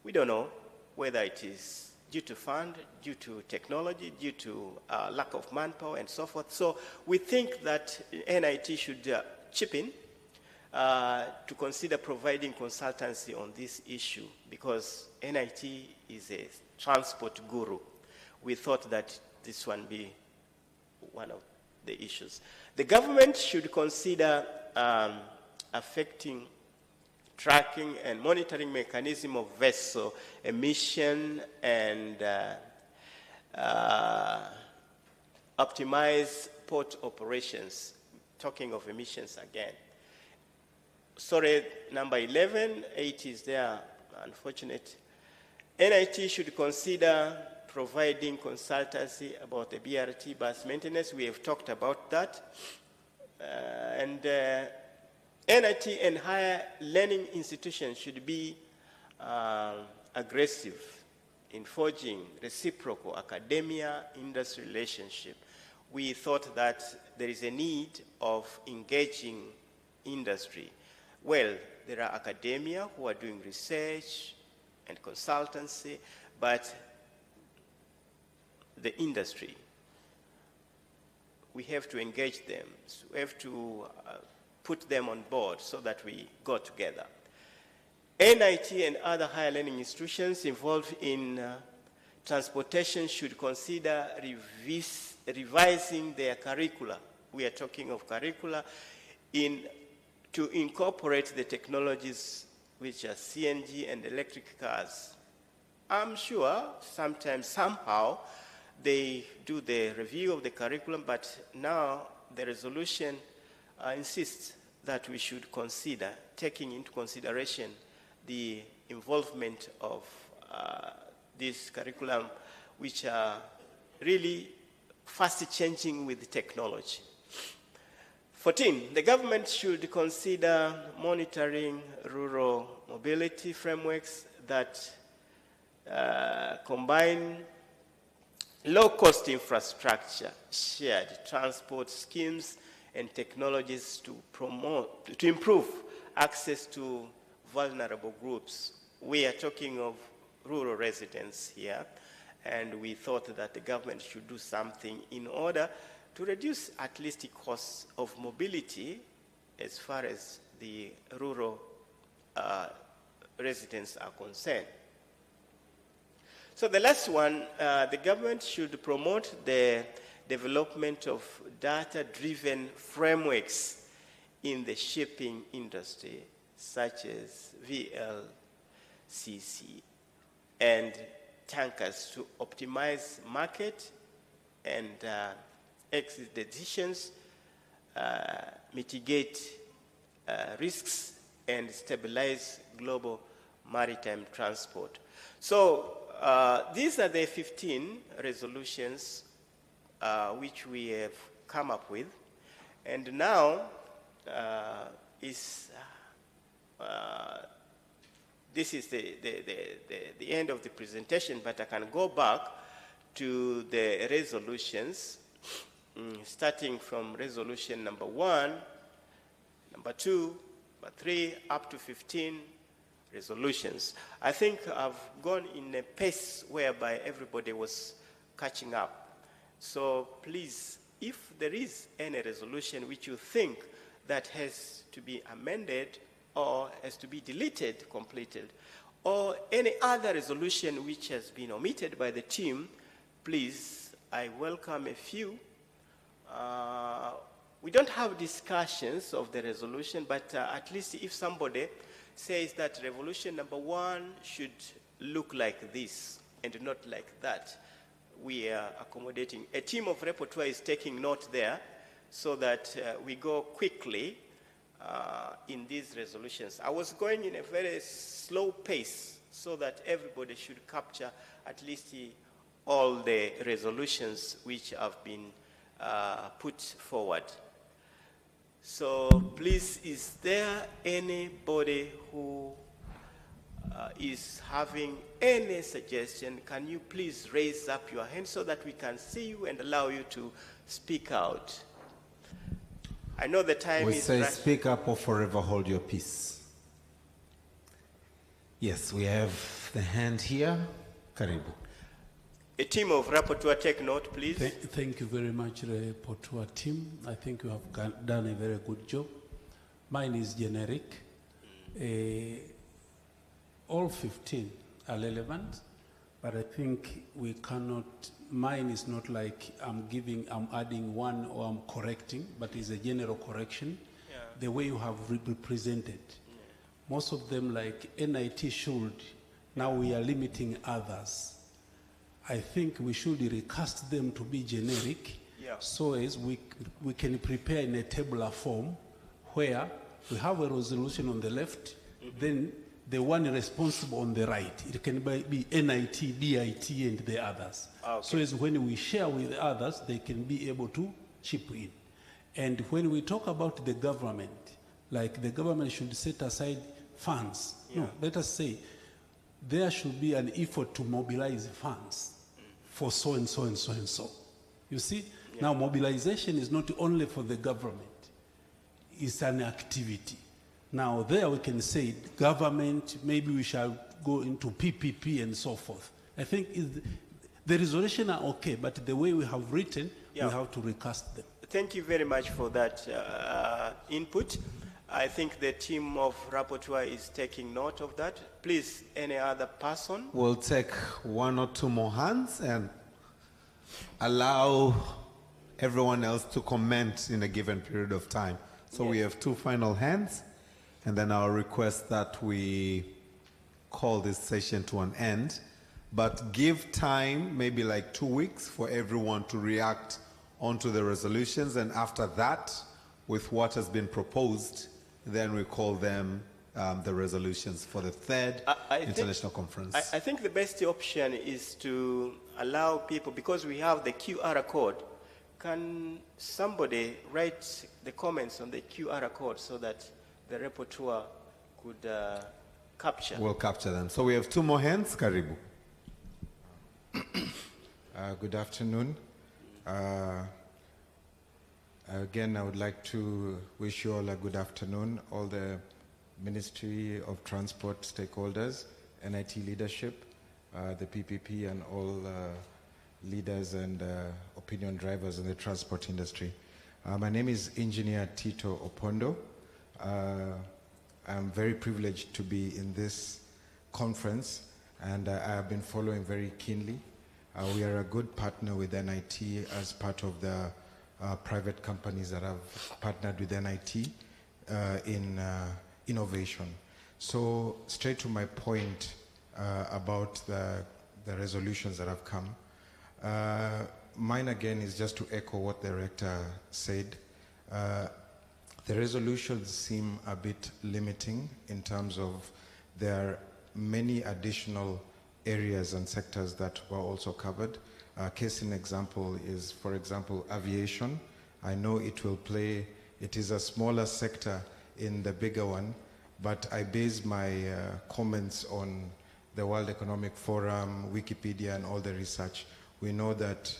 We don't know whether it is due to fund, due to technology, due to lack of manpower, and so forth. So we think that NIT should chip in to consider providing consultancy on this issue, because NIT is a transport guru. We thought that this one be one of the issues. The government should consider affecting tracking and monitoring mechanism of vessel emission and optimize port operations. Talking of emissions again. Sorry, number 11, 8 is there, unfortunate. NIT should consider providing consultancy about the BRT bus maintenance. We have talked about that. NIT and higher learning institutions should be aggressive in forging reciprocal academia-industry relationship. We thought that there is a need of engaging industry. Well, there are academia who are doing research and consultancy, but the industry, we have to engage them. So we have to put them on board so that we go together. NIT and other higher learning institutions involved in transportation should consider revising their curricula. We are talking of curricula to incorporate the technologies which are CNG and electric cars. I'm sure sometimes, somehow, they do the review of the curriculum, but now the resolution insists that we should consider taking into consideration the involvement of this curriculum, which are really fast changing with technology. 14, the government should consider monitoring rural mobility frameworks that combine low-cost infrastructure, shared transport schemes, and technologies to improve access to vulnerable groups. We are talking of rural residents here, and we thought that the government should do something in order to reduce at least the costs of mobility as far as the rural residents are concerned. So the last one, the government should promote the development of data-driven frameworks in the shipping industry, such as VLCC and tankers, to optimize market and exit decisions, mitigate risks, and stabilize global maritime transport. So these are the 15 resolutions which we have come up with, and now this is the end of the presentation, but I can go back to the resolutions, starting from resolution number 1, number 2, number 3, up to 15 resolutions. I think I've gone in a pace whereby everybody was catching up. So please, if there is any resolution which you think that has to be amended or has to be deleted, completed, or any other resolution which has been omitted by the team, please, I welcome a few. We don't have discussions of the resolution, but at least if somebody says that resolution number 1 should look like this and not like that, we are accommodating. A team of rapporteur is taking note there so that we go quickly in these resolutions. I was going in a very slow pace so that everybody should capture at least all the resolutions which have been put forward. So please, is there anybody who is having any suggestion? Can you please raise up your hand so that we can see you and allow you to speak out? I know the time We is say rushing. speak up or forever hold your peace. Yes, we have the hand here. Karibu. A team of rapporteur, take note, please. Thank you very much, Rapporteur team. I think you have done a very good job. Mine is generic. All 15 are relevant, but I think we cannot, mine is not like I'm adding one or I'm correcting, but it's a general correction. Yeah. The way you have represented. Most of them, like NIT should, now we are limiting others. I think we should recast them to be generic, so as we can prepare in a tabular form where we have a resolution on the left, then the one responsible on the right. It can be NIT, DIT, and the others. Okay. So as when we share with others, they can be able to chip in. And when we talk about the government, like the government should set aside funds. No, let us say there should be an effort to mobilize funds for so and so and so and so. You see? Now mobilization is not only for the government. It's an activity. Now there we can say government, maybe we shall go into PPP and so forth. I think the resolution are okay, but the way we have written, we have to recast them. Thank you very much for that input. I think the team of rapporteur is taking note of that. Please, any other person? We'll take one or two more hands and allow everyone else to comment in a given period of time. So we have 2 final hands, and then I'll request that we call this session to an end, but give time, maybe like 2 weeks, for everyone to react onto the resolutions, and after that, with what has been proposed, then we call them the resolutions for the 3rd International Conference. I think the best option is to allow people, because we have the QR code, can somebody write the comments on the QR code so that the rapporteur could capture? We'll capture them. So we have 2 more hands. Karibu. Good afternoon. Again, I would like to wish you all a good afternoon, all the Ministry of Transport stakeholders, NIT leadership, the PPP, and all leaders and opinion drivers in the transport industry. My name is Engineer Tito Opondo. I'm very privileged to be in this conference, and I have been following very keenly. We are a good partner with NIT as part of the private companies that have partnered with NIT in innovation. So straight to my point about the resolutions that have come. Mine again is just to echo what the Rector said. The resolutions seem a bit limiting in terms of there are many additional areas and sectors that were also covered. Case in example is, for example, aviation. I know it is a smaller sector in the bigger one, but I base my comments on the World Economic Forum, Wikipedia, and all the research. We know that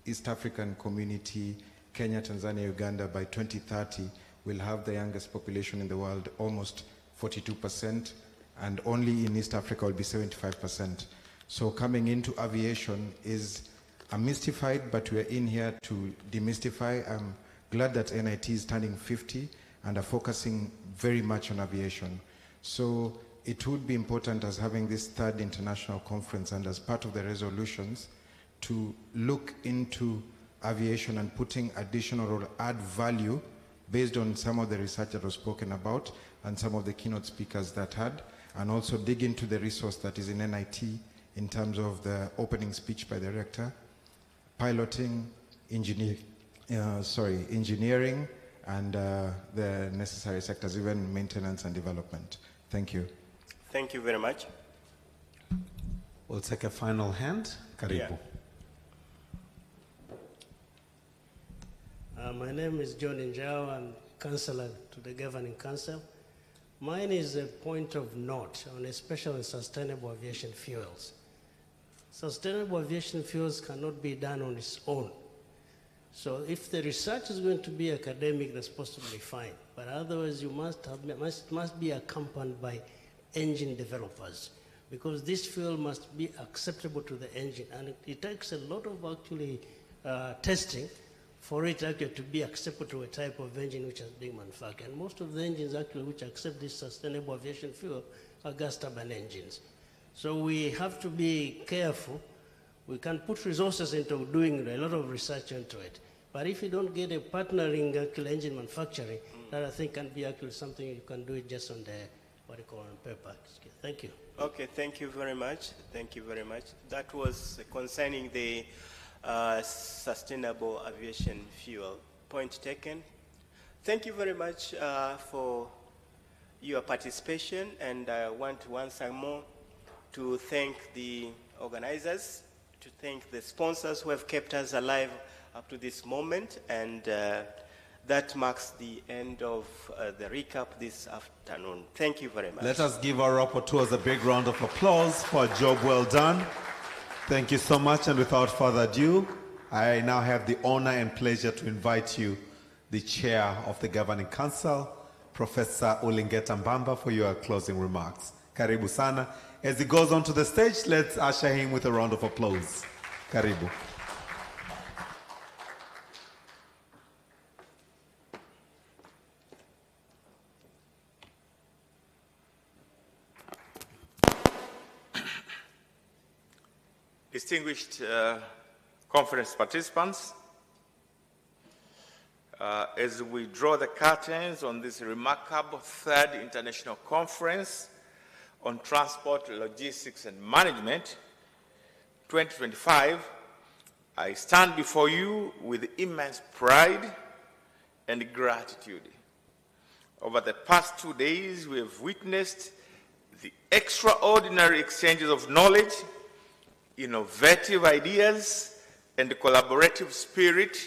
East African community, Kenya, Tanzania, Uganda, by 2030 will have the youngest population in the world, almost 42%, and only in East Africa will be 75%. So coming into aviation is, I'm mystified, but we're in here to demystify. I'm glad that NIT is turning 50 and are focusing very much on aviation. So it would be important, as having this third international conference and as part of the resolutions, to look into aviation and putting additional or add value based on some of the research that was spoken about and some of the keynote speakers that had, and also dig into the resource that is in NIT in terms of the opening speech by the Rector, piloting, engineering, and the necessary sectors, even maintenance and development. Thank you. Thank you very much. We'll take a final hand. Karibu. Yeah. My name is John Njao. I'm Councillor to the Governing Council. Mine is a point of note on especially sustainable aviation fuels. Sustainable aviation fuels cannot be done on its own. So if the research is going to be academic, that's possibly fine. But otherwise, you must be accompanied by engine developers, because this fuel must be acceptable to the engine. And it takes a lot of actually testing for it actually to be acceptable to a type of engine which is being manufactured. And most of the engines actually which accept this sustainable aviation fuel are gas turbine engines. So we have to be careful. We can put resources into doing a lot of research into it. But if you don't get a partnering actual engine manufacturing, that I think can be actually something you can do it just on the, what you call on paper. Thank you. Okay, thank you very much. Thank you very much. That was concerning the sustainable aviation fuel. Point taken. Thank you very much for your participation, and I want once more to thank the organizers, to thank the sponsors who have kept us alive up to this moment, and that marks the end of the recap this afternoon. Thank you very much. Let us give our rapporteurs a big round of applause for a job well done. Thank you so much, and without further ado, I now have the honor and pleasure to invite you, the Chair of the Governing Council, Professor Ulingeta Mbamba, for your closing remarks. Karibu sana. As he goes onto the stage, let's usher him with a round of applause. Karibu. Distinguished conference participants, as we draw the curtains on this remarkable third international conference on transport, logistics, and management 2025, I stand before you with immense pride and gratitude. Over the past 2 days, we have witnessed the extraordinary exchanges of knowledge, innovative ideas, and collaborative spirit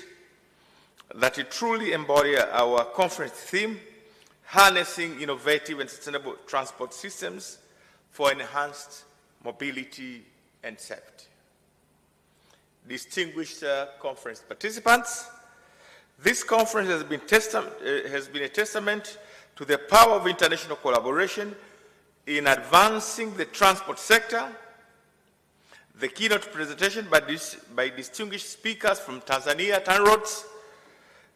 that truly embody our conference theme, harnessing innovative and sustainable transport systems for enhanced mobility and safety. Distinguished conference participants, this conference has been a testament to the power of international collaboration in advancing the transport sector. The keynote presentation by distinguished speakers from Tanzania, TANROADS,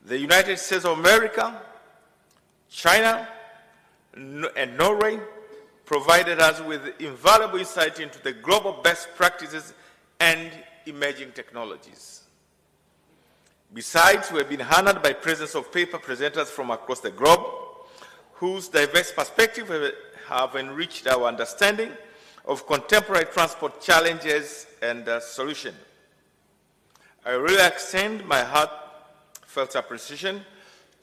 the United States of America, China, and Norway provided us with invaluable insight into the global best practices and emerging technologies. Besides, we have been honored by presence of paper presenters from across the globe, whose diverse perspectives have enriched our understanding of contemporary transport challenges and solutions. I really extend my heartfelt appreciation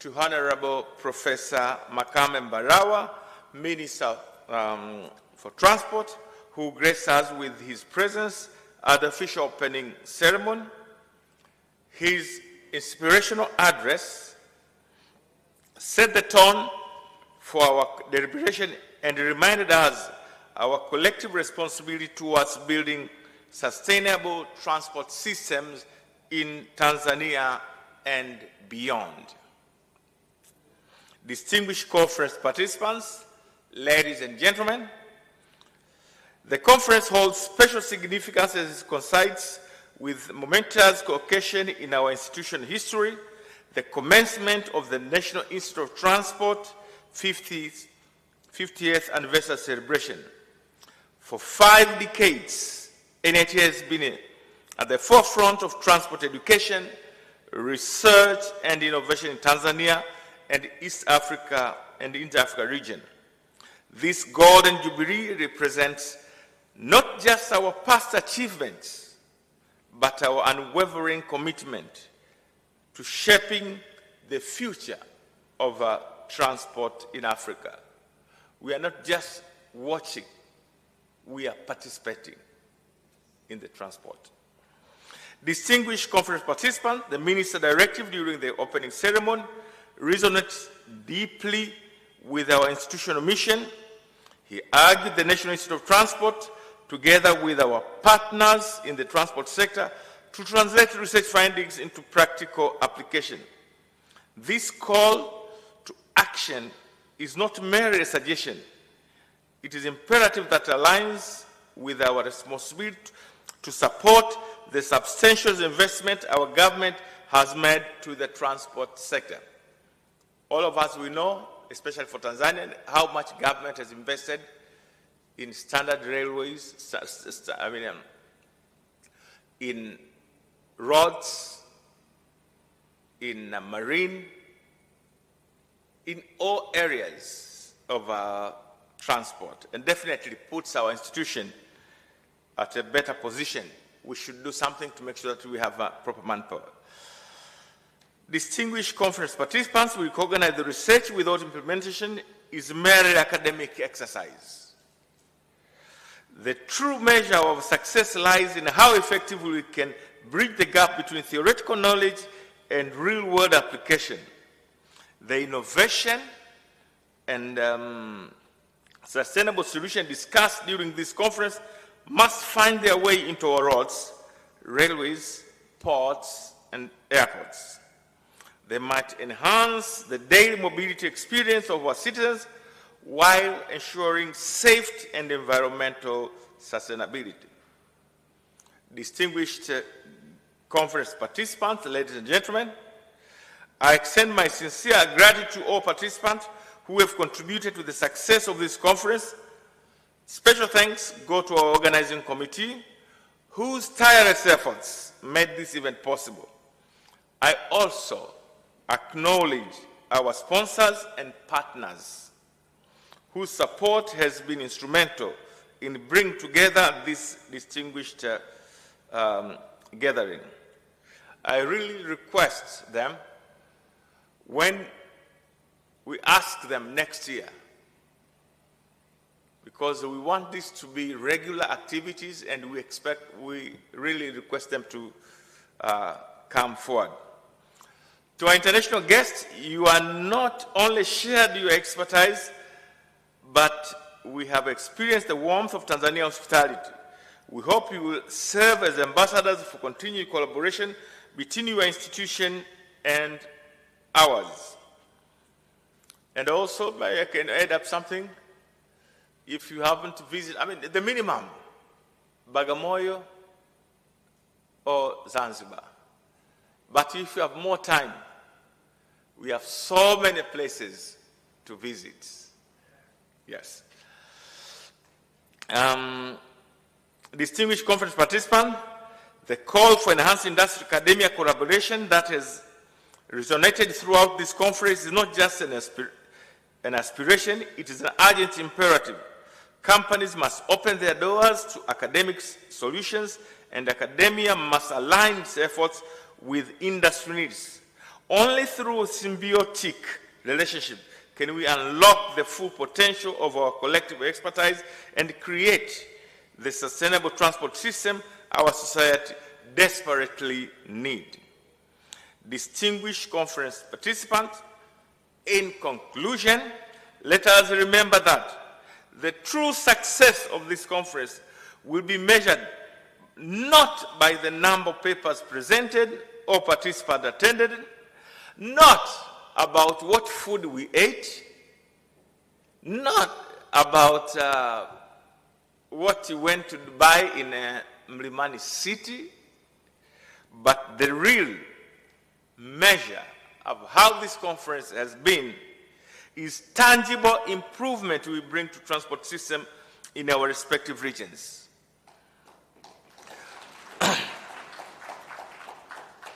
to Honorable Professor Makame Mbarawa, Minister for Transport, who graced us with his presence at the official opening ceremony. His inspirational address set the tone for our deliberation and reminded us our collective responsibility towards building sustainable transport systems in Tanzania and beyond. Distinguished conference participants, ladies and gentlemen, the conference holds special significance as it coincides with momentous occasion in our institution history, the commencement of the National Institute of Transport 50th anniversary celebration. For 5 decades, NIT has been at the forefront of transport education, research, and innovation in Tanzania and East Africa and the Inter-Africa region. This Golden Jubilee represents not just our past achievements, but our unwavering commitment to shaping the future of transport in Africa. We are not just watching, we are participating in the transport. Distinguished conference participants, the Minister Directive during the opening ceremony resonates deeply with our institutional mission. He urged the National Institute of Transport, together with our partners in the transport sector, to translate research findings into practical application. This call to action is not merely a suggestion. It is imperative that aligns with our responsibility to support the substantial investment our government has made to the transport sector. All of us, we know, especially for Tanzania, how much government has invested in standard railways, in roads, in marine, in all areas of transport, and definitely puts our institution at a better position. We should do something to make sure that we have proper manpower. Distinguished conference participants, we recognize the research without implementation is merely academic exercise. The true measure of success lies in how effectively we can bridge the gap between theoretical knowledge and real-world application. The innovation and sustainable solution discussed during this conference must find their way into our roads, railways, ports, and airports. They might enhance the daily mobility experience of our citizens while ensuring safety and environmental sustainability. Distinguished conference participants, ladies and gentlemen, I extend my sincere gratitude to all participants who have contributed to the success of this conference. Special thanks go to our organizing committee, whose tireless efforts made this event possible. I also acknowledge our sponsors and partners, whose support has been instrumental in bringing together this distinguished gathering. I really request them, when we ask them next year, because we want this to be regular activities and we really request them to come forward. To our international guests, you are not only shared your expertise, but we have experienced the warmth of Tanzania hospitality. We hope you will serve as ambassadors for continued collaboration between your institution and ours. And also, I can add up something. If you happen to visit, the minimum, Bagamoyo or Zanzibar. But if you have more time, we have so many places to visit. Yes. Distinguished conference participants, the call for enhanced industry-academia collaboration that has resonated throughout this conference is not just an aspiration, it is an urgent imperative. Companies must open their doors to academic solutions, and academia must align its efforts with industry needs. Only through a symbiotic relationship can we unlock the full potential of our collective expertise and create the sustainable transport system our society desperately needs. Distinguished conference participants, in conclusion, let us remember that the true success of this conference will be measured not by the number of papers presented or participants attended, not about what food we ate, not about what we went to buy in Mlimani City, but the real measure of how this conference has been is tangible improvement we bring to transport system in our respective regions.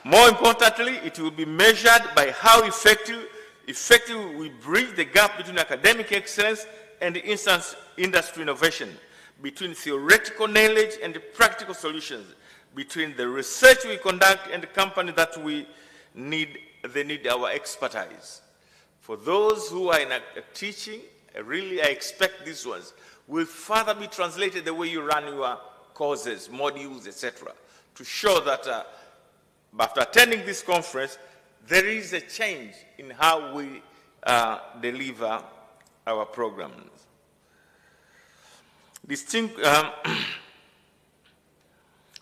More importantly, it will be measured by how effective we bridge the gap between academic excellence and industry innovation, between theoretical knowledge and practical solutions, between the research we conduct and the company that they need our expertise. For those who are in teaching, I expect these ones will further be translated the way you run your courses, modules, etc., to show that after attending this conference, there is a change in how we deliver our programs.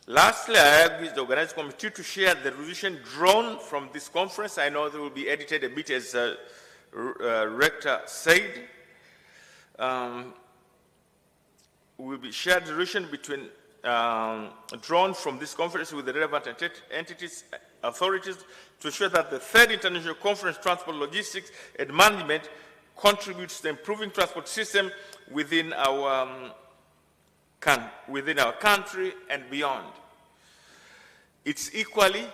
Lastly, I urge the organizing committee to share the resolution drawn from this conference. I know they will be edited a bit, as Rector said. Will be shared resolution between drawn from this conference with the relevant entities, authorities, to ensure that the third international conference, transport, logistics, and management contributes to improving transport system within our country and beyond. It's equally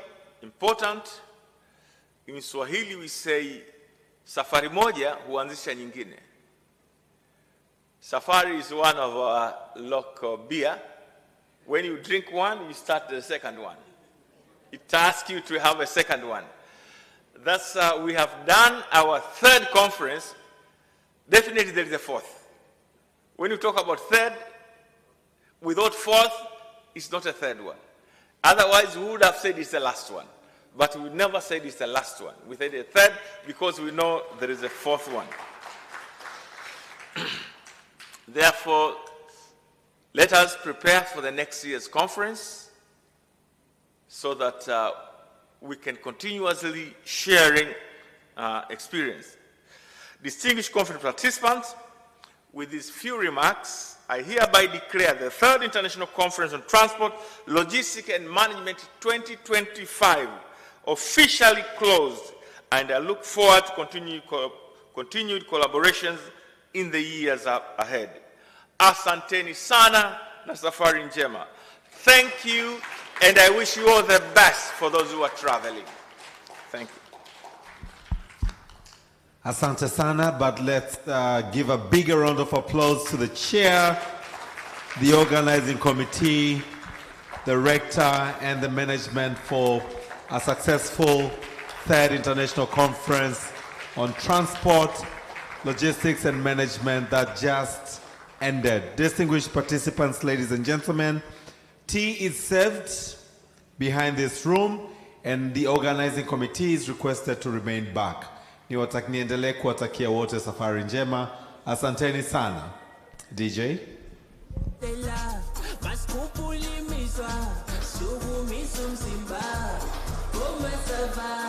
important. In Swahili we say, safari moja huanzisha nyingine. Safari is one of our local beer. When you drink one, you start the second one. It asks you to have a second one. That's we have done our third conference. Definitely there is a fourth. When you talk about third, without fourth, it's not a third one. Otherwise, we would have said it's the last one. But we never said it's the last one. We said a third because we know there is a fourth one. Therefore, let us prepare for the next year's conference so that we can continuously sharing experience. Distinguished conference participants, with these few remarks, I hereby declare the third International Conference on Transport, Logistics and Management 2025 officially closed, and I look forward to continued collaborations in the years ahead. Asanteni sana na safari njema. Thank you, and I wish you all the best for those who are traveling. Thank you. Asante sana, but let's give a bigger round of applause to the chair, the organizing committee, the rector, and the management for a successful third international conference on transport, logistics, and management that just ended. Distinguished participants, ladies and gentlemen, tea is served behind this room, and the organizing committee is requested to remain back. Niendelee kuwatakia wote safari njema. Asanteni sana. DJ. Como essa vai,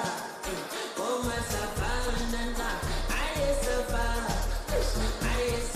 Paris.